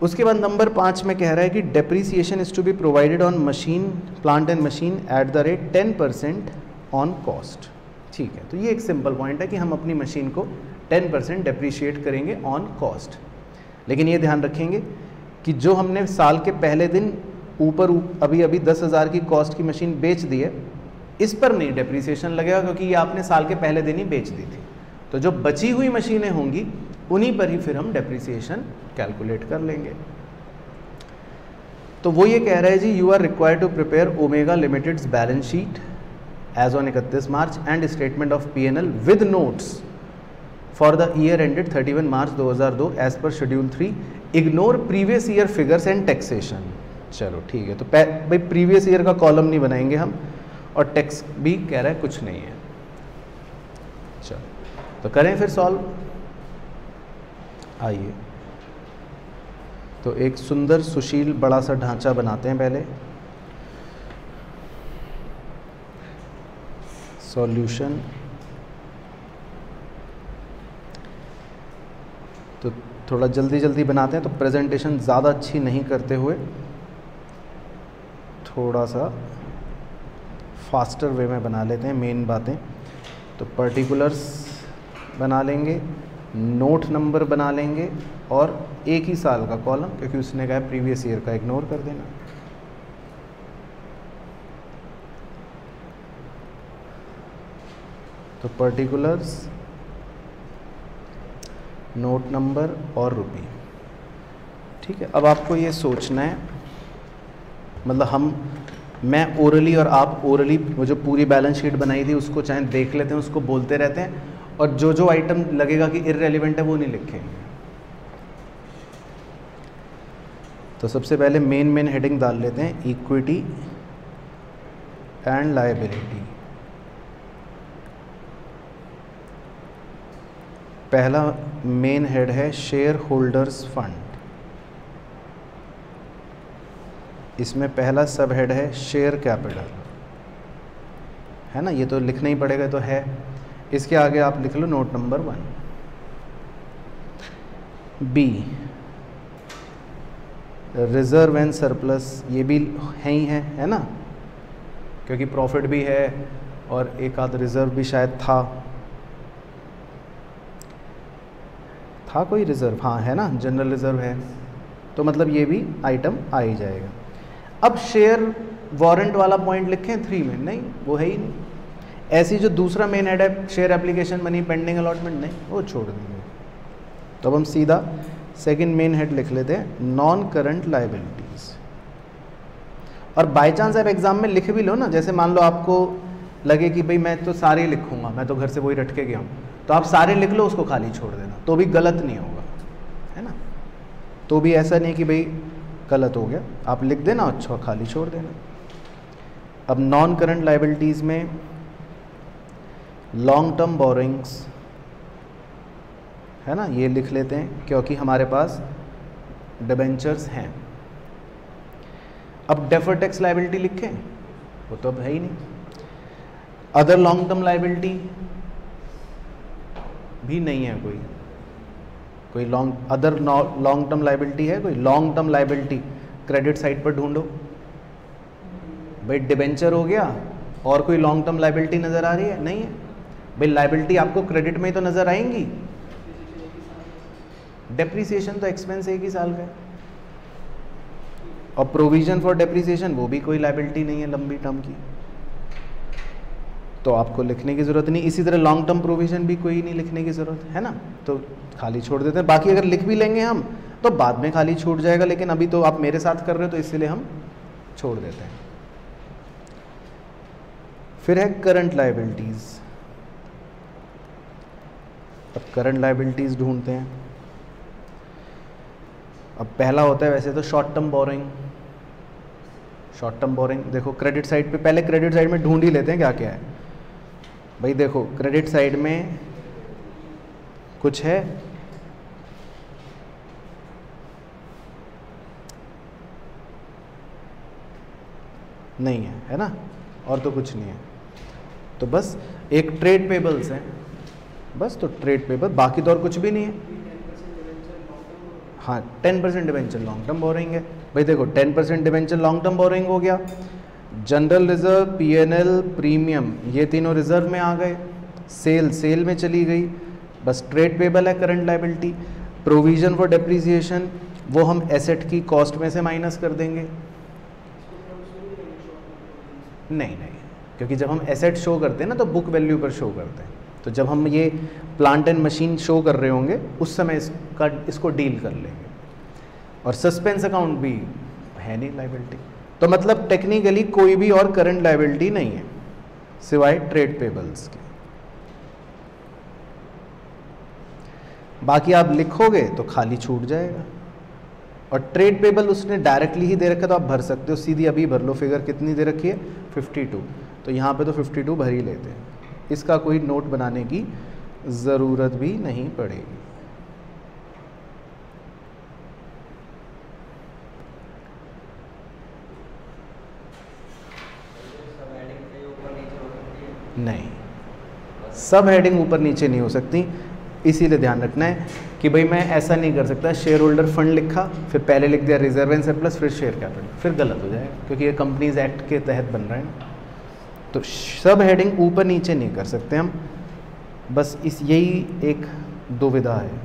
उसके बाद नंबर 5 में कह रहा है कि depreciation is to be provided on machine, plant and machine at the rate 10% on cost. ठीक है, तो ये एक सिंपल पॉइंट है कि हम अपनी मशीन को 10% डेप्रीशिएट करेंगे ऑन कॉस्ट। लेकिन ये ध्यान रखेंगे कि जो हमने साल के पहले दिन ऊपर अभी 10,000 की कॉस्ट की मशीन बेच दी है, इस पर नहीं डेप्रीसिएशन लगेगा क्योंकि ये आपने साल के पहले दिन ही बेच दी थी। तो जो बची हुई मशीनें होंगी उन्हीं पर ही फिर हम डेप्रीसिएशन कैलकुलेट कर लेंगे। तो वो ये कह रहा है जी, you are required to prepare Omega limited's balance sheet as on 31 March and statement of P&L with notes for the year ended 31 March 2002 as per schedule 3। Ignore previous year figures and taxation. चलो ठीक है, तो भाई प्रीवियस ईयर का कॉलम नहीं बनाएंगे हम और टैक्स भी कह रहा है कुछ नहीं है। चलो तो करें फिर सॉल्व। आइए, तो एक सुंदर सुशील बड़ा सा ढांचा बनाते हैं पहले। सॉल्यूशन। तो थोड़ा जल्दी जल्दी बनाते हैं, तो प्रेजेंटेशन ज़्यादा अच्छी नहीं करते हुए थोड़ा सा फास्टर वे में बना लेते हैं मेन बातें। तो पर्टिकुलर्स बना लेंगे, नोट नंबर बना लेंगे और एक ही साल का कॉलम, क्योंकि उसने कहा प्रीवियस ईयर का इग्नोर कर देना। तो पर्टिकुलर्स, नोट नंबर और रुपये। ठीक है, अब आपको ये सोचना है, मतलब मैं ओरली और आप ओरली वो जो पूरी बैलेंस शीट बनाई थी उसको चाहे देख लेते हैं, उसको बोलते रहते हैं और जो जो आइटम लगेगा कि इररेलेवेंट है वो नहीं लिखेंगे। तो सबसे पहले मेन हेडिंग डाल लेते हैं, इक्विटी एंड लायबिलिटी। पहला मेन हेड है शेयर होल्डर्स फंड, इसमें पहला सब हेड है शेयर कैपिटल, है ना, ये तो लिखना ही पड़ेगा तो है। इसके आगे आप लिख लो note number 1। B reserve and surplus, ये भी है ही है ना, क्योंकि प्रॉफिट भी है और एक आध रिजर्व भी शायद था कोई रिजर्व, हाँ है ना, जनरल रिजर्व है, तो मतलब ये भी आइटम आ ही जाएगा। अब शेयर वारंट वाला पॉइंट लिखें 3 में, नहीं वो है ही नहीं। ऐसी जो दूसरा मेन हेड है share application money pending allotment, नहीं वो छोड़ देंगे। तो अब हम सीधा सेकंड मेन हेड लिख लेते हैं, नॉन करंट लायबिलिटीज। और बाय चांस आप एग्जाम में लिख भी लो ना, जैसे मान लो आपको लगे कि भाई मैं तो सारे लिखूंगा, मैं तो घर से वही रट के गया हूँ, तो आप सारे लिख लो, उसको खाली छोड़ देना, तो भी गलत नहीं होगा, है ना। तो भी ऐसा नहीं कि भाई गलत हो गया, आप लिख देना, अच्छा खाली छोड़ देना। अब नॉन करंट लायबिलिटीज़ में लॉन्ग टर्म बोरिंग्स, है ना, ये लिख लेते हैं क्योंकि हमारे पास डिबेंचर्स हैं। अब डेफर्ड टैक्स लायबिलिटी लिखें, वो तो अब है ही नहीं। अदर लॉन्ग टर्म लायबिलिटी भी नहीं है, कोई अदर लॉन्ग टर्म लायबिलिटी है, कोई long term liability credit side पर ढूंढो। भाई डिबेंचर हो गया, और कोई लॉन्ग टर्म लायबिलिटी नज़र आ रही है? नहीं है। भाई लायबिलिटी आपको क्रेडिट में ही तो नज़र आएंगी, डेप्रीसिएशन तो एक्सपेंस एक ही साल का है, और प्रोविजन फॉर डेप्रीसिएशन वो भी कोई लायबिलिटी नहीं है लंबी टर्म की, तो आपको लिखने की ज़रूरत नहीं। इसी तरह लॉन्ग टर्म प्रोविजन भी कोई नहीं लिखने की ज़रूरत है ना, तो खाली छोड़ देते हैं। बाकी अगर लिख भी लेंगे हम तो बाद में खाली छूट जाएगा, लेकिन अभी तो आप मेरे साथ कर रहे हो तो इसलिए हम छोड़ देते हैं। फिर है करंट लायबिलिटीज़। अब करंट लायबिलिटीज़ ढूंढते हैं। अब पहला होता है वैसे तो short term borrowing. Short term borrowing देखो क्रेडिट साइड पे, पहले क्रेडिट साइड में ढूंढ ही लेते हैं क्या क्या है। भाई देखो क्रेडिट साइड में कुछ है, नहीं है ना, और तो कुछ नहीं है, तो बस एक ट्रेड पेबल्स है बस, तो ट्रेड पेबल, बाकी तो और कुछ भी नहीं है। हाँ 10% डिबेंचर लॉन्ग टर्म बोरिंग है। भाई देखो 10% डिबेंचर लॉन्ग टर्म बोरिंग हो गया, जनरल रिजर्व, पीएनएल, प्रीमियम, ये तीनों रिजर्व में आ गए, सेल में चली गई, बस ट्रेड पेबल है current liability. Provision for depreciation वो हम एसेट की कॉस्ट में से माइनस कर देंगे। नहीं, क्योंकि जब हम एसेट शो करते हैं ना तो बुक वैल्यू पर शो करते हैं, तो जब हम ये प्लांट एंड मशीन शो कर रहे होंगे उस समय इसको डील कर लेंगे। और सस्पेंस अकाउंट भी है नहीं लायबिलिटी, तो मतलब टेक्निकली कोई भी और करंट लायबिलिटी नहीं है सिवाय ट्रेड पेबल्स के। बाकी आप लिखोगे तो खाली छूट जाएगा, और ट्रेड पेबल उसने डायरेक्टली ही दे रखा तो आप भर सकते हो, सीधी अभी भर लो। फिगर कितनी दे रखी है 52, तो यहाँ पे तो 52 भर ही लेते हैं, इसका कोई नोट बनाने की ज़रूरत भी नहीं पड़ेगी। नहीं, सब हेडिंग ऊपर नीचे नहीं हो सकती, इसीलिए ध्यान रखना है कि भाई मैं ऐसा नहीं कर सकता शेयर होल्डर फंड लिखा फिर पहले लिख दिया रिजर्व एंड सरप्लस फिर शेयर कैपिटल, फिर गलत हो जाएगा, क्योंकि ये कंपनीज एक्ट के तहत बन रहा है ना। तो सब हेडिंग ऊपर नीचे नहीं कर सकते हम, बस यही एक दुविधा है।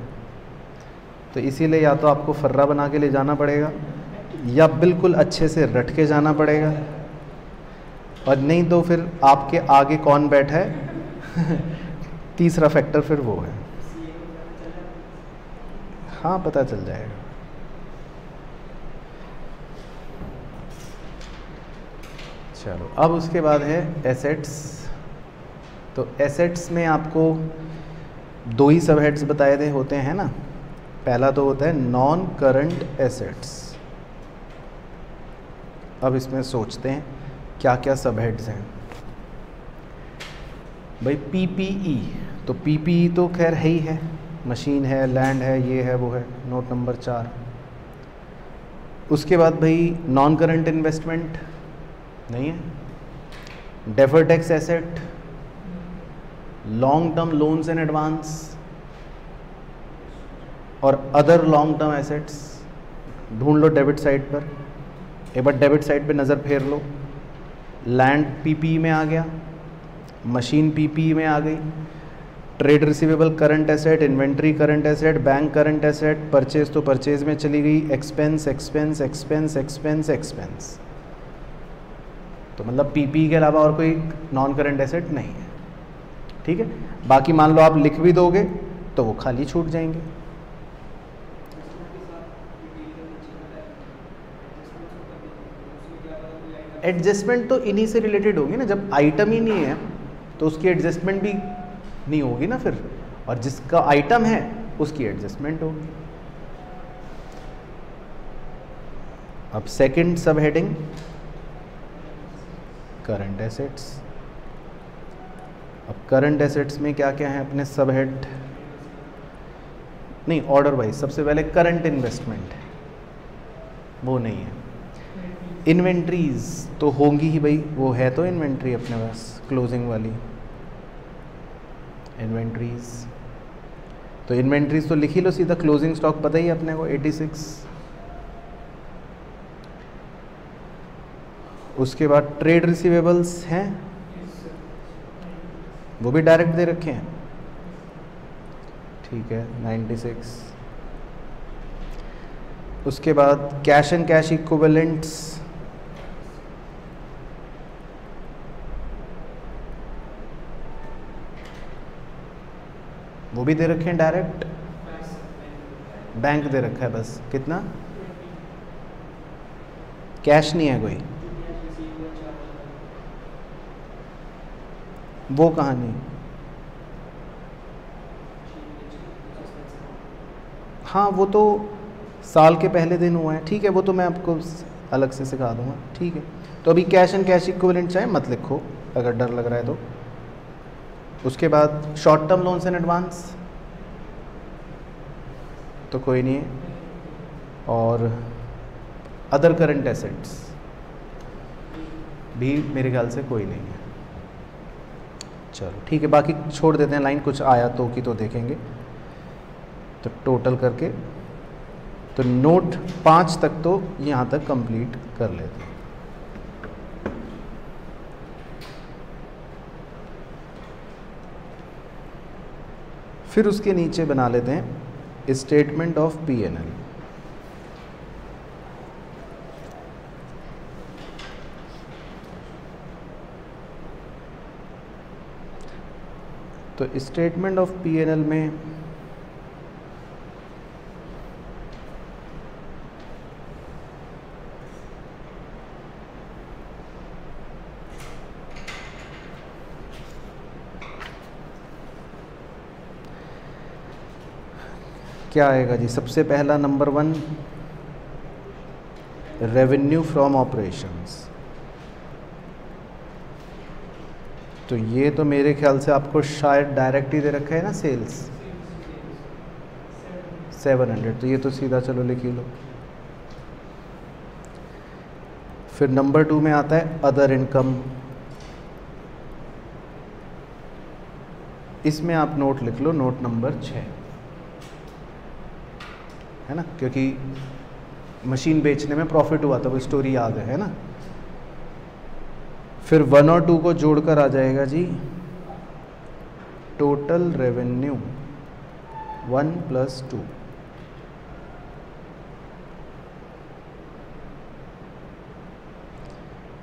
तो इसीलिए या तो आपको फर्रा बना के ले जाना पड़ेगा या बिल्कुल अच्छे से रट के जाना पड़ेगा, और नहीं तो फिर आपके आगे कौन बैठा है तीसरा फैक्टर फिर वो है। हाँ पता चल जाएगा। चलो अब उसके बाद है एसेट्स। तो एसेट्स में आपको दो ही सब हेड्स बताए थे होते हैं ना। पहला तो होता है नॉन करंट एसेट्स। अब इसमें सोचते हैं क्या क्या सब हेड्स हैं भाई। पीपीई, तो पीपीई तो खैर है ही है, मशीन है, लैंड है, ये है, वो है, नोट नंबर 4। उसके बाद भाई नॉन करंट इन्वेस्टमेंट नहीं है, deferred tax asset, long term loans and advance और अदर लॉन्ग टर्म एसेट्स। ढूंढ लो डेबिट साइड पर, एक बार डेबिट साइड पे नज़र फेर लो। लैंड पीपीई में आ गया, मशीन पीपीई में आ गई, trade receivable current asset, inventory current asset, bank current asset, purchase तो परचेज में चली गई, expense expense expense expense expense. तो मतलब पीपीई के अलावा और कोई नॉन करंट एसेट नहीं है, ठीक है। बाकी मान लो आप लिख भी दोगे तो वो खाली छूट जाएंगे। एडजस्टमेंट तो इन्हीं से रिलेटेड होगी ना, जब आइटम ही नहीं है तो उसकी एडजस्टमेंट भी नहीं होगी ना फिर, और जिसका आइटम है उसकी एडजस्टमेंट होगी। अब सेकंड सब हेडिंग करंट एसेट्स। अब करंट एसेट्स में क्या क्या है अपने सब हेड, नहीं ऑर्डर वाइज। सबसे पहले करंट इन्वेस्टमेंट, वो नहीं है। इन्वेंट्रीज तो होंगी ही भाई, वो है तो इन्वेंट्री अपने पास क्लोजिंग वाली इन्वेंट्रीज। तो इन्वेंट्रीज तो लिख ही लो सीधा, क्लोजिंग स्टॉक पता ही अपने को 86। उसके बाद ट्रेड रिसीवेबल्स हैं, वो भी डायरेक्ट दे रखे हैं, ठीक है 96। उसके बाद कैश एंड कैश इक्विवेलेंट्स, वो भी दे रखे हैं डायरेक्ट। बैंक दे रखा है बस, कितना, कैश नहीं है कोई, वो कहानी। हाँ वो तो साल के पहले दिन हुआ है, ठीक है, वो तो मैं आपको अलग से सिखा दूंगा, ठीक है। तो अभी कैश एंड कैश इक्विवेलेंट चाहे मत लिखो अगर डर लग रहा है तो। उसके बाद short term loans and advance तो कोई नहीं है, और अदर करंट एसेट्स भी मेरे ख्याल से कोई नहीं है। चलो ठीक है, बाकी छोड़ देते हैं लाइन, कुछ आया तो की तो देखेंगे। तो टोटल करके तो नोट 5 तक तो यहाँ तक कंप्लीट कर लेते हैं। फिर उसके नीचे बना लेते हैं स्टेटमेंट ऑफ पीएनएल। तो स्टेटमेंट ऑफ पीएनएल में क्या आएगा जी? सबसे पहला नंबर 1 रेवेन्यू फ्रॉम ऑपरेशंस। तो ये तो मेरे ख्याल से आपको शायद डायरेक्ट ही दे रखा है ना, सेल्स 700, तो ये तो सीधा चलो लिख ही लो। फिर नंबर 2 में आता है अदर इनकम। इसमें आप नोट लिख लो, नोट नंबर 6 है ना, क्योंकि मशीन बेचने में प्रॉफिट हुआ था, वो स्टोरी याद है ना। फिर 1 और 2 को जोड़कर आ जाएगा जी टोटल रेवेन्यू 1 + 2।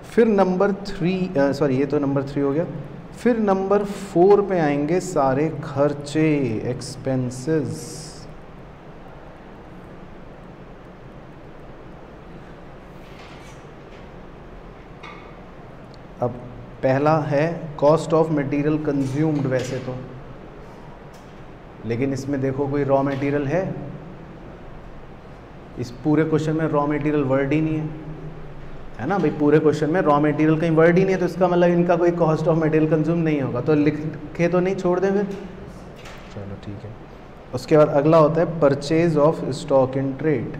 फिर नंबर 3 सॉरी ये तो नंबर 3 हो गया। फिर नंबर 4 पे आएंगे सारे खर्चे, एक्सपेंसेस। अब पहला है कॉस्ट ऑफ मटेरियल कंज्यूम्ड, वैसे तो लेकिन इसमें देखो कोई रॉ मटेरियल है, इस पूरे क्वेश्चन में रॉ मटेरियल वर्ड ही नहीं है ना भाई, पूरे क्वेश्चन में रॉ मटेरियल कहीं वर्ड ही नहीं है, तो इसका मतलब इनका कोई कॉस्ट ऑफ मटेरियल कंज्यूम नहीं होगा, तो लिख के तो नहीं छोड़ दें फिर। चलो ठीक है। उसके बाद अगला होता है purchase of stock in trade.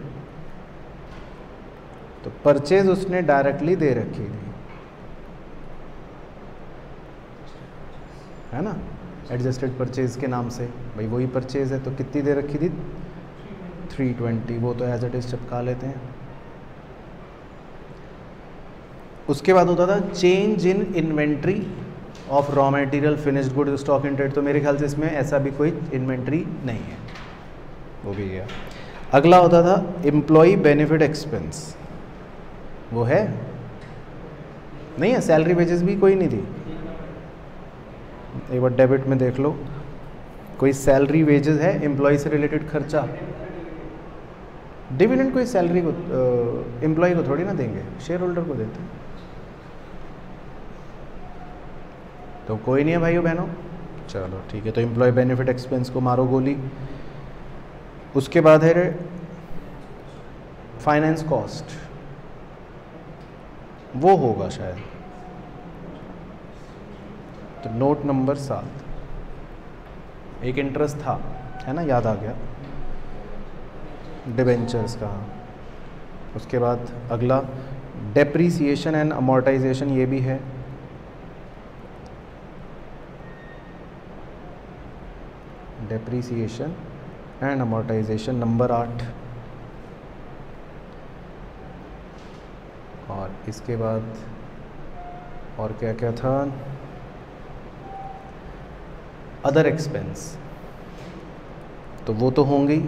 तो परचेज उसने डायरेक्टली दे रखी थी, है ना, एडजस्टेड परचेज के नाम से, भाई वही परचेज है, तो कितनी दे रखी थी 320, वो तो एज इट इज चिपका लेते हैं। उसके बाद होता था change in inventory of raw material finished good stock in trade, तो मेरे ख्याल से इसमें ऐसा भी कोई इन्वेंट्री नहीं है, वो भी गया। अगला होता था एम्प्लॉय बेनिफिट एक्सपेंस, वो है नहीं है, सैलरी वेजेस भी कोई नहीं थी, एक बार डेबिट में देख लो, कोई सैलरी वेजेस है, एम्प्लॉय से रिलेटेड खर्चा, डिविडेंड कोई सैलरी को एम्प्लॉय को थोड़ी ना देंगे, शेयर होल्डर को देते हैं, तो कोई नहीं है भाइयों बहनों। चलो ठीक है, तो एम्प्लॉय बेनिफिट एक्सपेंस को मारो गोली। उसके बाद है फाइनेंस कॉस्ट, वो होगा शायद, तो नोट नंबर 7, एक इंटरेस्ट था, है ना, याद आ गया, डिबेंचर्स का। उसके बाद अगला डेप्रीसिएशन एंड अमोर्टाइजेशन, ये भी है, डेप्रीसिएशन एंड अमोर्टाइजेशन नंबर 8। और इसके बाद और क्या क्या था, अदर एक्सपेंस, तो वो तो होंगे ही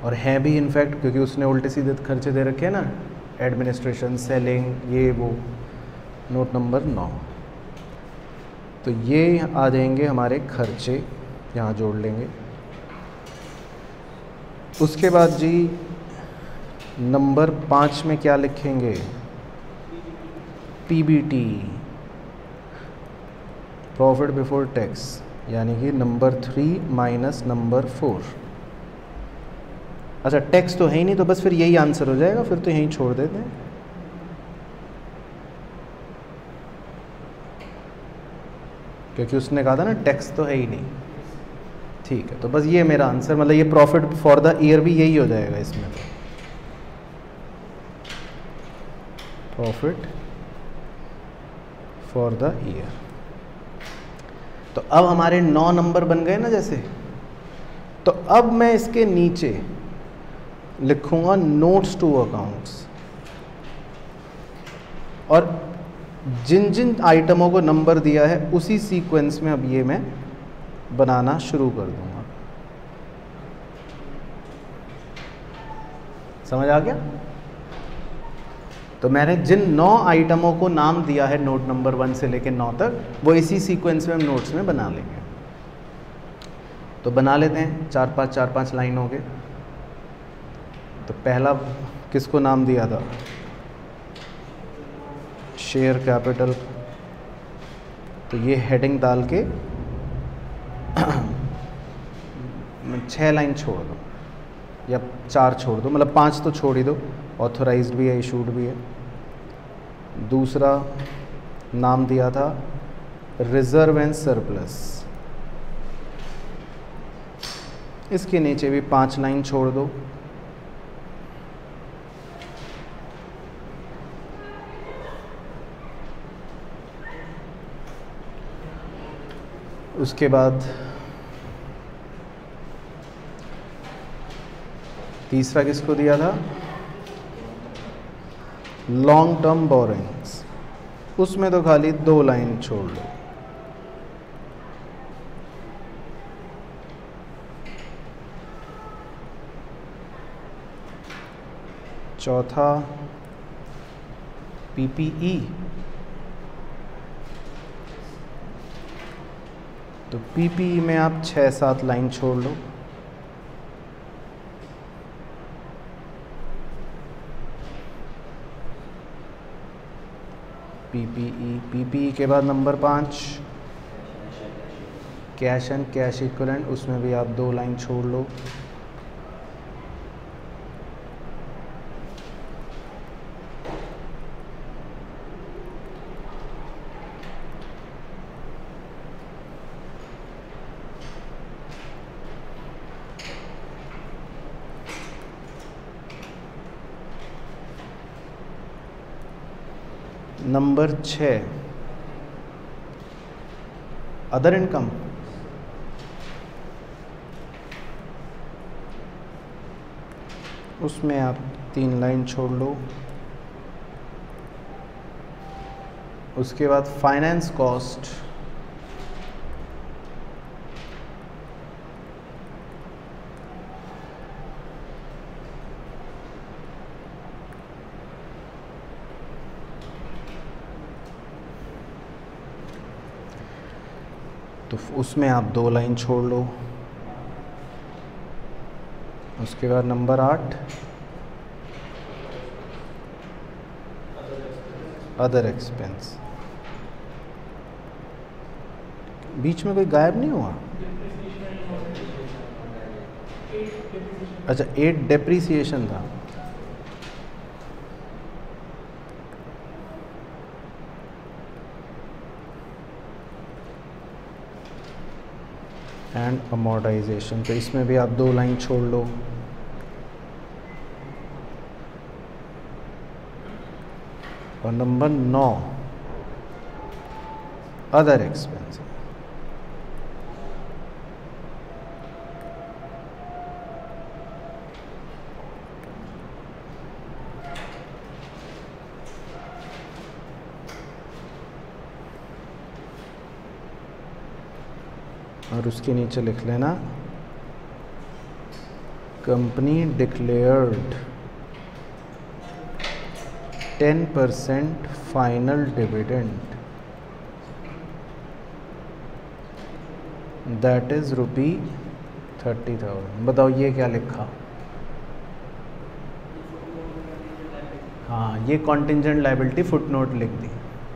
और हैं भी इनफैक्ट, क्योंकि उसने उल्टे सीधे खर्चे दे रखे हैं ना, एडमिनिस्ट्रेशन, सेलिंग, ये वो, नोट नंबर 9। तो ये आ जाएंगे हमारे खर्चे, यहाँ जोड़ लेंगे। उसके बाद जी नंबर 5 में क्या लिखेंगे, पीबीटी, प्रॉफिट बिफोर टैक्स, यानी कि नंबर 3 माइनस नंबर 4। अच्छा टैक्स तो है ही नहीं, तो बस फिर यही आंसर हो जाएगा, फिर तो यहीं छोड़ देते हैं। क्योंकि उसने कहा था ना टैक्स तो है ही नहीं, ठीक है, तो बस ये मेरा आंसर, मतलब ये प्रॉफिट फॉर द ईयर भी यही हो जाएगा इसमें, तो प्रॉफिट फॉर द ईयर। तो अब हमारे 9 नंबर बन गए ना जैसे, तो अब मैं इसके नीचे लिखूंगा नोट्स टू अकाउंट्स, और जिन जिन आइटमों को नंबर दिया है उसी सीक्वेंस में अब ये मैं बनाना शुरू कर दूंगा। समझ आ गया? तो मैंने जिन 9 आइटमों को नाम दिया है नोट नंबर 1 से लेकर 9 तक, वो इसी सीक्वेंस में हम नोट्स में बना लेंगे। तो बना लेते हैं, 4-5 लाइन हो गए। तो पहला किसको नाम दिया था, शेयर कैपिटल, तो ये हेडिंग डाल के 6 लाइन छोड़ दो या 4 छोड़ दो, मतलब 5 तो छोड़ ही दो, ऑथोराइज्ड भी है, इशूड भी है। दूसरा नाम दिया था रिजर्व एंड सरप्लस, इसके नीचे भी 5 लाइन छोड़ दो। उसके बाद तीसरा किसको दिया था, लॉन्ग टर्म बोरिंग्स, उसमें तो खाली 2 लाइन छोड़ लो। चौथा पीपीई, तो पीपीई में आप 6-7 लाइन छोड़ लो। पीपीई के बाद number 5 cash and cash equivalent, उसमें भी आप 2 लाइन छोड़ लो। नंबर 6 अदर इनकम, उसमें आप 3 लाइन छोड़ लो। उसके बाद फाइनेंस कॉस्ट, तो उसमें आप 2 लाइन छोड़ लो। उसके बाद नंबर 8 अदर एक्सपेंस, बीच में कोई गायब नहीं हुआ? अच्छा 8 डेप्रीसिएशन था। एंड अमोर्टाइजेशन, तो इसमें भी आप 2 लाइन छोड़ लो। और नंबर 9 अदर एक्सपेंस, और उसके नीचे लिख लेना company declared 10% final dividend, that is ₹30,000। बताओ ये क्या लिखा? हाँ, ये कॉन्टिंजेंट लायबिलिटी फुटनोट लिख दी।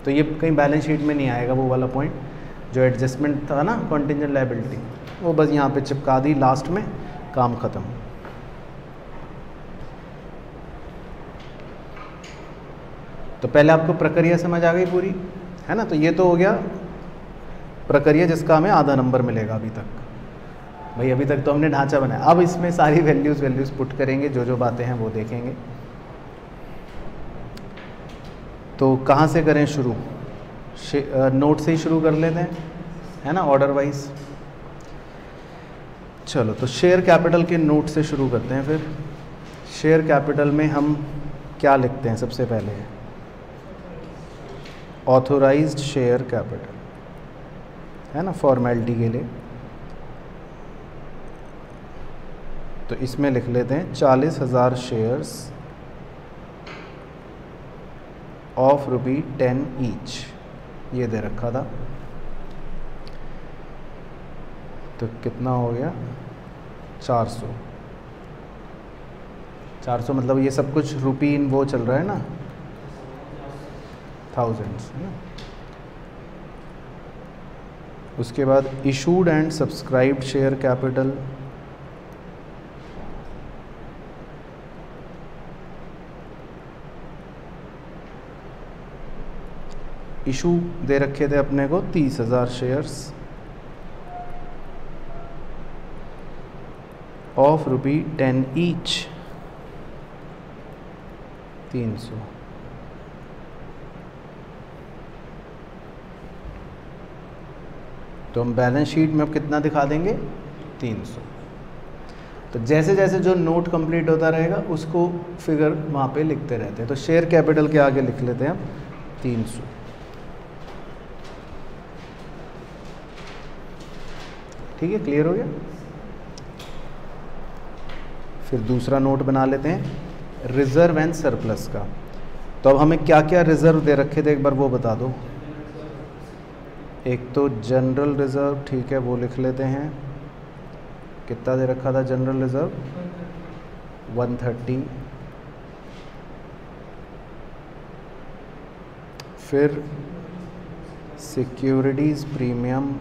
तो ये कहीं बैलेंस शीट में नहीं आएगा, वो वाला पॉइंट जो एडजस्टमेंट था ना कॉन्टिंजेंट लायबिलिटी, वो बस यहाँ पे चिपका दी, लास्ट में काम ख़त्म। तो पहले आपको प्रक्रिया समझ आ गई पूरी, है ना? तो ये तो हो गया प्रक्रिया जिसका हमें आधा नंबर मिलेगा अभी तक। भाई अभी तक तो हमने ढांचा बनाया, अब इसमें सारी वैल्यूज़ पुट करेंगे, जो जो बातें हैं वो देखेंगे। तो कहाँ से करें शुरू? नोट से ही शुरू कर लेते हैं, है ना, ऑर्डर वाइज। चलो तो शेयर कैपिटल के नोट से शुरू करते हैं। फिर शेयर कैपिटल में हम क्या लिखते हैं? सबसे पहले ऑथोराइज्ड शेयर कैपिटल, है ना, फॉर्मेलिटी के लिए। तो इसमें लिख लेते हैं 40,000 शेयर्स ऑफ ₹10 ईच, ये दे रखा था। तो कितना हो गया? 400। 400 मतलब ये सब कुछ रुपी इन वो चल रहा है ना, थाउजेंड्स, है ना। उसके बाद issued and subscribed share capital, issue दे रखे थे अपने को 30,000 शेयर्स ऑफ ₹10 ईच, 300। तो हम बैलेंस शीट में अब कितना दिखा देंगे? 300। तो जैसे जैसे जो नोट कंप्लीट होता रहेगा उसको फिगर वहाँ पे लिखते रहते हैं। तो शेयर कैपिटल के आगे लिख लेते हैं हम 300। ठीक है, क्लियर हो गया? फिर दूसरा नोट बना लेते हैं रिजर्व एंड सरप्लस का। तो अब हमें क्या क्या रिजर्व दे रखे थे एक बार वो बता दो। एक तो जनरल रिजर्व, ठीक है, वो लिख लेते हैं। कितना दे रखा था जनरल रिजर्व? 130। फिर सिक्योरिटीज़ प्रीमियम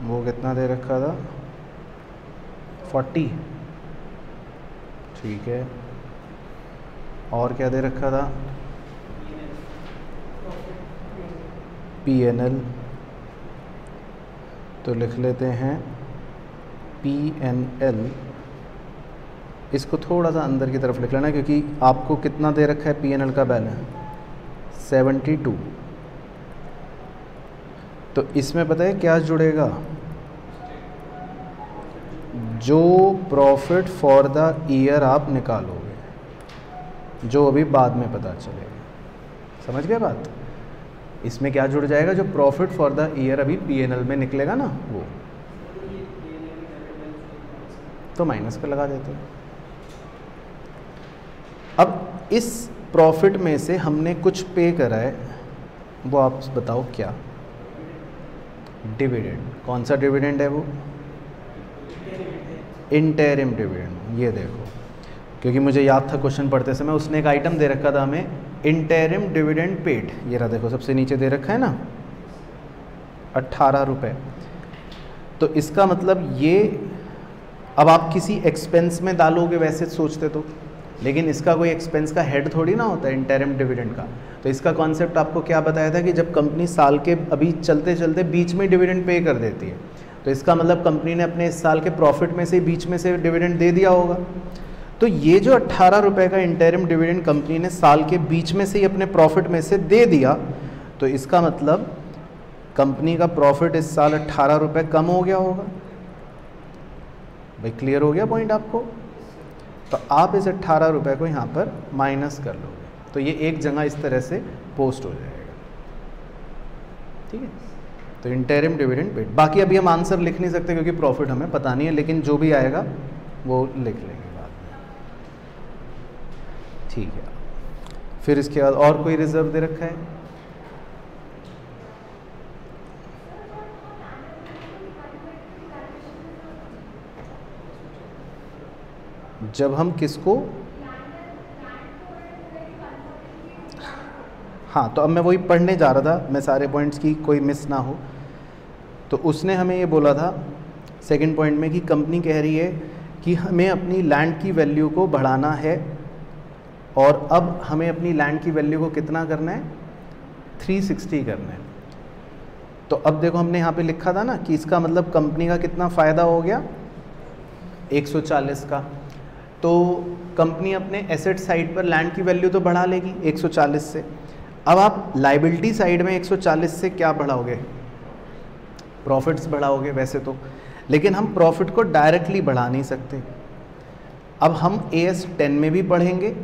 वो कितना दे रखा था 40, ठीक है। और क्या दे रखा था PNL, तो लिख लेते हैं PNL। इसको थोड़ा सा अंदर की तरफ लिख लेना क्योंकि आपको कितना दे रखा है PNL का बैलेंस 72। तो इसमें पता है क्या जुड़ेगा, जो प्रॉफिट फॉर द ईयर आप निकालोगे, जो अभी बाद में पता चलेगा। समझ गए बात? इसमें क्या जुड़ जाएगा, जो प्रॉफिट फॉर द ईयर अभी PNL में निकलेगा ना, वो तो माइनस पे लगा देते हैं। अब इस प्रॉफिट में से हमने कुछ पे करा है, वो आप बताओ क्या? डिविडेंड। कौन सा डिविडेंड है वो? Interim dividend. ये देखो, क्योंकि मुझे याद था क्वेश्चन पढ़ते समय उसने एक आइटम दे रखा था हमें, इंटरिम डिविडेंड पेड। ये रहा देखो, सबसे नीचे दे रखा है ना 18 रुपये। तो इसका मतलब ये, अब आप किसी एक्सपेंस में डालोगे वैसे सोचते तो, लेकिन इसका कोई एक्सपेंस का हेड थोड़ी ना होता है इंटरिम डिविडेंड का। तो इसका कॉन्सेप्ट आपको क्या बताया था कि जब कंपनी साल के अभी चलते चलते बीच में डिविडेंड पे कर देती है, तो इसका मतलब कंपनी ने अपने इस साल के प्रॉफिट में से बीच में से डिविडेंड दे दिया होगा। तो ये जो 18 रुपये का इंटरिम डिविडेंड कंपनी ने साल के बीच में से ही अपने प्रॉफिट में से दे दिया, तो इसका मतलब कंपनी का प्रॉफिट इस साल 18 रुपये कम हो गया होगा। भाई क्लियर हो गया पॉइंट आपको? तो आप इस 18 रुपये को यहाँ पर माइनस कर लोगे, तो ये एक जगह इस तरह से पोस्ट हो जाएगा। ठीक है, तो इंटरिम डिविडेंड पेड। बाकी अभी हम आंसर लिख नहीं सकते क्योंकि प्रॉफिट हमें पता नहीं है, लेकिन जो भी आएगा वो लिख लेंगे बाद में। ठीक है, फिर इसके बाद और कोई रिजर्व दे रखा है? जब हम किसको, हाँ, तो अब मैं वही पढ़ने जा रहा था, मैं सारे पॉइंट्स की कोई मिस ना हो। तो उसने हमें ये बोला था सेकंड पॉइंट में कि कंपनी कह रही है कि हमें अपनी लैंड की वैल्यू को बढ़ाना है, और अब हमें अपनी लैंड की वैल्यू को कितना करना है, 360 करना है। तो अब देखो, हमने यहाँ पे लिखा था ना कि इसका मतलब कंपनी का कितना फ़ायदा हो गया, 140 का। तो कंपनी अपने एसेट साइड पर लैंड की वैल्यू तो बढ़ा लेगी 140 से। अब आप लाइबिलिटी साइड में 140 से क्या बढ़ाओगे, प्रॉफिट्स बढ़ाओगे वैसे तो, लेकिन हम प्रॉफिट को डायरेक्टली बढ़ा नहीं सकते। अब हम AS 10 में भी पढ़ेंगे,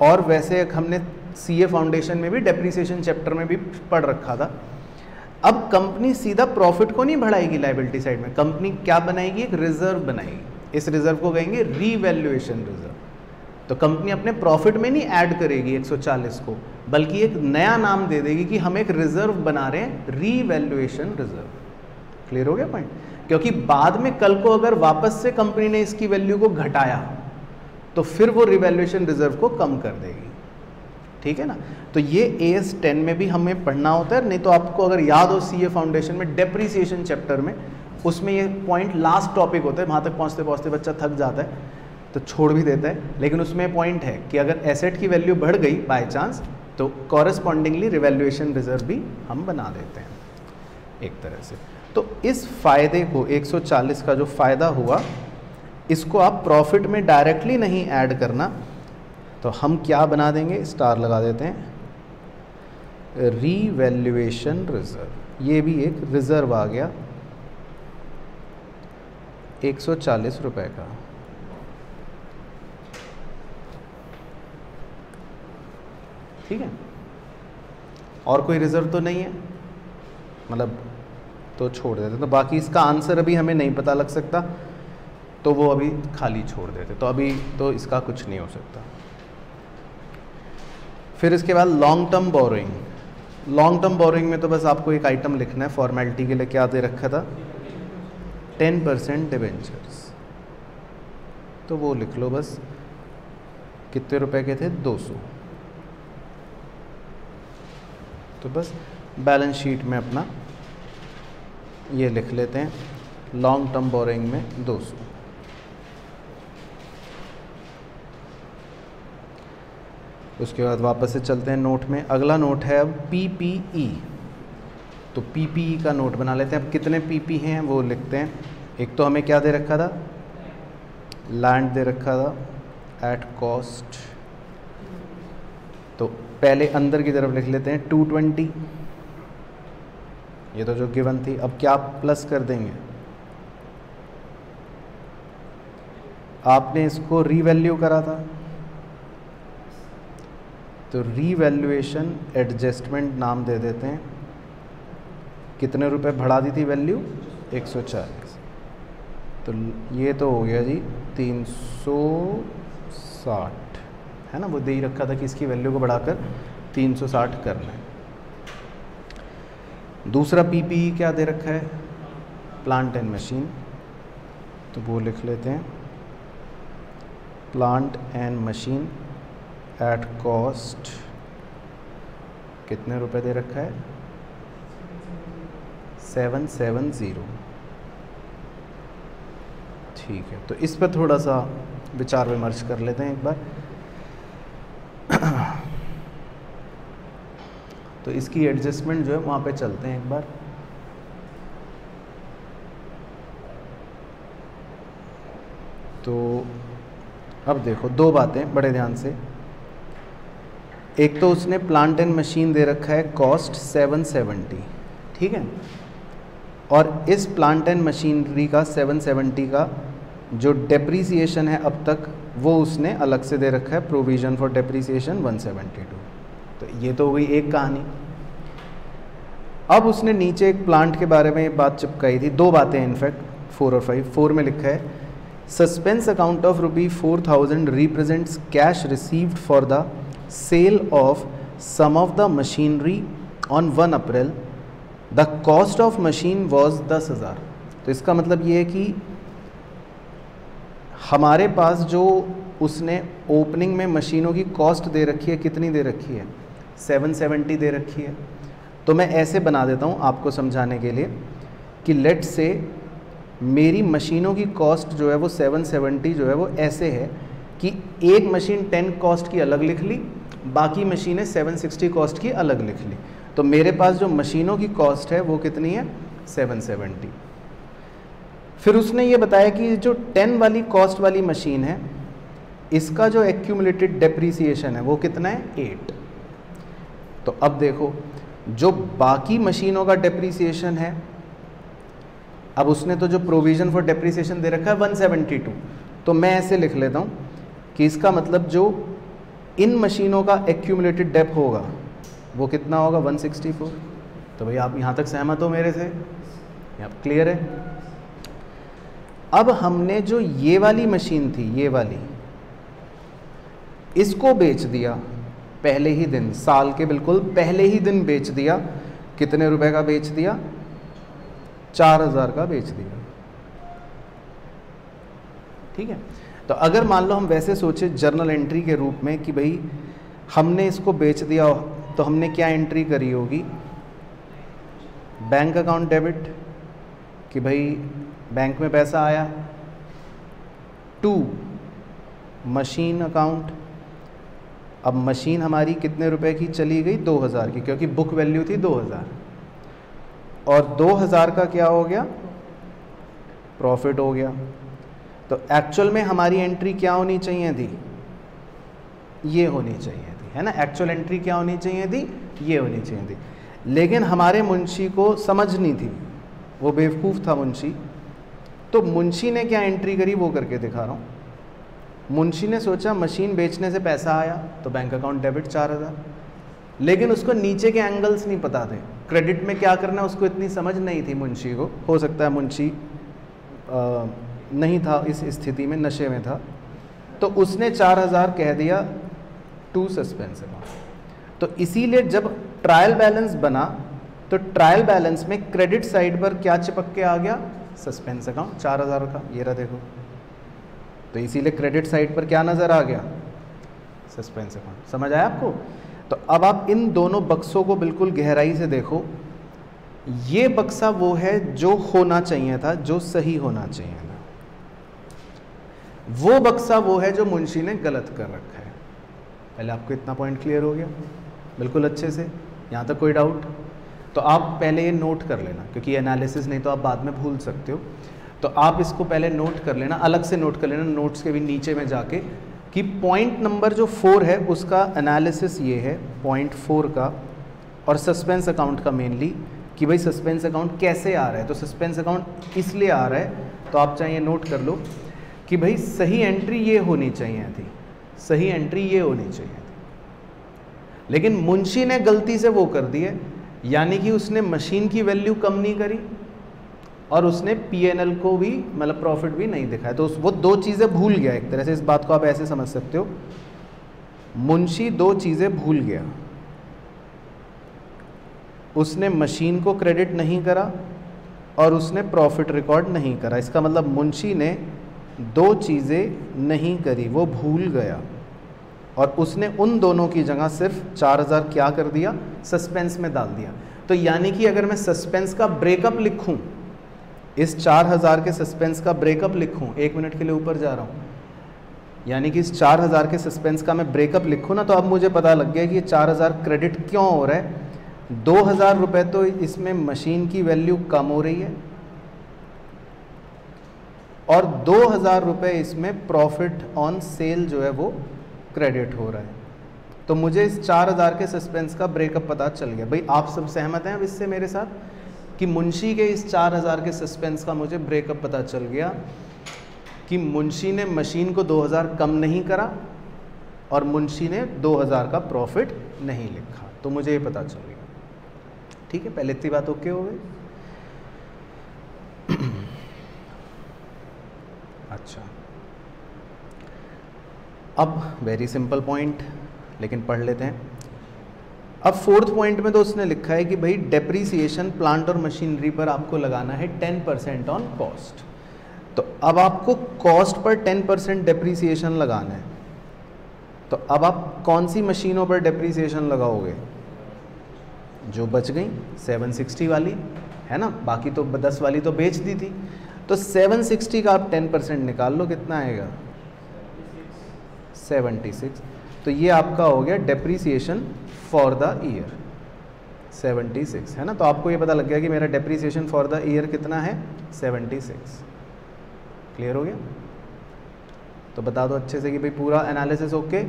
और वैसे हमने CA फाउंडेशन में भी डेप्रिसिएशन चैप्टर में भी पढ़ रखा था। अब कंपनी सीधा प्रॉफिट को नहीं बढ़ाएगी लाइबिलिटी साइड में, कंपनी क्या बनाएगी, एक रिजर्व बनाएगी। इस रिजर्व को कहेंगे रीवैल्यूएशन रिजर्व। तो कंपनी अपने प्रॉफिट में नहीं ऐड करेगी 140 को, बल्कि एक नया नाम दे देगी कि हम एक रिजर्व बना रहे हैं, रीवैल्यूएशन रिजर्व। क्लियर हो गया पॉइंट? क्योंकि बाद में कल को अगर वापस से कंपनी ने इसकी वैल्यू को घटाया, तो फिर वो रिवैल्यूएशन रिजर्व को कम कर देगी। ठीक है ना? तो ये AS 10 में भी हमें पढ़ना होता है, नहीं तो आपको अगर याद हो CA फाउंडेशन में डेप्रिसिएशन चैप्टर में, उसमें ये पॉइंट लास्ट टॉपिक होता है, वहाँ तक पहुँचते पहुँचते बच्चा थक जाता है तो छोड़ भी देता है, लेकिन उसमें पॉइंट है कि अगर एसेट की वैल्यू बढ़ गई बाय चांस, तो कॉरेस्पॉन्डिंगली रिवैल्यूएशन रिजर्व भी हम बना देते हैं एक तरह से। तो इस फ़ायदे को, 140 का जो फ़ायदा हुआ, इसको आप प्रॉफिट में डायरेक्टली नहीं ऐड करना, तो हम क्या बना देंगे, स्टार लगा देते हैं, रीवैल्यूएशन रिजर्व। ये भी एक रिजर्व आ गया 140 रुपये का। ठीक है, और कोई रिजर्व तो नहीं है, मतलब तो छोड़ देते। तो बाकी इसका आंसर अभी हमें नहीं पता लग सकता, तो वो अभी खाली छोड़ देते, तो अभी तो इसका कुछ नहीं हो सकता। फिर इसके बाद long term borrowing. Long term borrowing में तो बस आपको एक आइटम लिखना है फॉर्मेलिटी के लिए, क्या दे रखा था, 10% डिबेंचर्स। तो वो लिख लो बस, कितने रुपए के थे, 200। तो बस बैलेंस शीट में अपना ये लिख लेते हैं, लॉन्ग टर्म बोरिंग में 200। उसके बाद वापस से चलते हैं नोट में। अगला नोट है अब PPE। तो PPE का नोट बना लेते हैं। अब कितने PP हैं वो लिखते हैं। एक तो हमें क्या दे रखा था, लैंड दे रखा था एट कॉस्ट, तो पहले अंदर की तरफ लिख लेते हैं 220, ये तो जो गिवन थी। अब क्या प्लस कर देंगे, आपने इसको रीवैल्यू करा था, तो रीवैल्यूएशन एडजस्टमेंट नाम दे देते हैं। कितने रुपए बढ़ा दी थी वैल्यू, 140। तो ये तो हो गया जी 360, है ना, वो दे ही रखा था कि इसकी वैल्यू को बढ़ाकर 360 करना है। दूसरा PPE क्या दे रखा है, प्लांट एंड मशीन, तो वो लिख लेते हैं plant and machine at cost, कितने रुपए दे रखा है, 770। ठीक है, तो इस पर थोड़ा सा विचार विमर्श कर लेते हैं एक बार। तो इसकी एडजस्टमेंट जो है वहाँ पे चलते हैं एक बार। तो अब देखो दो बातें बड़े ध्यान से। एक तो उसने प्लांट एंड मशीन दे रखा है कॉस्ट 770, ठीक है, और इस प्लांट एंड मशीनरी का 770 का जो डेप्रीसिएशन है अब तक वो उसने अलग से दे रखा है, प्रोविजन फॉर डेप्रीसिएशन 172। तो ये तो हो गई एक कहानी। अब उसने नीचे एक प्लांट के बारे में बात चिपकाई थी, दो बातें इनफैक्ट, 4 और 5। 4 में लिखा है suspense account of ₹4000 represents cash received for the sale of some of the machinery on 1 April, the cost of machine was 10,000। तो इसका मतलब ये है कि हमारे पास जो उसने ओपनिंग में मशीनों की कॉस्ट दे रखी है, कितनी दे रखी है, 770 दे रखी है। तो मैं ऐसे बना देता हूँ आपको समझाने के लिए कि लेट से मेरी मशीनों की कॉस्ट जो है वो 770 जो है वो ऐसे है कि एक मशीन 10 कॉस्ट की अलग लिख ली, बाकी मशीनें 760 कॉस्ट की अलग लिख ली। तो मेरे पास जो मशीनों की कॉस्ट है वो कितनी है, 770। फिर उसने ये बताया कि जो 10 वाली कॉस्ट वाली मशीन है इसका जो एक्यूमुलेटेड डेप्रीसिएशन है वो कितना है, 8। तो अब देखो जो बाकी मशीनों का डेप्रीसिएशन है, अब उसने तो जो प्रोविजन फॉर डेप्रीसिएशन दे रखा है 172, तो मैं ऐसे लिख लेता हूँ कि इसका मतलब जो इन मशीनों का एक्यूमुलेटेड डेप होगा वो कितना होगा, 164। तो भाई आप यहाँ तक सहमत हो मेरे से, यहाँ क्लियर है। अब हमने जो ये वाली मशीन थी, ये वाली, इसको बेच दिया पहले ही दिन, साल के बिल्कुल पहले ही दिन बेच दिया। कितने रुपए का बेच दिया, 4000 का बेच दिया, ठीक है। तो अगर मान लो हम वैसे सोचे जर्नल एंट्री के रूप में कि भाई हमने इसको बेच दिया, तो हमने क्या एंट्री करी होगी, बैंक अकाउंट डेबिट, कि भाई बैंक में पैसा आया, टू मशीन अकाउंट। अब मशीन हमारी कितने रुपए की चली गई, 2000 की, क्योंकि बुक वैल्यू थी 2000, और 2000 का क्या हो गया, प्रॉफिट हो गया। तो एक्चुअल में हमारी एंट्री क्या होनी चाहिए थी, ये होनी चाहिए थी, है ना। एक्चुअल एंट्री क्या होनी चाहिए थी, ये होनी चाहिए थी। लेकिन हमारे मुंशी को समझ नहीं थी, वो बेवकूफ़ था मुंशी। तो मुंशी ने क्या एंट्री करी वो करके दिखा रहा हूँ। मुंशी ने सोचा मशीन बेचने से पैसा आया तो बैंक अकाउंट डेबिट 4000, लेकिन उसको नीचे के एंगल्स नहीं पता थे, क्रेडिट में क्या करना है उसको इतनी समझ नहीं थी मुंशी को। हो सकता है मुंशी नहीं था इस स्थिति में, नशे में था, तो उसने 4000 कह दिया टू सस्पेंस अकाउंट। तो इसीलिए जब ट्रायल बैलेंस बना तो ट्रायल बैलेंस में क्रेडिट साइड पर क्या चिपक के आ गया, सस्पेंस अकाउंट 4000 का, ये रहा देखो। तो इसीलिए क्रेडिट साइड पर क्या नज़र आ गया, सस्पेंस अकाउंट। समझ आया आपको। तो अब आप इन दोनों बक्सों को बिल्कुल गहराई से देखो। ये बक्सा वो है जो होना चाहिए था, जो सही होना चाहिए था। वो बक्सा वो है जो मुंशी ने गलत कर रखा है। पहले आपको इतना पॉइंट क्लियर हो गया बिल्कुल अच्छे से, यहाँ तक कोई डाउट? तो आप पहले ये नोट कर लेना, क्योंकि एनालिसिस नहीं तो आप बाद में भूल सकते हो। तो आप इसको पहले नोट कर लेना, अलग से नोट कर लेना नोट्स के भी नीचे में जाके, कि पॉइंट नंबर जो 4 है उसका एनालिसिस ये है पॉइंट 4 का, और सस्पेंस अकाउंट का मेनली, कि भाई सस्पेंस अकाउंट कैसे आ रहा है। तो सस्पेंस अकाउंट इसलिए आ रहा है, तो आप चाहे ये नोट कर लो कि भाई सही एंट्री ये होनी चाहिए थी, सही एंट्री ये होनी चाहिए थी, लेकिन मुंशी ने गलती से वो कर दी है, यानी कि उसने मशीन की वैल्यू कम नहीं करी और उसने पीएनएल को भी, मतलब प्रॉफिट भी नहीं दिखाया। तो वो दो चीज़ें भूल गया। एक तरह से इस बात को आप ऐसे समझ सकते हो, मुंशी दो चीज़ें भूल गया। उसने मशीन को क्रेडिट नहीं करा और उसने प्रॉफिट रिकॉर्ड नहीं करा। इसका मतलब मुंशी ने दो चीज़ें नहीं करी, वो भूल गया, और उसने उन दोनों की जगह सिर्फ 4000 क्या कर दिया, सस्पेंस में डाल दिया। तो यानी कि अगर मैं सस्पेंस का ब्रेकअप लिखूं, इस 4000 के सस्पेंस का ब्रेकअप लिखूं, 1 मिनट के लिए ऊपर जा रहा हूं, यानी कि इस 4000 के सस्पेंस का मैं ब्रेकअप लिखूं ना, तो अब मुझे पता लग गया कि ये 4000 क्रेडिट क्यों हो रहा है। 2000 रुपये तो इसमें मशीन की वैल्यू कम हो रही है और 2000 रुपये इसमें प्रॉफिट ऑन सेल जो है वो क्रेडिट हो रहा है। तो मुझे इस 4000 के सस्पेंस का ब्रेकअप पता चल गया। भाई आप सब सहमत हैं अब इससे मेरे साथ, कि मुंशी के इस 4000 के सस्पेंस का मुझे ब्रेकअप पता चल गया कि मुंशी ने मशीन को 2000 कम नहीं करा और मुंशी ने 2000 का प्रॉफिट नहीं लिखा। तो मुझे ये पता चल गया। ठीक है, पहले इतनी बात ओके हो गई। अच्छा, अब वेरी सिंपल पॉइंट, लेकिन पढ़ लेते हैं। अब 4th पॉइंट में तो उसने लिखा है कि भाई डेप्रीसिएशन प्लांट और मशीनरी पर आपको लगाना है 10% ऑन कॉस्ट। तो अब आपको कॉस्ट पर 10% डेप्रीसिएशन लगाना है। तो अब आप कौन सी मशीनों पर डेप्रीसिएशन लगाओगे? जो बच गई 760 वाली है ना, बाकी तो 10 वाली तो बेच दी थी। तो 760 का आप 10% निकाल लो, कितना आएगा? 76। तो ये आपका हो गया डेप्रीसिएशन फॉर द ईयर 76, है ना। तो आपको ये पता लग गया कि मेरा डेप्रीसिएशन फॉर द ईयर कितना है, 76। क्लियर हो गया? तो बता दो अच्छे से कि भाई पूरा एनालिसिस ओके।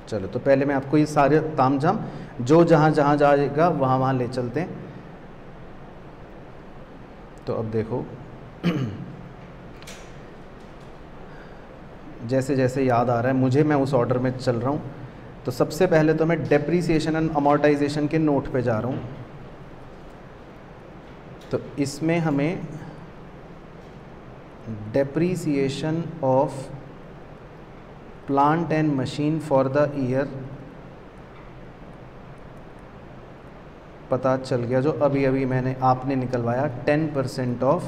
चलो, तो पहले मैं आपको ये सारे तामझाम जो जहाँ जहाँ जाएगा वहाँ वहाँ ले चलते हैं। तो अब देखो जैसे जैसे याद आ रहा है मुझे, मैं उस ऑर्डर में चल रहा हूँ। तो सबसे पहले तो मैं डेप्रीसिएशन एंड अमॉर्टाइजेशन के नोट पे जा रहा हूँ। तो इसमें हमें depreciation of plant and machine for the year पता चल गया, जो अभी अभी मैंने आपने निकलवाया 10% ऑफ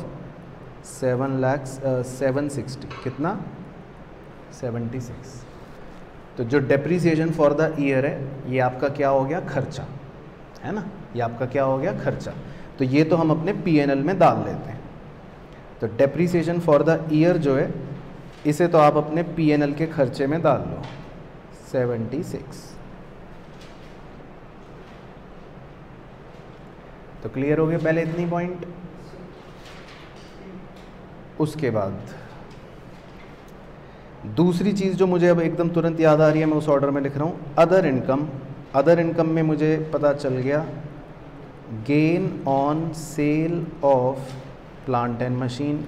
760 कितना, 76। तो जो डेप्रीसिएशन फॉर द ईयर है ये आपका क्या हो गया, खर्चा, है ना। ये आपका क्या हो गया, खर्चा। तो ये तो हम अपने पीएनएल में डाल लेते हैं। तो डेप्रीसिएशन फॉर द ईयर जो है इसे तो आप अपने पीएनएल के खर्चे में डाल लो, 76। तो क्लियर हो गया पहले इतनी पॉइंट। उसके बाद दूसरी चीज़ जो मुझे अब एकदम तुरंत याद आ रही है, मैं उस ऑर्डर में लिख रहा हूँ, अदर इनकम। अदर इनकम में मुझे पता चल गया gain on sale of plant and machine.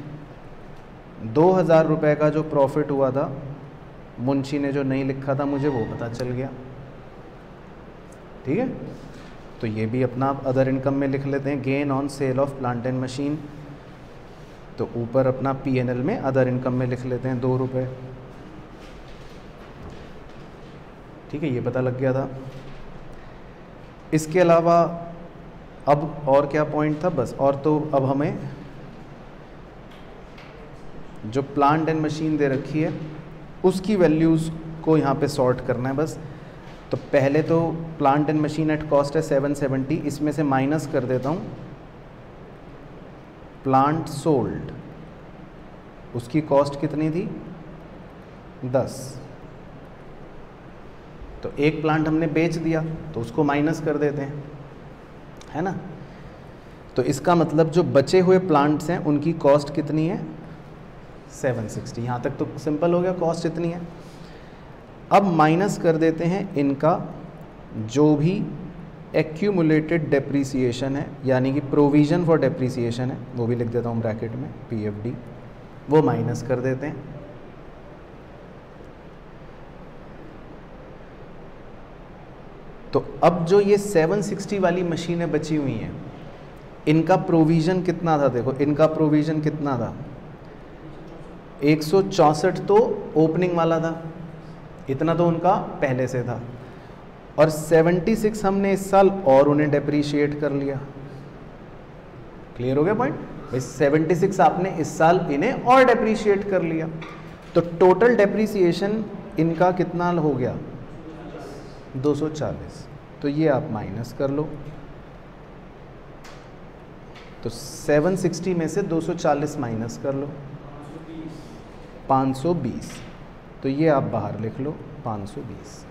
2000 रुपये का जो प्रॉफिट हुआ था, मुंशी ने जो नहीं लिखा था मुझे वो पता चल गया। ठीक है, तो ये भी अपना अदर इनकम में लिख लेते हैं, gain on sale of plant and machine. तो ऊपर अपना पीएनएल में अदर इनकम में लिख लेते हैं 2 रुपये। ठीक है, ये पता लग गया था। इसके अलावा अब और क्या पॉइंट था, बस और तो अब हमें जो प्लांट एंड मशीन दे रखी है उसकी वैल्यूज़ को यहाँ पे सॉर्ट करना है बस। तो पहले तो plant and machine at cost है 770, इसमें से माइनस कर देता हूँ प्लांट सोल्ड, उसकी कॉस्ट कितनी थी 10, तो एक प्लांट हमने बेच दिया तो उसको माइनस कर देते हैं, है ना। तो इसका मतलब जो बचे हुए प्लांट्स हैं उनकी कॉस्ट कितनी है 760। यहाँ तक तो सिंपल हो गया, कॉस्ट इतनी है। अब माइनस कर देते हैं इनका जो भी एक्यूमुलेटेड डेप्रीसिएशन है, यानी कि प्रोविज़न फॉर डेप्रीसिएशन है, वो भी लिख देता हूँ ब्रैकेट में PFD, वो माइनस कर देते हैं। तो अब जो ये 760 वाली मशीनें बची हुई हैं, इनका प्रोविज़न कितना था, देखो इनका प्रोविज़न कितना था 164, तो ओपनिंग वाला था, इतना तो उनका पहले से था, और 76 हमने इस साल और उन्हें डेप्रीशिएट कर लिया। क्लियर हो गया पॉइंट भाई, 76 आपने इस साल इन्हें और डेप्रीशिएट कर लिया, तो टोटल डेप्रीसिएशन इनका कितना हो गया 240, तो ये आप माइनस कर लो। तो 760 में से 240 माइनस कर लो 520, तो ये आप बाहर लिख लो 520।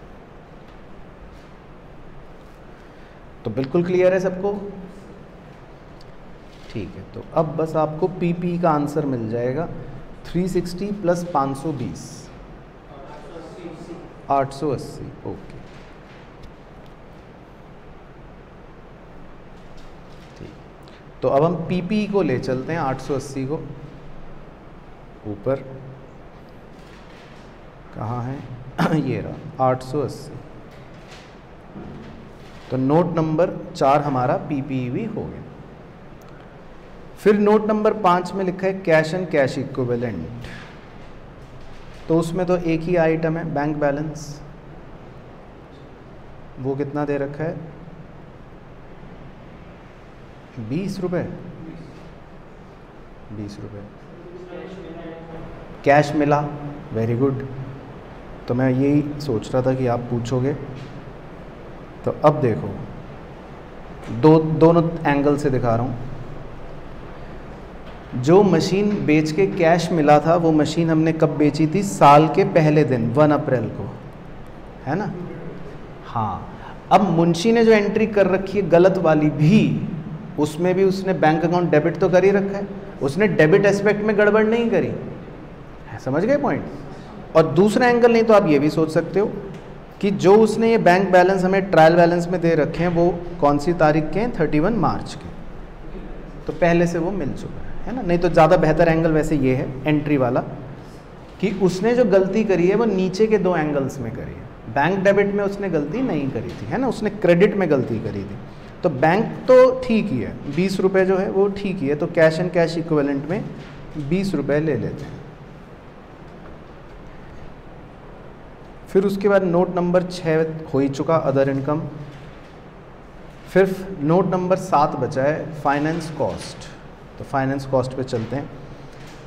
तो बिल्कुल क्लियर है सबको, ठीक है। तो अब बस आपको पीपी का आंसर मिल जाएगा 360 प्लस 520 880, ओके ठीक। तो अब हम पीपी को ले चलते हैं 880 को ऊपर, कहाँ है ये रहा 880। तो नोट नंबर 4 हमारा PPEV हो गया। फिर नोट नंबर 5 में लिखा है कैश एंड कैश इक्विवेलेंट, तो उसमें तो एक ही आइटम है बैंक बैलेंस, वो कितना दे रखा है 20 रुपये, 20 रुपये कैश मिला, वेरी गुड। तो मैं यही सोच रहा था कि आप पूछोगे, तो अब देखो दोनों एंगल से दिखा रहा हूँ। जो मशीन बेच के कैश मिला था वो मशीन हमने कब बेची थी, साल के पहले दिन 1 अप्रैल को, है ना। हाँ, अब मुंशी ने जो एंट्री कर रखी है गलत वाली भी, उसमें भी उसने बैंक अकाउंट डेबिट तो कर ही रखा है, उसने डेबिट एस्पेक्ट में गड़बड़ नहीं करी, समझ गए पॉइंट। और दूसरा एंगल नहीं तो आप ये भी सोच सकते हो कि जो उसने ये बैंक बैलेंस हमें ट्रायल बैलेंस में दे रखे हैं वो कौन सी तारीख के हैं 31 मार्च के, तो पहले से वो मिल चुका है ना। नहीं तो ज़्यादा बेहतर एंगल वैसे ये है एंट्री वाला कि उसने जो गलती करी है वो नीचे के 2 एंगल्स में करी है। बैंक डेबिट में उसने गलती नहीं करी थी, है ना, उसने क्रेडिट में गलती करी थी। तो बैंक तो ठीक ही है, 20 रुपये जो है वो ठीक ही है, तो कैश एंड कैश इक्विवेलेंट में 20 रुपये ले लेते हैं। फिर उसके बाद नोट नंबर 6 हो ही चुका, अदर इनकम। फिर नोट नंबर 7 बचा है फाइनेंस कॉस्ट, तो फाइनेंस कॉस्ट पे चलते हैं।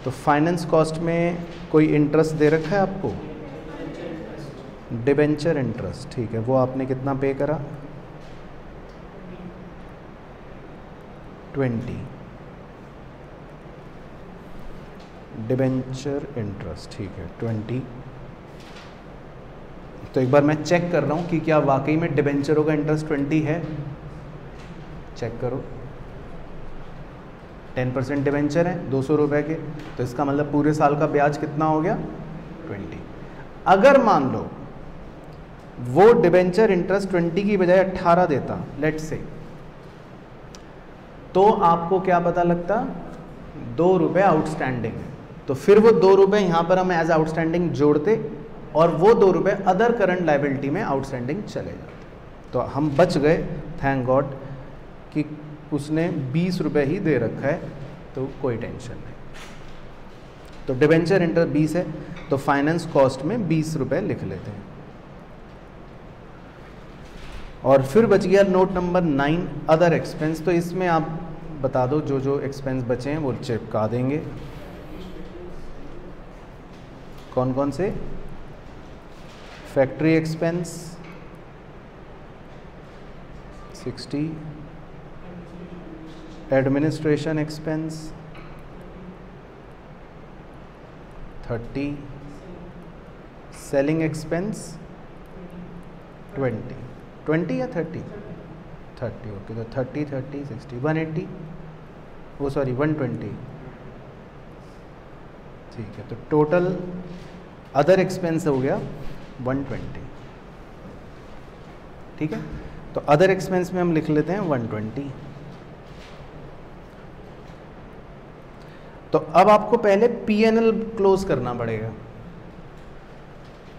तो फाइनेंस कॉस्ट में कोई इंटरेस्ट दे रखा है आपको, डिबेंचर इंटरेस्ट, ठीक है, वो आपने कितना पे करा 20 डिबेंचर इंटरेस्ट, ठीक है 20। तो एक बार मैं चेक कर रहा हूँ कि क्या वाकई में डिबेंचरों का इंटरेस्ट 20 है, चेक करो। 10% डिबेंचर है 200 रुपये के, तो इसका मतलब पूरे साल का ब्याज कितना हो गया 20। अगर मान लो वो डिबेंचर इंटरेस्ट 20 की बजाय 18 देता लेट्स से, तो आपको क्या पता लगता 2 रुपये आउटस्टैंडिंग है, तो फिर वो 2 रुपये यहाँ पर हम एज आउटस्टैंडिंग जोड़ते और वो 2 रुपये अदर करंट लाइबिलिटी में आउटस्टैंडिंग चले जाते। तो हम बच गए, थैंक गॉड कि उसने 20 रुपये ही दे रखा है, तो कोई टेंशन नहीं। तो डिबेंचर इंटरेस्ट 20 है, तो फाइनेंस कॉस्ट में 20 रुपये लिख लेते हैं। और फिर बच गया नोट नंबर 9 अदर एक्सपेंस, तो इसमें आप बता दो जो जो एक्सपेंस बचे हैं वो चिपका देंगे। कौन कौन से, factory expense, 60, administration expense 30, selling expense 20 या 30, ओके। तो 30 60 180, वो सॉरी 120, ठीक है। तो टोटल अदर एक्सपेंस हो गया 120, ठीक है। तो अदर एक्सपेंस में हम लिख लेते हैं 120। तो अब आपको पहले P&L क्लोज करना पड़ेगा।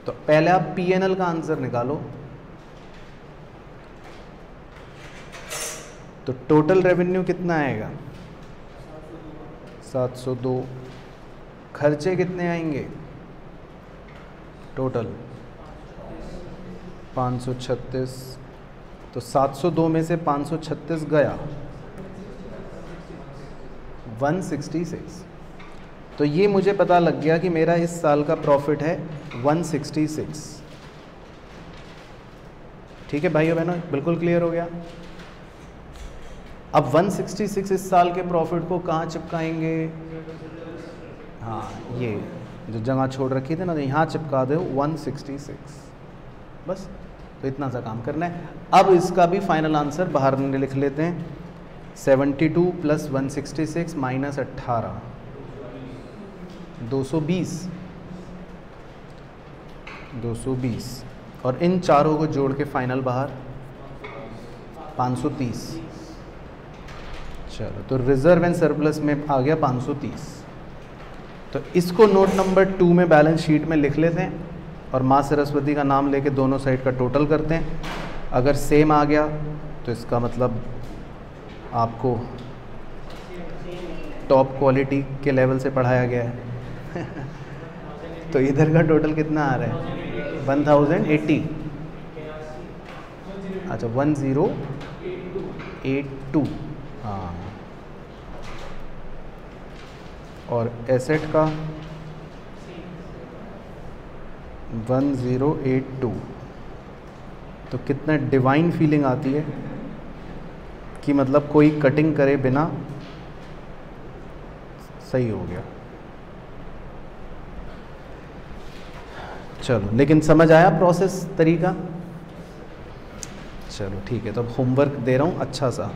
तो पहले आप P&L का आंसर निकालो। तो टोटल रेवेन्यू कितना आएगा? 702। खर्चे कितने आएंगे टोटल? 536। तो 702 में से 536 गया 166। तो ये मुझे पता लग गया कि मेरा इस साल का प्रॉफिट है 166। ठीक है भाइयों बहनों, बिल्कुल क्लियर हो गया। अब 166 इस साल के प्रॉफिट को कहाँ चिपकाएंगे? हाँ, ये जो जगह छोड़ रखी थी ना, तो यहाँ चिपका दो 166, बस। तो इतना सा काम करना है। अब इसका भी फाइनल आंसर बाहर लिख लेते हैं। 72 + 166 - 18, 220। और इन चारों को जोड़ के फाइनल बाहर 530। चलो, तो रिजर्व एंड सरप्लस में आ गया 530। तो इसको नोट नंबर 2 में बैलेंस शीट में लिख लेते हैं और माँ सरस्वती का नाम लेके दोनों साइड का टोटल करते हैं। अगर सेम आ गया तो इसका मतलब आपको टॉप क्वालिटी के लेवल से पढ़ाया गया है। तो इधर का टोटल कितना आ रहा है? 1080। अच्छा, 1082। हाँ, और एसेट का 1082। तो कितना डिवाइन फीलिंग आती है कि मतलब कोई कटिंग करे बिना सही हो गया। चलो, लेकिन समझ आया प्रोसेस, तरीका? चलो ठीक है। तो अब होमवर्क दे रहा हूँ अच्छा सा।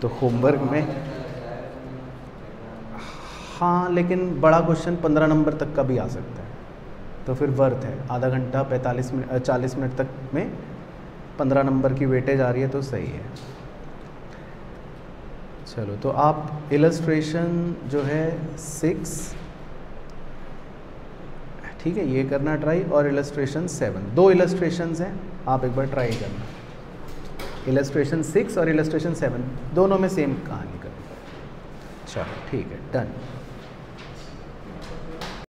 तो होमवर्क में हाँ, लेकिन बड़ा क्वेश्चन 15 नंबर तक का भी आ सकता है, तो फिर वर्थ है। आधा घंटा 45 मिनट 40 मिनट तक में 15 नंबर की वेटेज आ रही है, तो सही है। चलो, तो आप इलस्ट्रेशन जो है 6, ठीक है, ये करना ट्राई, और इलस्ट्रेशन 7, 2 इलस्ट्रेशंस हैं, आप एक बार ट्राई करना। इलस्ट्रेशन 6 और इलस्ट्रेशन 7 दोनों में सेम कहानी करना। चलो ठीक है, डन।